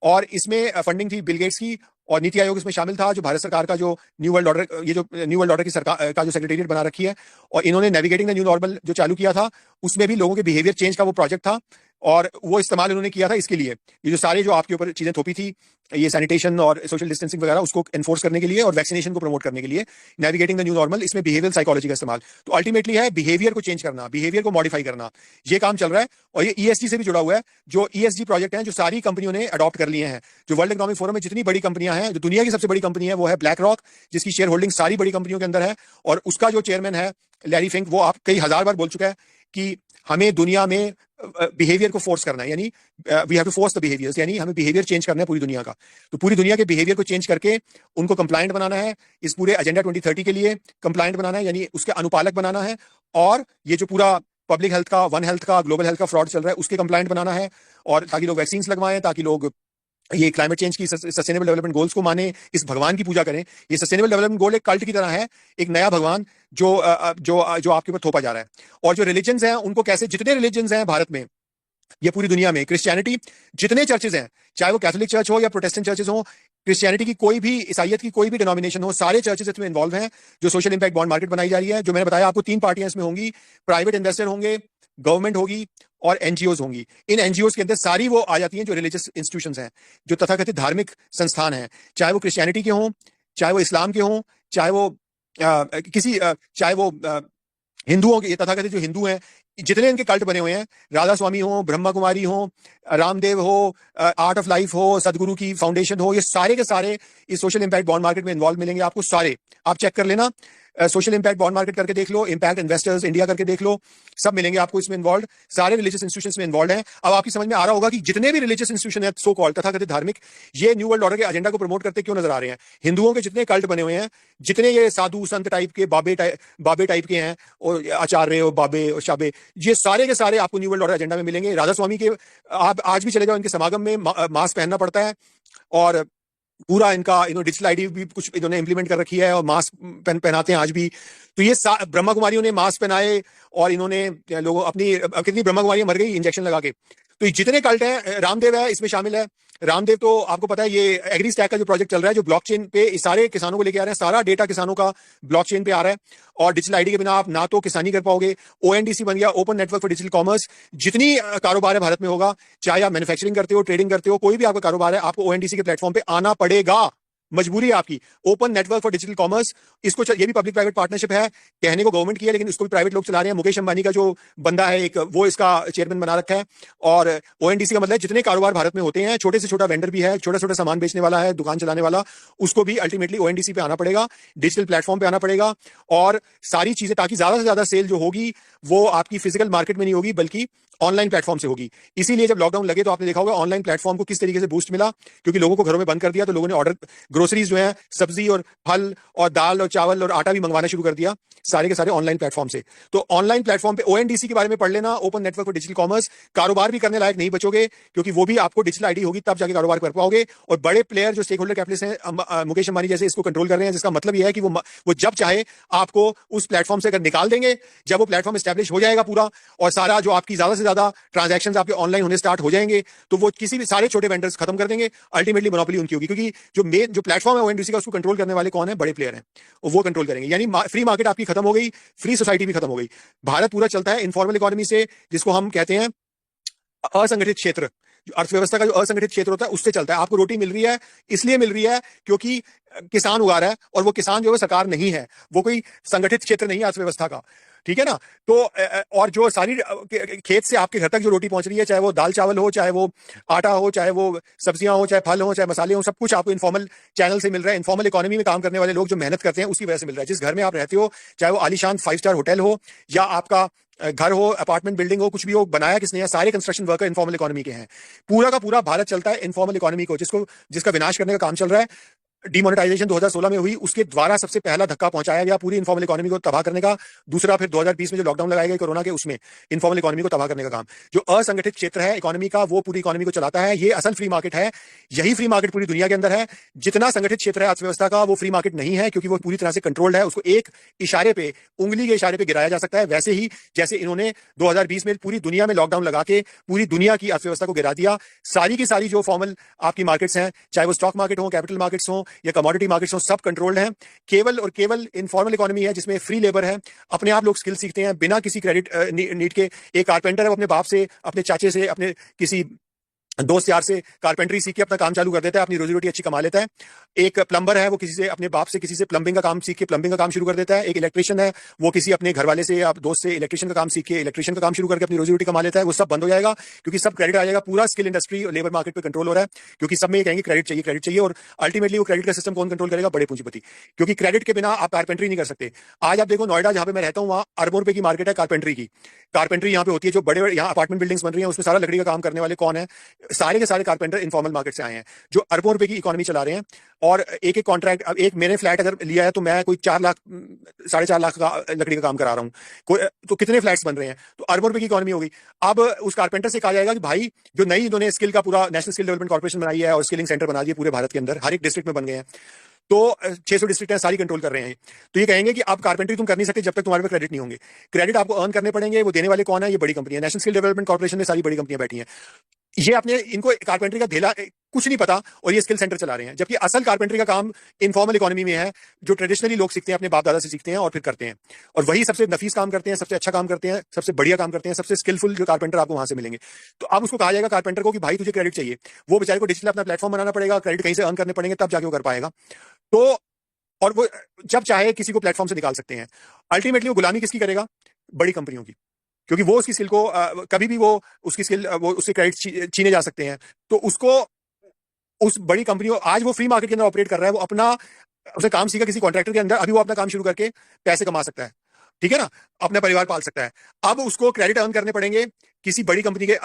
S1: और इसमें फंडिंग थी बिल गेट्स की, और नीति आयोग इसमें शामिल था, जो भारत सरकार का जो न्यू वर्ल्ड ऑर्डर, ये जो न्यू वर्ल्ड ऑर्डर की सरकार का जो सेक्रेटेरिएट बना रखी है, और इन्होंने नेविगेटिंग द न्यू नॉर्मल जो चालू किया था, उसमें भी लोगों के बिहेवियर चेंज का वो प्रोजेक्ट था, और वो इस्तेमाल उन्होंने किया था इसके लिए। ये जो सारे जो आपके ऊपर चीजें थोपी थी, ये सैनिटेशन और सोशल डिस्टेंसिंग वगैरह, उसको एनफोर्स करने के लिए और वैक्सीनेशन को प्रमोट करने के लिए, नेविगेटिंग द न्यू नॉर्मल, इसमें बिहेवियरल साइकोलॉजी का इस्तेमाल। तो अल्टीमेटली है बिहेवियर को चेंज करना, बिहेवियर को मॉडिफाई करना, ये काम चल रहा है। और ये ईएसजी से भी जुड़ा हुआ है, जो ईएसजी प्रोजेक्ट है, जो सारी कंपनियों ने अडॉप्ट कर लिए हैं। जो वर्ल्ड इकोनॉमिक फोरम में जितनी बड़ी कंपनियां हैं, जो दुनिया की सबसे बड़ी कंपनी है, वो है ब्लैक रॉक, जिसकी शेयर होल्डिंग सारी बड़ी कंपनियों के अंदर है। और उसका जो चेयरमैन है लैरी फिंक, वो आप कई हजार बार बोल चुका है कि हमें दुनिया में बिहेवियर को फोर्स करना है, यानी we have to force the behaviours, यानी हमें बिहेवियर चेंज करना है पूरी दुनिया का। तो पूरी दुनिया के बिहेवियर को चेंज करके उनको कंप्लायंट बनाना है, इस पूरे एजेंडा 2030 के लिए कंप्लायंट बनाना है, यानी उसके अनुपालक बनाना है। और ये जो पूरा पब्लिक हेल्थ का, वन हेल्थ का, ग्लोबल हेल्थ का फ्रॉड चल रहा है, उसके कंप्लायंट बनाना है, और ताकि लोग वैक्सीन लगवाएं, ताकि लोग ये क्लाइमेट चेंज की, सस्टेनेबल डेवलपमेंट गोल्स को माने, इस भगवान की पूजा करें। ये सस्टेनेबल डेवलपमेंट गोल एक कल्ट की तरह है, एक नया भगवान जो आपके ऊपर थोपा जा रहा है। और जो रिलीजन्स हैं उनको कैसे, जितने रिलीजन्स हैं भारत में, ये पूरी दुनिया में, क्रिश्चियनिटी, जितने चर्चेज हैं, चाहे वो कैथोलिक चर्च हो या प्रोटेस्टेंट चर्चेज हो, क्रिश्चियनिटी की कोई भी, ईसाइयत की कोई भी डिनोमिनेशन हो, सारे चर्चेज इसमें इन्वॉल्व हैं। जो सोशल इंपैक्ट बॉन्ड मार्केट बनाई जा रही है, जो मैंने बताया आपको, 3 पार्टियां इसमें होंगी, प्राइवेट इन्वेस्टर होंगे, गवर्नमेंट होगी, और एनजीओ होंगी। इन एनजीओ के अंदर सारी वो आ जाती हैं जो रिलीजियस इंस्टीट्यूशंस हैं, जो तथाकथित धार्मिक संस्थान हैं, चाहे वो क्रिश्चियनिटी के हों, चाहे वो इस्लाम के हों, चाहे वो चाहे वो हिंदुओं के, तथाकथित जो हिंदू हैं, जितने इनके कल्ट बने हुए हैं, राधा स्वामी हो, ब्रह्मा कुमारी हो, रामदेव हो, आर्ट ऑफ लाइफ हो, सदगुरु की फाउंडेशन हो, ये सारे के सारे इस सोशल इंपैक्ट बॉन्ड मार्केट में इन्वॉल्व मिलेंगे आपको सारे। आप चेक कर लेना, सोशल इंपैक्ट बॉन्ड मार्केट करके देख लो, इंपैक्ट इन्वेस्टर्स इंडिया करके देख लो, सब मिलेंगे आपको इसमें इन्वॉल्व। सारे रिलीजियस इंस्टीट्यूशंस में इन्वॉल्व हैं। अब आपकी समझ में आ रहा होगा कि जितने भी रिलीजियस इंस्टीट्यूशन है सो कॉल्ड तथाकथित धार्मिक, ये न्यू वर्ल्ड ऑर्डर के एजेंडा को प्रमोट करते क्यों नजर आ रहे हैं। हिंदुओं के जितने कल्ट बने हुए हैं, जितने ये साधु संत टाइप के बाबे टाइप के हैं, और आचार्य और बाबे और शाबे, ये सारे के सारे आपको न्यू वर्ल्ड ऑर्डर एजेंडा में मिलेंगे। राधा स्वामी के आप आज भी चले जाओ, इनके समागम में मास्क पहनना पड़ता है, और पूरा इनका डिजिटल आईडी भी कुछ इन्होंने इंप्लीमेंट कर रखी है, और मास्क पहनाते हैं आज भी। तो ये ब्रह्मा कुमारियों ने मास्क पहनाए, और इन्होंने लोगों अपनी कितनी ब्रह्मा कुमारियां मर गई इंजेक्शन लगा के। तो ये जितने कल्ट हैं, रामदेव है इसमें शामिल है। रामदेव तो आपको पता है, ये एग्री स्टैक का जो प्रोजेक्ट चल रहा है, जो ब्लॉकचेन पे इस सारे किसानों को लेके आ रहे हैं, सारा डेटा किसानों का ब्लॉकचेन पे आ रहा है, और डिजिटल आईडी के बिना आप ना तो किसानी कर पाओगे। ओएनडीसी बन गया, open network for digital commerce. जितनी कारोबार है भारत में होगा, चाहे आप मैन्युफैक्चरिंग करते हो, ट्रेडिंग करते हो, कोई भी आपका कारोबार है, आपको ओएनडीसी के प्लेटफॉर्म पे आना पड़ेगा, मजबूरी है आपकी। Open network for digital commerce, इसको ये भी पब्लिक प्राइवेट पार्टनरशिप है, कहने को गवर्नमेंट की है, लेकिन इसको भी प्राइवेट लोग चला रहे हैं। मुकेश अंबानी का जो बंदा है एक, वो इसका चेयरमैन बना रखा है। और ओएनडीसी का मतलब जितने कारोबार भारत में होते हैं, छोटे से छोटा वेंडर भी है, छोटा छोटा सामान बेचने वाला है, दुकान चलाने वाला, उसको भी अल्टीमेटली ओएनडीसी पे आना पड़ेगा, डिजिटल प्लेटफॉर्म पे आना पड़ेगा। और सारी चीजें, ताकि ज्यादा से ज्यादा सेल जो होगी वो आपकी फिजिकल मार्केट में नहीं होगी, बल्कि ऑनलाइन प्लेटफॉर्म से होगी। इसीलिए जब लॉकडाउन लगे तो आपने देखा होगा ऑनलाइन प्लेटफॉर्म को किस तरीके से बूस्ट मिला, क्योंकि लोगों को घरों में बंद कर दिया, तो लोगों ने ऑर्डर, ग्रोसरीज जो है, सब्जी और फल और दाल और चावल और आटा भी मंगवाना शुरू कर दिया, सारे के सारे ऑनलाइन प्लेटफॉर्म से। तो ऑनलाइन प्लेटफॉर्म पे ओएनडीसी के बारे में पढ़ लेना, open network for digital commerce. कारोबार भी करने लायक नहीं बचोगे, क्योंकि वो भी आपको डिजिटल आईडी होगी तब जाके कारोबार कर पाओगे। और बड़े प्लेयर जो स्टेक होल्डर कैपिटलिस्ट हैं, मुकेश अंबानी जैसे, इसको कंट्रोल कर रहे हैं, जिसका मतलब यह है कि वो जब चाहे आपको उस प्लेटफॉर्म से अगर निकाल देंगे, जब वो प्लेटफॉर्म एस्टैब्लिश हो जाएगा पूरा, और सारा जो आपकी ज्यादा से ज्यादा ट्रांजैक्शन आपके ऑनलाइन होने स्टार्ट हो जाएंगे, तो वो किसी भी सारे छोटे वेंडर्स खत्म कर देंगे। अल्टीमेटली मोनोपोली उनकी होगी, क्योंकि जो मेन जो प्लेटफॉर्म है ओएनडीसी का, उसको कंट्रोल करने वाले कौन है? बड़े प्लेयर हैं, वो कंट्रोल करेंगे। यानी फ्री मार्केट आपकी खत्म हो गई, फ्री सोसाइटी भी खत्म हो गई। भारत पूरा चलता है इनफॉर्मल इकोनॉमी से, जिसको हम कहते हैं असंगठित क्षेत्र। जो अर्थव्यवस्था का जो असंगठित क्षेत्र होता है, उससे चलता है। आपको रोटी मिल रही है, इसलिए मिल रही है क्योंकि किसान उगा रहा है, और वो किसान जो है सरकार नहीं है, वो कोई संगठित क्षेत्र नहीं है अर्थव्यवस्था का, ठीक है ना। तो और जो सारी खेत से आपके घर तक जो रोटी पहुंच रही है, चाहे वो दाल चावल हो, चाहे वो आटा हो, चाहे वो सब्जियां हो, चाहे फल हो, चाहे मसाले हो, सब कुछ आपको इनफॉर्मल चैनल से मिल रहा है। इनफॉर्मल इकोनॉमी में काम करने वाले लोग जो मेहनत करते हैं, उसकी वजह से मिल रहा है। जिस घर में आप रहते हो, चाहे वो आलीशान 5 स्टार होटल हो, या आपका घर हो, अपार्टमेंट बिल्डिंग हो, कुछ भी हो, बनाया किसने है? सारे कंस्ट्रक्शन वर्कर इनफॉर्मल इकोनॉमी के हैं। पूरा का पूरा भारत चलता है इनफॉर्मल इकोनॉमी को, जिसका विनाश करने का काम चल रहा है। डिमोनेटाइजेशन 2016 में हुई, उसके द्वारा सबसे पहला धक्का पहुंचाया गया पूरी इनफॉर्मल इकोनॉमी को तबाह करने का। दूसरा फिर 2020 में जो लॉकडाउन लगाया गया कोरोना के, उसमें इनफॉर्मल इकोनॉमी को तबाह करने का काम। जो असंगठित क्षेत्र है इकोनॉमी का, वो पूरी इकोनॉमी को चलाता है। ये असल फ्री मार्केट है, यही फ्री मार्केट पूरी दुनिया के अंदर है। जितना संगठित क्षेत्र है अर्थव्यवस्था का, वो फ्री मार्केट नहीं है, क्योंकि वो पूरी तरह से कंट्रोल्ड है। उसको एक इशारे पे, उंगली के इशारे पे गिराया जा सकता है। वैसे ही जैसे इन्होंने 2020 में पूरी दुनिया में लॉकडाउन लगा के पूरी दुनिया की अर्थव्यवस्था को गिरा दिया। सारी की सारी जो फॉर्मल आपकी मार्केट्स हैं, चाहे वो स्टॉक मार्केट हो, कैपिटल मार्केट्स हो, या कमोडिटी मार्केट्स हो, सब कंट्रोल्ड हैं। केवल और केवल इनफॉर्मल इकोनॉमी है, जिसमें फ्री लेबर है। अपने आप लोग स्किल सीखते हैं बिना किसी क्रेडिट नीड के। एक कारपेंटर है, वो अपने बाप से, अपने चाचे से, अपने किसी दोस्त यार से कारपेंटरी सीख के अपना काम चालू कर देता है, अपनी रोजी रोटी अच्छी कमा लेता है। एक प्लम्बर है, वो किसी से, अपने बाप से, किसी से प्लम्बिंग का काम सीख के प्लम्बिंग का काम शुरू कर देता है। एक इलेक्ट्रिशियन है, वो किसी अपने घर वाले से या दोस्त से इलेक्ट्रिशियन का काम सीख के इलेक्ट्रिशियन का काम शुरू करके अपनी रोजी रोटी कमा लेता है। वो सब बंद हो जाएगा, क्योंकि सब क्रेडिट आ जाएगा। पूरा स्किल इंडस्ट्री और लेबर मार्केट पे कंट्रोल हो रहा है, क्योंकि सब में ये कहेंगे क्रेडिट चाहिए, क्रेडिट चाहिए। और अल्टीमेटली वो क्रेडिट का सिस्टम कौन कंट्रोल करेगा? बड़े पूंजीपति, क्योंकि क्रेडिट के बिना आप कारपेंटरी नहीं कर सकते। आज आप देखो, नोएडा जहां पे मैं रहता हूँ, वहां अरबों रुपए की मार्केट है कारपेंटरी की। कारपेंटरी यहाँ पे होती है, जो बड़े यहाँ अपार्टमेंट बिल्डिंग्स बन रही है, उसमें सारा लकड़ी का काम करने वाले कौन है? सारे के सारे कारपेंटर इनफॉर्मल मार्केट से आए हैं, जो अरबों रुपए की इकोनॉमी चला रहे हैं। और एक एक कॉन्ट्रैक्ट, अब एक मैंने फ्लैट अगर लिया है, तो मैं कोई 4 लाख 4.5 लाख का लकड़ी का काम करा रहा हूँ, तो कितने फ्लैट्स बन रहे हैं? तो अरबों रुपए की इकोनॉमी होगी। अब उस कारपेंटर से कहा जाएगा कि भाई, जो नई इन्होंने स्किल का पूरा नेशनल स्किल डेवलपमेंट कॉर्पोरेशन बनाई है, और स्किलिंग सेंटर बना दिए पूरे भारत के अंदर, हर एक डिस्ट्रिक्ट में बन गए हैं, तो 600 डिस्ट्रिक्ट है, सारी कंट्रोल कर रहे हैं। तो ये कहेंगे कि आप कारपेंट्री तुम कर नहीं सकते जब तक तुम्हारे पे क्रेडिट नहीं होंगे। क्रेडिट आपको अर्न करने पड़ेंगे। वो देने वाले कौन है? ये बड़ी कंपनी है, नेशनल स्किल डेवलपमेंट कॉर्पोरेशन में सारी बड़ी कंपनियां बैठी हैं। ये अपने, इनको कारपेंट्री का धेला कुछ नहीं पता, और ये स्किल सेंटर चला रहे हैं। जबकि असल कारपेंट्री का काम इनफॉर्मल इकोनॉमी में है, जो ट्रेडिशनली लोग सीखते हैं, अपने बाप दादा से सीखते हैं और फिर करते हैं। और वही सबसे नफीस काम करते हैं, सबसे अच्छा काम करते हैं, सबसे बढ़िया काम करते हैं, सबसे स्किलफुल जो कारपेंटर आपको वहां से मिलेंगे। तो अब उसको कहा जाएगा कारपेंटर को कि भाई तुझे क्रेडिट चाहिए। वो बेचारे को डिजिटल अपना प्लेटफॉर्म बनाना पड़ेगा, क्रेडिट कहीं से अर्न करने पड़ेंगे, तब जाके वो कर पाएगा। तो और वो जब चाहे किसी को प्लेटफॉर्म से निकाल सकते हैं। अल्टीमेटली वो गुलामी किसकी करेगा? बड़ी कंपनियों की। क्योंकि वो उसकी स्किल को कभी भी वो उसकी स्किल वो उससे क्रेडिट छीने जा सकते हैं। तो उसको उस बड़ी कंपनी को आज वो फ्री मार्केट के अंदर ऑपरेट कर रहा है, वो अपना उसने काम सीखा किसी कॉन्ट्रैक्टर के अंदर, अभी वो अपना काम शुरू करके पैसे कमा सकता है, ठीक है ना, अपना परिवार पाल सकता है। अब उसको क्रेडिट अर्न करने पड़ेंगे, किसी बड़ी कंपनी के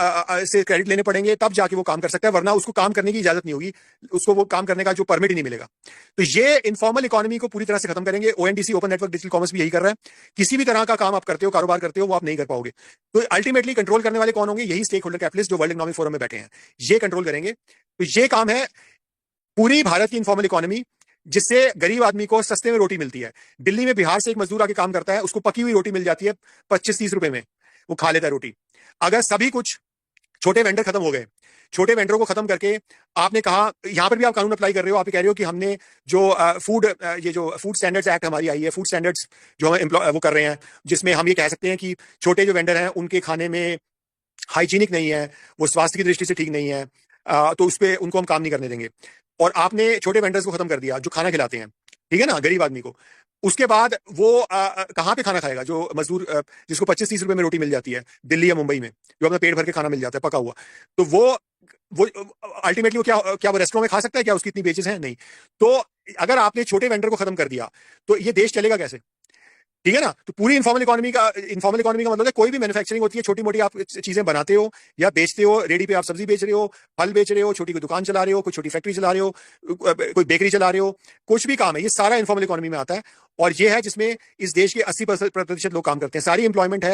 S1: से क्रेडिट लेने पड़ेंगे, तब जाके वो काम कर सकता है, वरना उसको काम करने की इजाजत नहीं होगी, उसको वो काम करने का जो परमिट ही नहीं मिलेगा। तो ये इनफॉर्मल इकोनॉमी को पूरी तरह से खत्म करेंगे। ONDC, open network digital commerce भी यही कर रहा है। किसी भी तरह का काम आप करते हो, कारोबार करते हो, वो आप नहीं कर पाओगे। तो अल्टीमेटली कंट्रोल करने वाले कौन होंगे? यही स्टेक होल्डर कैपिटलिस्ट जो वर्ल्ड इकोनॉमिक फोरम में बैठे हैं, ये कंट्रोल करेंगे। तो ये काम है पूरी भारत की इनफॉर्मल इकोनॉमी, जिससे गरीब आदमी को सस्ते में रोटी मिलती है। दिल्ली में बिहार से एक मजदूर आके काम करता है, उसको पकी हुई रोटी मिल जाती है 25-30 रुपए में, वो खा लेता है रोटी। अगर सभी कुछ छोटे वेंडर खत्म हो गए, छोटे वेंडरों को खत्म करके आपने कहा, यहां पर भी आप कानून अप्लाई कर रहे हो, आप कह रहे हो कि हमने जो ये जो फूड स्टैंडर्ड्स एक्ट हमारी आई है, फूड स्टैंडर्ड्स जो हम वो कर रहे हैं, जिसमें हम ये कह सकते हैं कि छोटे जो वेंडर हैं उनके खाने में हाइजीनिक नहीं है, वो स्वास्थ्य की दृष्टि से ठीक नहीं है, तो उस पर उनको हम काम नहीं करने देंगे। और आपने छोटे वेंडर्स को खत्म कर दिया जो खाना खिलाते हैं, ठीक है ना, गरीब आदमी को। उसके बाद वो कहाँ पे खाना खाएगा? जो मजदूर जिसको 25-30 रुपए में रोटी मिल जाती है दिल्ली या मुंबई में, जो अपना पेट भर के खाना मिल जाता है पका हुआ, तो वो अल्टीमेटली वो क्या क्या वो रेस्टोरेंट में खा सकता है? क्या उसकी इतनी बेचेस हैं? नहीं। तो अगर आपने छोटे वेंडर को खत्म कर दिया तो ये देश चलेगा कैसे? ठीक है ना। तो पूरी इनफॉर्मल इकोनॉमी का मतलब है कोई भी मैन्युफैक्चरिंग होती है, छोटी मोटी आप चीजें बनाते हो या बेचते हो, रेडी पे आप सब्जी बेच रहे हो, फल बेच रहे हो, छोटी कोई दुकान चला रहे हो, कोई छोटी फैक्ट्री चला रहे हो, कोई बेकरी चला रहे हो, कुछ भी काम है, ये सारा इनफॉर्मल इकोनॉमी में आता है। और ये है जिसमें इस देश के 80% लोग काम करते हैं, सारी इंप्लॉयमेंट है।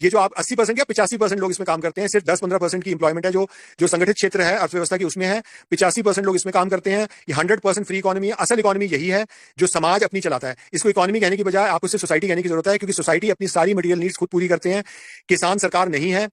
S1: ये जो आप 80% या 85% लोग इसमें काम करते हैं, सिर्फ 10-15% की इंप्लॉयमेंट है जो जो संगठित क्षेत्र है अर्थव्यवस्था की उसमें है। 85% लोग इसमें काम करते हैं। ये 100% फ्री इकोनॉमी है। असल इकोनॉमी यही है जो समाज अपनी चलाता है। इसको इकोनॉमी कहने की बजाय आपको सिर्फ सोसाइटी कहने की जरूरत है, क्योंकि सोसाइटी अपनी सारी मटेरियल नीड्स खुद पूरी करते हैं। किसान सरकार नहीं है,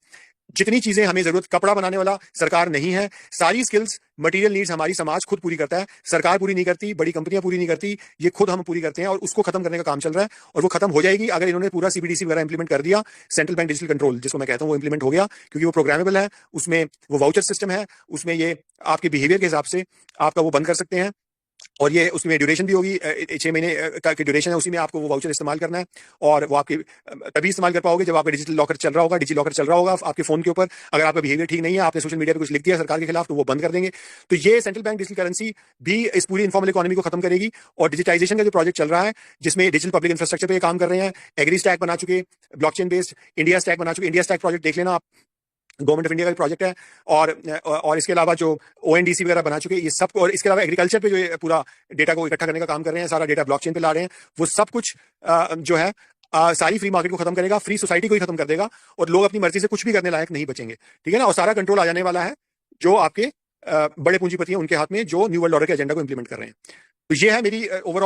S1: जितनी चीजें हमें जरूरत, कपड़ा बनाने वाला सरकार नहीं है, सारी स्किल्स मटेरियल नीड्स हमारी समाज खुद पूरी करता है। सरकार पूरी नहीं करती, बड़ी कंपनियां पूरी नहीं करती, ये खुद हम पूरी करते हैं। और उसको खत्म करने का काम चल रहा है, और वो खत्म हो जाएगी अगर इन्होंने पूरा सीबीडीसी वगैरह इंप्लीमेंट कर दिया। सेंट्रल बैंक डिजिटल कंट्रोल जिसको मैं कहता हूं, वो इंप्लीमेंट हो गया, क्योंकि वो प्रोग्रामेबल है, उसमें वो वाउचर सिस्टम है, उसमें ये आपके बिहेवियर के हिसाब से आपका वो बंद कर सकते हैं। और ये उसमें ड्यूरेशन भी होगी, 6 महीने का की ड्यूरेशन है, उसी में आपको वो वाउचर इस्तेमाल करना है। और वो आपके तभी इस्तेमाल कर पाओगे जब आपका डिजिटल लॉकर चल रहा होगा, डिजी लॉकर चल रहा होगा आपके फोन के ऊपर। अगर आपका बिहेवियर ठीक नहीं है, आपने सोशल मीडिया पे कुछ लिख दिया सरकार के खिलाफ, तो वो बंद कर देंगे। तो ये सेंट्रल बैंक डिजिटल करेंसी भी इस पूरी इन्फॉर्मल इकोनॉमी को खत्म करेगी। और डिजिटाइजेशन का जो प्रोजेक्ट चल रहा है, जिसमें डिजिटल पब्लिक इंफ्रास्ट्रक्चर पे काम कर रहे हैं, एग्री स्टैक बना चुके, ब्लॉकचेन बेस्ड इंडिया स्टैक बना चुके। इंडिया स्टैक प्रोजेक्ट देख लेना आप, गवर्नमेंट ऑफ इंडिया का प्रोजेक्ट है। और इसके अलावा जो ओएनडीसी वगैरह बना चुके, ये सब। और इसके अलावा एग्रीकल्चर पे जो ये पूरा डेटा को इकट्ठा करने का काम कर रहे हैं, सारा डेटा ब्लॉकचेन पे ला रहे हैं, वो सब कुछ जो है सारी फ्री मार्केट को खत्म करेगा, फ्री सोसाइटी को ही खत्म कर देगा, और लोग अपनी मर्जी से कुछ भी करने लायक नहीं बचेंगे। ठीक है ना। और सारा कंट्रोल आ जाने वाला है जो आपके बड़े पूंजीपति हैं उनके हाथ में, जो न्यू वर्ल्ड ऑर्डर के एजेंडा को इंप्लीमेंट कर रहे हैं। तो ये है मेरी ओवरऑल